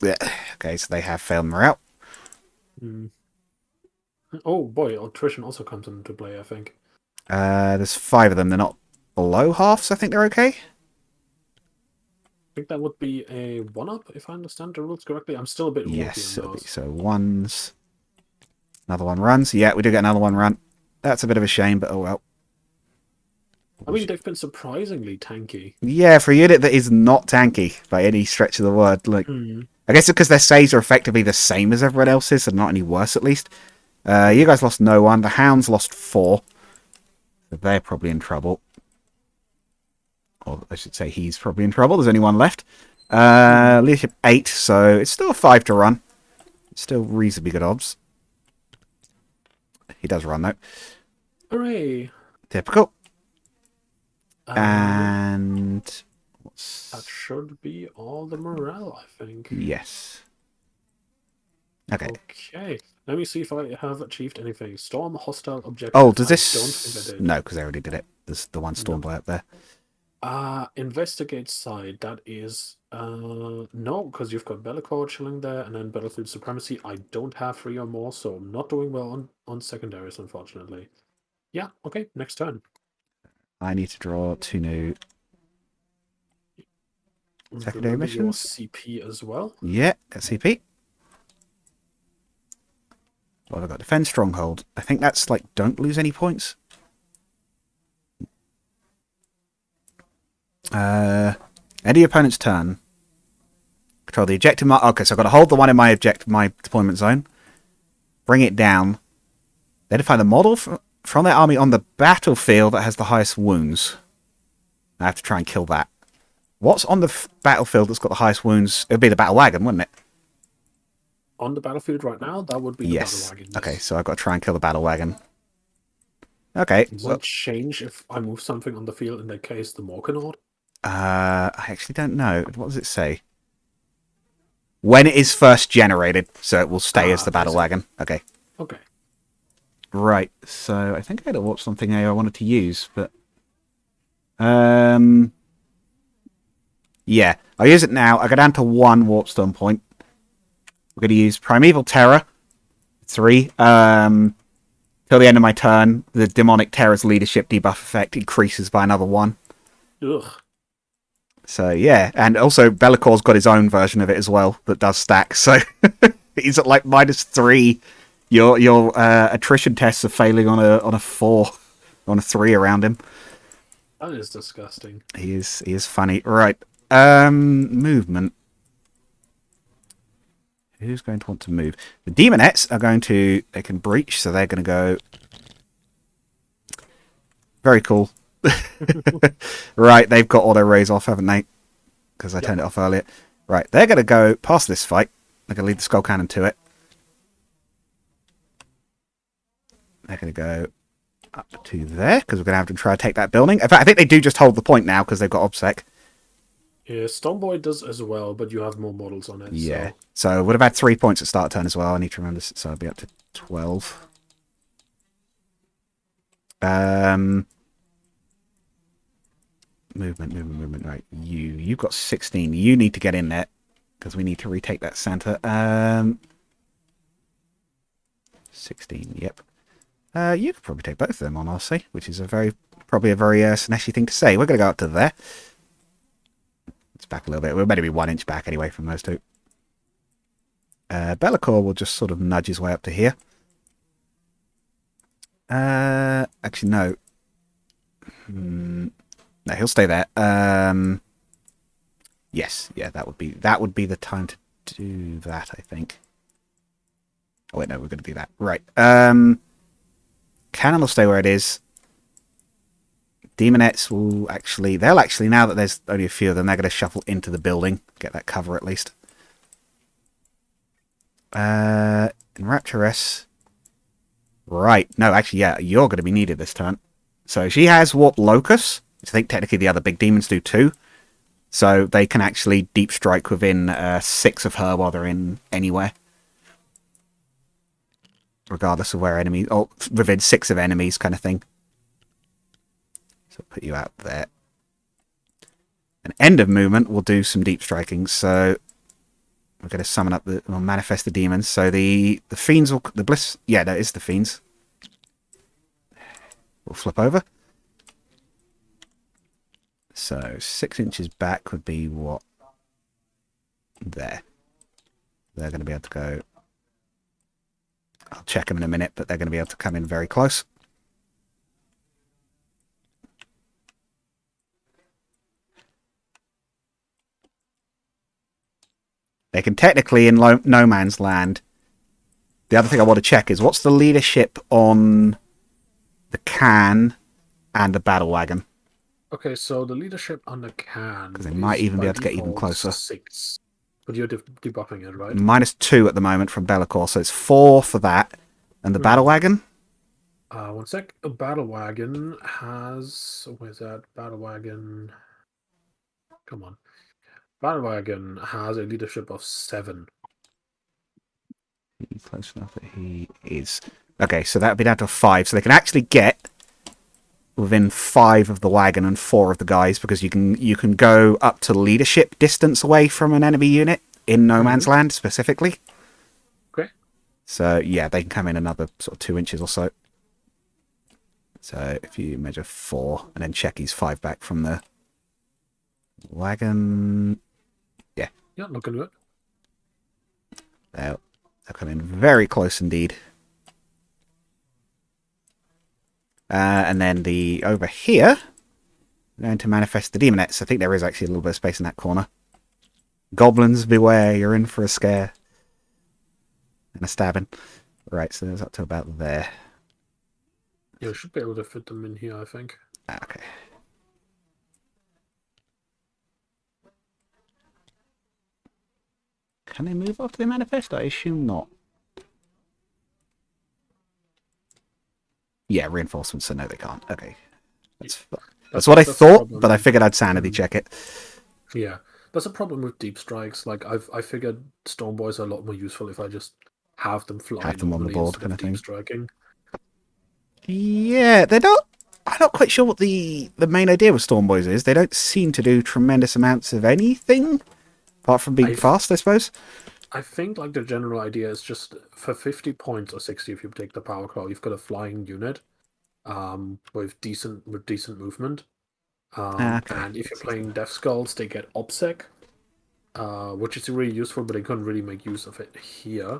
Yeah. Okay, so they have failed morale. Oh boy, attrition also comes into play, I think. There's 5 of them. They're not below half, so I think they're okay. I think that would be a 1-up, if I understand the rules correctly. I'm still a bit Yes, wonky on those. so 1s. Another 1 runs. Yeah, we do get another 1 run. That's a bit of a shame, but oh well. I mean, they've been surprisingly tanky. Yeah, for a unit that is not tanky by any stretch of the word. Like, I guess it's because their saves are effectively the same as everyone else's, and not any worse at least. You guys lost no 1. The Hounds lost 4. So they're probably in trouble. Or I should say he's probably in trouble. There's only 1 left. Leadership 8, so it's still a 5 to run. It's still reasonably good odds. He does run, though. Hooray! Typical. And... that should be all the morale, I think. Yes. Okay. Okay. Let me see if I have achieved anything. Storm hostile objective. Oh, does this... I don't think I did. No, because I already did it. There's the 1 Stormboy up there. Investigate side. That is... no, because you've got Be'lakor chilling there, and then Battlefield Supremacy. I don't have 3 or more, so I'm not doing well on secondaries, unfortunately. Yeah, okay, next turn. I need to draw 2 new secondary missions. CP as well. Yeah, got CP. Well, I've got Defend Stronghold. I think that's like, don't lose any points. End of your opponent's turn. Control the objective mark. Okay, so I've got to hold the one in my deployment zone. Bring it down. Then find the model from their army on the battlefield that has the highest wounds. I have to try and kill that. What's on the battlefield that's got the highest wounds? It would be the battle wagon, wouldn't it? on the battlefield right now, that would be the battle Yes. wagon. Okay, Yes. so I've got to try and kill the battle wagon. Okay. It Well, might change if I move something on the field. In that case, the Morkanaut. I actually don't know. What does it say? When it is first generated, so it will stay as the I battle see. wagon. Okay. Okay. Right. So I think I had to watch something I wanted to use, but yeah, I'll use it now. I go down to 1 warpstone point. We're going to use Primeval Terror 3. Till the end of my turn, the Demonic Terror's leadership debuff effect increases by another 1. Ugh. So yeah, and also Bellacor's got his own version of it as well that does stack. So he's at like -3. Your attrition tests are failing on a 4, on a 3 around him. That is disgusting. He is funny. Right. Movement. Who's going to want to move? The Demonettes are going to... They can breach, so they're going to go... Very cool. Right, they've got auto raise off, haven't they? Because I turned it off earlier. Right, they're going to go past this fight. They're going to lead the Skull Cannon to it. They're going to go up to there, because we're going to have to try to take that building. In fact, I think they do just hold the point now, because they've got OBSEC. Yeah, Stormboy does as well, but you have more models on it. Yeah. So would have had 3 points at start turn as well. I need to remember this, so I'll be up to 12. Movement. Right, you've got 16. You need to get in there because we need to retake that center. 16. Yep. You could probably take both of them on, I'll say, which is probably a very Sneshy thing to say. We're going to go up to there. It's back a little bit. We're meant to be 1 inch back anyway from those two. Be'lakor will just sort of nudge his way up to here. Actually, no. No, he'll stay there. Yes, yeah, that would be the time to do that, I think. Oh wait, no, we're going to do that. Right. Cannon will stay where it is. Demonettes they'll actually, now that there's only a few of them, they're going to shuffle into the building. Get that cover at least. Enrapturess. Right. No, actually, yeah, you're going to be needed this turn. So she has Warp Locus, which I think technically the other big demons do too. So they can actually deep strike within 6 of her while they're in anywhere. Regardless of where enemies... or within 6 of enemies kind of thing. So put you out there. An end of movement will do some deep striking. So we're going to summon up we'll manifest the demons. So the fiends will... The bliss... Yeah, that is the fiends. We'll flip over. So 6 inches back would be what? There. They're going to be able to go... I'll check them in a minute, but they're going to be able to come in very close. They can technically, in no man's land... The other thing I want to check is, what's the leadership on the can and the battle wagon? Okay, so the leadership on the can... Because they might even be able to get even closer. 6. But you're debuffing it, right? -2 at the moment from Be'lakor, so it's 4 for that. And the battle wagon? 1 sec. A battle wagon has... Where's that? Battle wagon... Come on. Battle wagon has a leadership of 7. He's close enough that he is. Okay, so that would be down to 5. So they can actually get within 5 of the wagon and 4 of the guys, because you can go up to leadership distance away from an enemy unit in no man's land specifically. Okay. So yeah, they can come in another sort of 2 inches or so. So if you measure 4 and then check he's 5 back from the wagon. Yeah. Yeah, looking good. They'll come in very close indeed. And then over here, we're going to manifest the Demonettes. I think there is actually a little bit of space in that corner. Goblins, beware, you're in for a scare. And a stabbing. Right, so there's up to about there. Yeah, we should be able to fit them in here, I think. Okay. Can they move after they manifest? I assume not. Yeah, reinforcements, so no, they can't. Okay. That's what I thought, but I figured I'd sanity check it. Yeah, that's a problem with deep strikes. Like I figured storm boys are a lot more useful if I just have them fly Have them on the normally board, instead kind of of deep thing. striking. Yeah, they're not. I'm not quite sure what the main idea with Storm Boys is. They don't seem to do tremendous amounts of anything, apart from being fast, I suppose. I think like the general idea is just for 50 points or 60 if you take the power claw, you've got a flying unit with decent movement. Okay. And if you're playing Death Skulls, they get OBSEC, which is really useful, but they couldn't really make use of it here.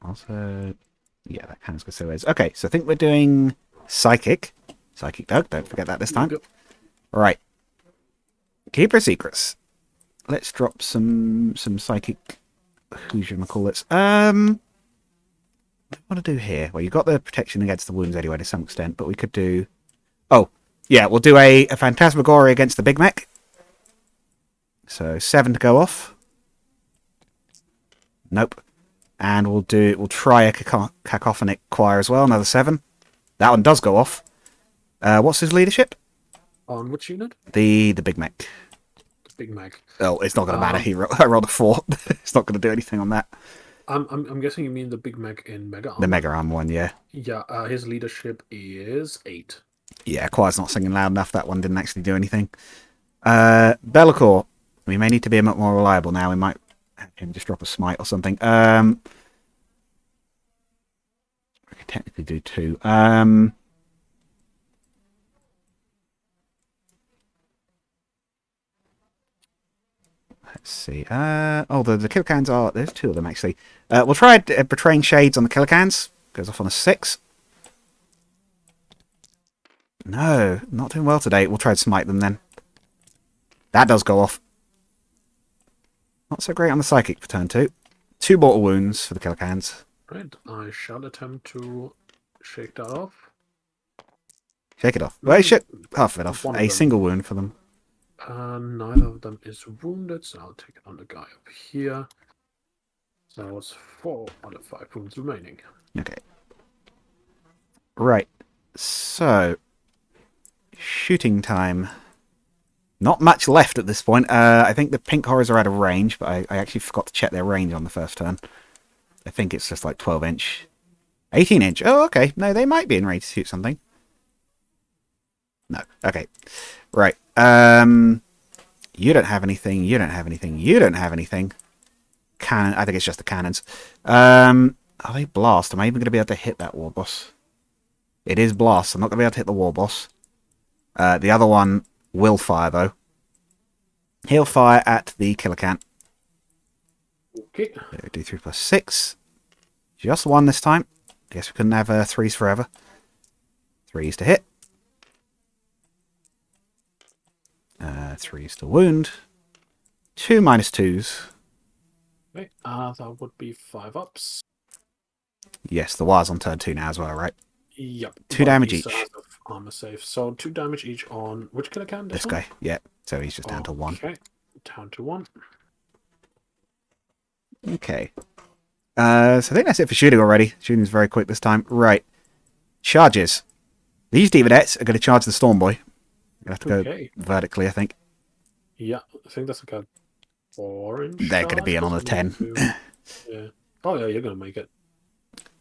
Also, yeah, that kind of good. So is okay. So I think we're doing Psychic. Psychic Doug. Don't forget that this time. Yep. All right. Keeper Secrets. Let's drop some Psychic. Who's you gonna call it? What do I want to do here? Well, you've got the protection against the wounds anyway to some extent, but we could do. Oh, yeah, we'll do a Phantasmagoria against the Big Mech. So 7 to go off. Nope. And we'll try a Cacophonic Choir as well, another 7. That one does go off. What's his leadership? On which unit? The Big Mech. The Big Mech. Oh, it's not going to matter. I rolled a 4. It's not going to do anything on that. I'm guessing you mean the Big Mech in Mega Armor. The Mega Arm one, yeah. Yeah, his leadership is 8. Yeah, Choir's not singing loud enough. That one didn't actually do anything. Be'lakor. We may need to be a bit more reliable now. We might have him just drop a smite or something. We could technically do 2. Let's see. The kill cans are... There's 2 of them, actually. We'll try Betraying Shades on the kill cans. Goes off on a 6. No, not doing well today. We'll try to smite them then. That does go off. Not so great on the Psychic for turn 2. 2 mortal wounds for the kill cans. Right, I shall attempt to shake that off. Shake it off. Well, shake half of it off. A single wound for them. Neither of them is wounded, so I'll take it on the guy up here. So it's 4 out of 5 wounds remaining. Okay. Right. So, shooting time. Not much left at this point. I think the pink horrors are out of range, but I actually forgot to check their range on the first turn. I think it's just like 12 inch. 18 inch. Oh, okay. No, they might be in range to shoot something. No. Okay. Right. You don't have anything. You don't have anything. You don't have anything. Cannon. I think it's just the cannons. Are they blast? Am I even going to be able to hit that war boss? It is blast. I'm not going to be able to hit the war boss. The other one will fire, though. He'll fire at the killer can. Okay. Do 3 plus 6. Just 1 this time. Guess we couldn't have 3s forever. 3s to hit. 3s to wound. 2 minus 2s. Okay, that would be 5 ups. Yes, the wire's on turn 2 now as well, right? Yep. 2 damage each. Armor save. So 2 damage each on which killer can? This guy, yeah. So he's just down to 1. Okay, down to 1. Okay. So I think that's it for shooting already. Shooting's very quick this time. Right. Charges. These Demonettes are going to charge the Storm Boy. You're going to have to go vertically, I think. Yeah, I think that's like a 4-inch. They're going to be in on a 10. Yeah. Oh, yeah, you're going to make it.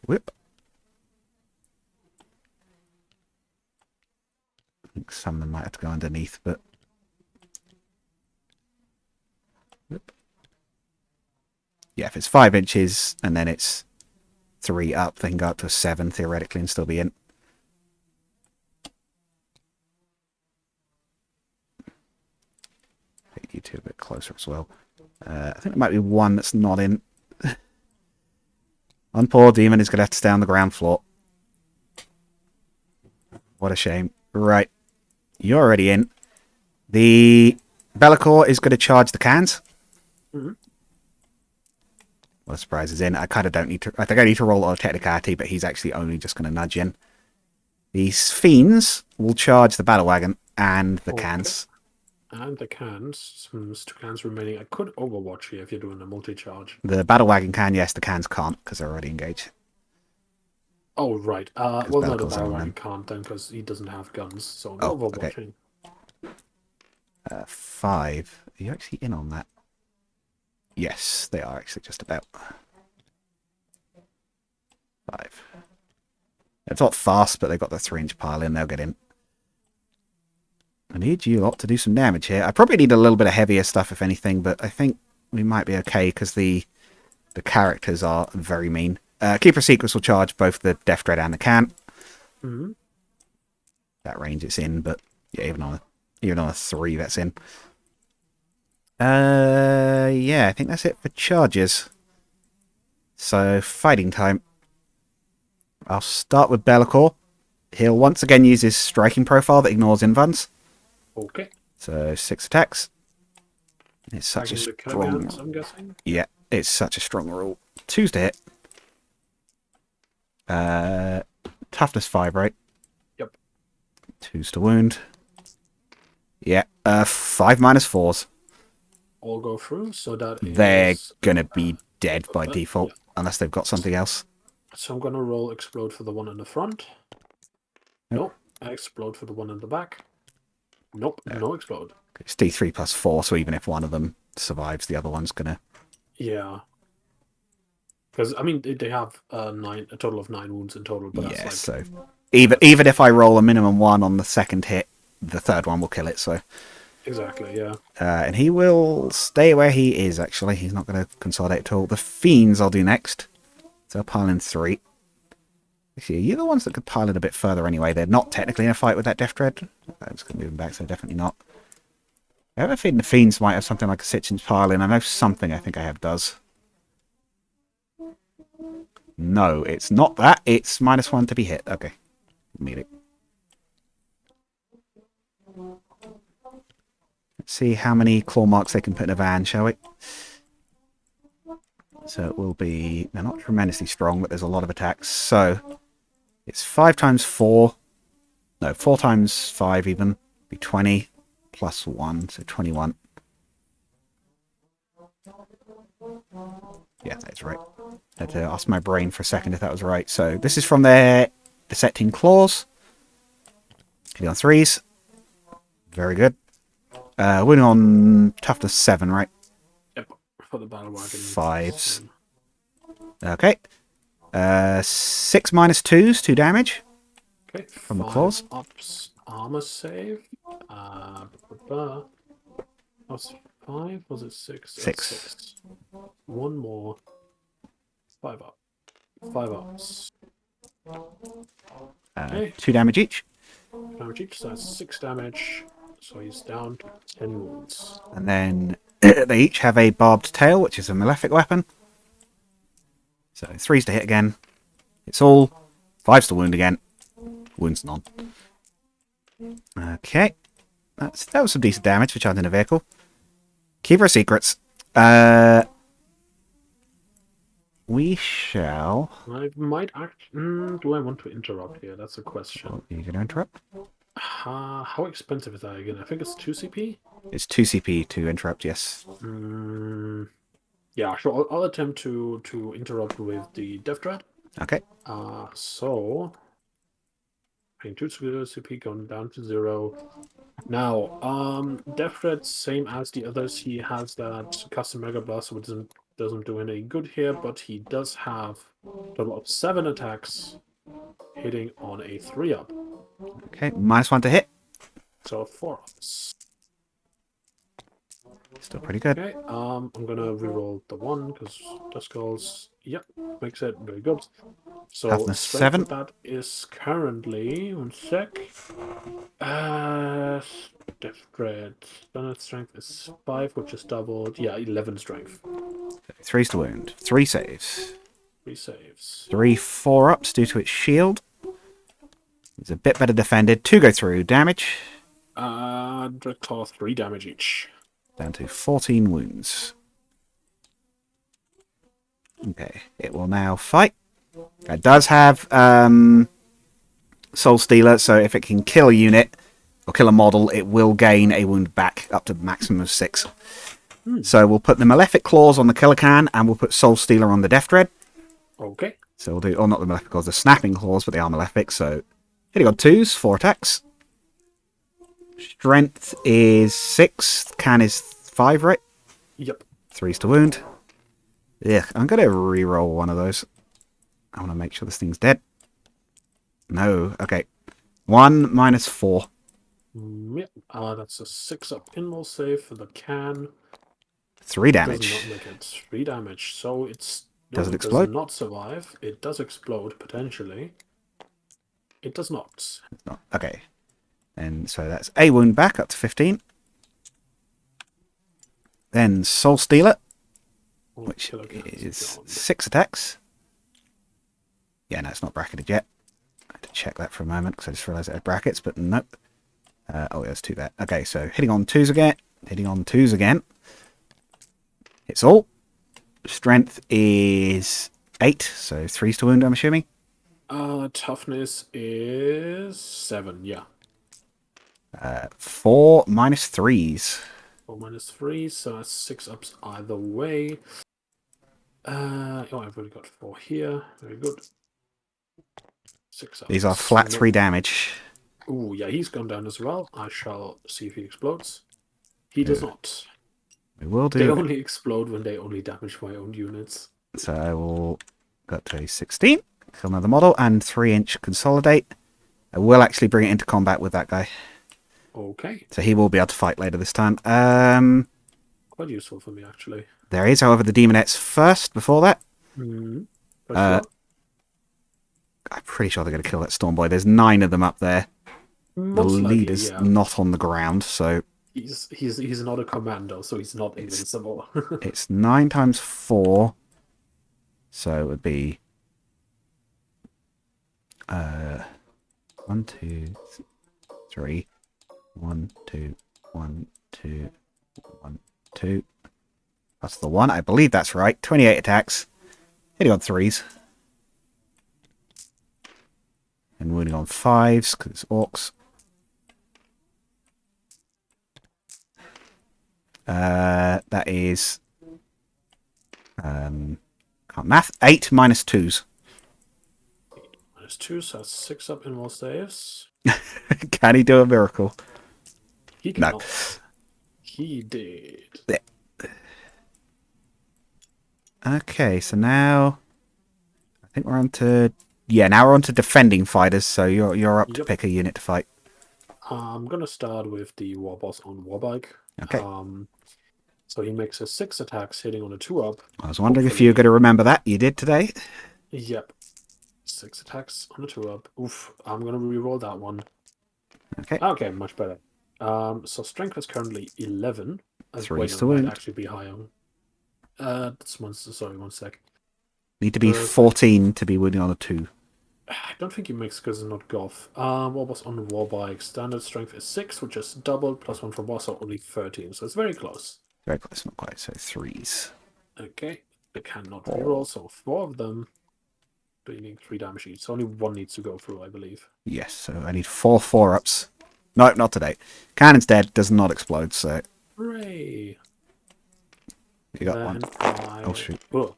Whip. I think some of them might have to go underneath, but... Whip. Yeah, if it's 5 inches and then it's 3 up, they can go up to a 7 theoretically and still be in. Take you two a bit closer as well. I think there might be one that's not in. One poor demon is going to have to stay on the ground floor. What a shame. Right. You're already in. The Be'lakor is going to charge the cans. Mm-hmm. What a surprise is in. I kind of don't need to... I think I need to roll a technicality, but he's actually only just going to nudge in. These fiends will charge the battle wagon and the cans. And the cans. There's 2 cans remaining. I could overwatch here if you're doing a multi-charge. The battle wagon can, yes. The cans can't because they're already engaged. Oh, right. 'Cause Well, no, the Bellicle's on Battle them. can't then because he doesn't have guns. So Oh, no okay. overwatching. 5. Are you actually in on that? Yes, they are actually just about. 5. It's not fast, but they've got the 3-inch pile in. They'll get in. I need you lot to do some damage here. I probably need a little bit of heavier stuff, if anything, but I think we might be okay because the characters are very mean. Keeper Secrets will charge both the Death Dread and the can. Mm-hmm. That range it's in, but yeah, even on a 3, that's in. Yeah, I think that's it for charges. So, fighting time. I'll start with Bellicor. He'll once again use his striking profile that ignores invuns. Okay. So 6 attacks. It's such a Tagging the strong. cans, I'm guessing. Yeah, it's such a strong rule. 2's to hit. Toughness 5, right? Yep. 2's to wound. Yeah. 5 minus 4s. All go through. So that They're is gonna be dead by default yeah. unless they've got something else. So I'm gonna roll explode for the one in the front. Nope. Nope. Explode for the one in the back. Nope. No explode. It's D3 plus 4, so even if one of them survives, the other one's gonna. Yeah. Because I mean they have a total of 9 wounds in total, but Yeah, that's like so even if I roll a minimum 1 on the second hit, the third one will kill it. So. exactly, yeah. And he will stay where he is, actually. He's not going to consolidate at all. The Fiends I'll do next. So I'll pile in 3. Actually, you're the ones that could pile in a bit further anyway. They're not technically in a fight with that Death Dread. I'm just going to move them back, so definitely not. I have a feeling the Fiends might have something like a 6-inch pile in. I know something I think I have does. No, it's not that. It's -1 to be hit. Okay. Need it. Let's see how many claw marks they can put in a van, shall we? So it will be... They're not tremendously strong, but there's a lot of attacks. So it's 5 times 4. No, 4 times 5 even. Be 20 plus 1, so 21. Yeah, that's right. I had to ask my brain for a second if that was right. So this is from their Dissecting Claws. Hitting on 3s. Very good. Winning on toughness 7, right? Yep. For the battle wagon. 5s. Okay. 6 minus 2s, 2 damage. Okay. From the claws. Ups armor save. Was 5? Was it 6? 6. 6. 1 more. 5 up. 5 ups. Okay. 2 damage each. Damage each, so that's 6 damage. So he's down to 10 wounds. And then they each have a barbed tail, which is a malefic weapon. So 3's to hit again. It's all. 5's to wound again. Wounds none. Okay. That was some decent damage for charging a vehicle. Keeper of Secrets. We shall... I might do I want to interrupt here? That's a question. Are you going to interrupt? How expensive is that again? I think it's 2 CP? It's 2 CP to interrupt, yes. Yeah, sure. I'll attempt to interrupt with the Death Dread. Okay. So... paying 2 CP going down to 0. Now, Death Dread, same as the others, he has that custom Mega Blast, which doesn't do any good here, but he does have a total of 7 attacks hitting on a 3-up. Okay, -1 to hit. So 4 ups. Still pretty good. Okay, I'm gonna reroll the 1 because the skulls, yep, makes it very good. So Toughness strength 7. of that is currently 1 sec. Death Dread. Standard strength is 5, which is doubled. Yeah, 11 strength. 3's to wound. 3 saves. 3 saves. 3 4-ups due to its shield. It's a bit better defended. 2 go through. Damage. Dread Claw, 3 damage each. Down to 14 wounds. Okay, it will now fight. It does have Soul Stealer, so if it can kill a unit, or kill a model, it will gain a wound back up to the maximum of 6. Hmm. So we'll put the Malefic Claws on the Killer Can, and we'll put Soul Stealer on the Death Dread. Okay. So we'll do, or not the Malefic Claws, the Snapping Claws, but they are Malefic. So hitting on 2s, 4 attacks. Strength is 6, Can is 5, right? Yep. 3s to wound. Yeah, I'm going to re-roll one of those. I want to make sure this thing's dead. No, okay. 1 minus 4. Yep. That's a 6-up pinball save for the can. 3 Does damage. not make it 3 damage, so it's Does it Does explode? not survive. It does explode potentially. It does not. It's not. Okay. And so that's a wound back up to 15. Then Soul Stealer, which Killer Can's is gone. 6 attacks. Yeah, no, it's not bracketed yet. I had to check that for a moment because I just realised it had brackets, but nope. Oh, there's 2 there. Okay, so hitting on 2s again. Hitting on 2s again. Hits all. Strength is 8, so 3s to wound, I'm assuming. Toughness is 7, yeah. 4 minus 3s. 4 minus 3, so that's 6 ups either way. Oh, I've already got 4 here. Very good. 6 ups. These are flat 3 damage. Ooh, yeah, he's gone down as well. I shall see if he explodes. He does not. We will They do. only explode when they only damage my own units. So I will go to a 16. Kill another model and 3-inch consolidate. I will actually bring it into combat with that guy. Okay. So he will be able to fight later this time. Quite useful for me, actually. There is, however, the Demonettes first before that. Mm-hmm. I'm pretty sure they're going to kill that Storm Boy. There's 9 of them up there. Most the likely, leader's yeah. not on the ground, so He's not a commando, so he's not invincible. it's 9 times 4. So it would be 1, 2, 3. 1, 2, 1, 2, 1, 2. That's the 1. I believe that's right. 28 attacks. Hitting on 3s. And wounding on 5s, because it's Orks. That is... can't math. 8 minus 2s. Minus 2, so that's 6 up in more saves. Can he do a miracle? He No. cannot. He did. Okay, so now... I think we're on to... Yeah, now we're on to defending fighters, so you're up to Yep. pick a unit to fight. I'm gonna start with the war boss on Warbike. Okay. So he makes a 6 attacks hitting on a 2-up. I was wondering if you were going to remember that. You did today. Yep. 6 attacks on a 2-up. Oof. I'm gonna re-roll that one. Okay. Okay, much better. So strength is currently 11. Threes Wait, to no, it wound. might actually be higher. Sorry, 1 sec. Need to be 14 to be wounding on a 2. I don't think he makes because it's not Goth. What was on Warbike? Standard strength is 6, which is doubled, plus 1 for boss, so only 13. So it's very close. Very close, not quite. So 3s. Okay. They cannot reroll, so 4 of them. Dealing 3 damage each. So only 1 needs to go through, I believe. Yes, so I need 4 4-ups. No, not today. Cannon's dead, does not explode, so... Hooray! You got one. Oh, shoot. Oh.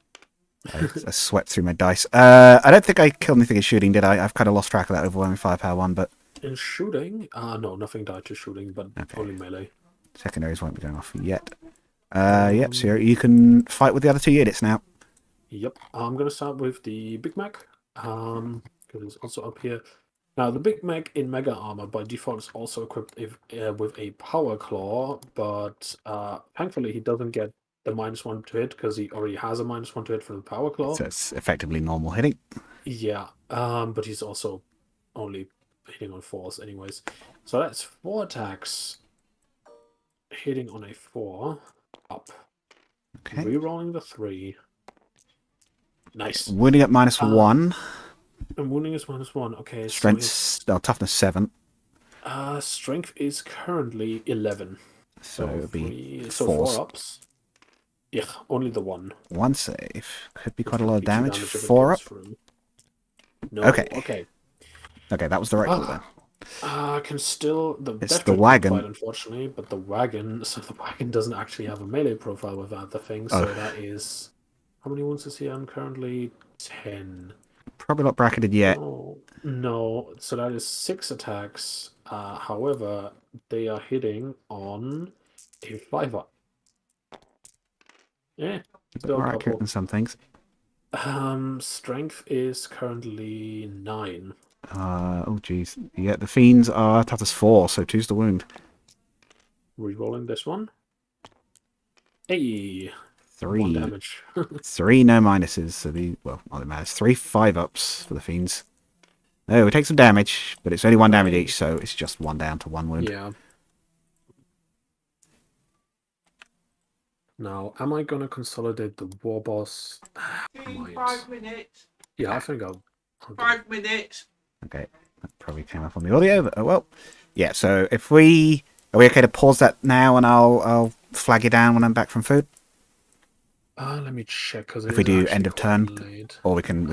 I swept through my dice. I don't think I killed anything in shooting, did I? I've kind of lost track of that overwhelming firepower one, but... In shooting? No, nothing died to shooting, but Okay. only melee. Secondaries won't be going off yet. Yep, so you can fight with the other 2 units now. Yep. I'm going to start with the Big Mac, because it's also up here. Now, the Big Mac in Mega Armor by default is also equipped with a Power Claw, but thankfully he doesn't get the -1 to hit because he already has a -1 to hit from the Power Claw. So it's effectively normal hitting. Yeah, but he's also only hitting on 4s anyways. So that's 4 attacks hitting on a 4 up. Okay. Rerolling the 3. Nice. Wounding at -1. And wounding is -1. Okay, Strength, toughness 7. Strength is currently 11. So it'll be 4 4s. ups. Yeah, only the 1. 1 save. Could be quite a lot of Be 2 damage. if it 4 goes up. through. No, Okay. okay. Okay, that was the right call then. Can still the It's the veteran can't fight wagon. unfortunately, but the wagon. So the wagon doesn't actually have a melee profile without the thing. Oh, So that is how many wounds is he on currently? 10. probably not bracketed yet. No, no. So that is 6 attacks. However, they are hitting on a 5-up. Yeah, A bit still a more accurate couple. than some things. Strength is currently 9. Oh, geez. Yeah, the fiends are toughness 4, so 2's the wound. Rerolling this one. Hey, 1 3. damage. 3 no minuses, so well, not that matters. 3 5-ups for the fiends. No, we take some damage, but it's only 1 damage each, so it's just 1 down to 1 wound. Yeah. Now, am I gonna consolidate the war boss? I might. 5 minutes. Yeah, I think I'll 5 minutes. Okay, that probably came up on the audio, but oh well. Yeah, so if we... Are we okay to pause that now, and I'll flag you down when I'm back from food? let me check, because If we do end of turn, or we can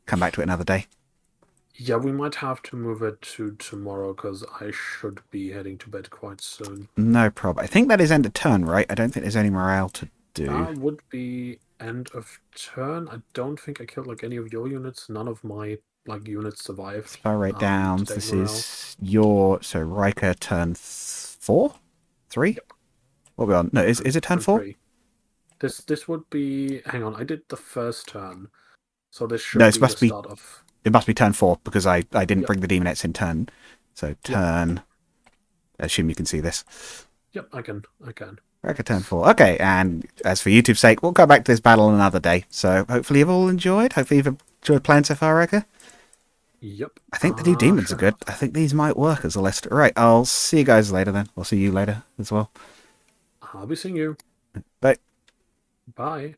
come back to it another day. Yeah, we might have to move it to tomorrow, because I should be heading to bed quite soon. No problem. I think that is end of turn, right? I don't think there's any morale to do. That would be end of turn. I don't think I killed like any of your units. None of my units survived. If I write down, to take this morale. is your... So Riker turn 4? 3? Yep. What are we on? No, is it turn 4? 3. This would be... Hang on, I did the first turn. So this should No, be the start of... It must be turn 4, because I didn't Yep. bring the demonettes in turn. So turn... I assume you can see this. Yep, I can. Riker turn 4. Okay, and as for YouTube's sake, we'll come back to this battle another day. So hopefully you've all enjoyed. Hopefully you've enjoyed playing so far, Riker. Yep. I think the new demons sure. are good. I think these might work as a list. Right, I'll see you guys later then. I'll see you later as well. I'll be seeing you. Bye. Bye.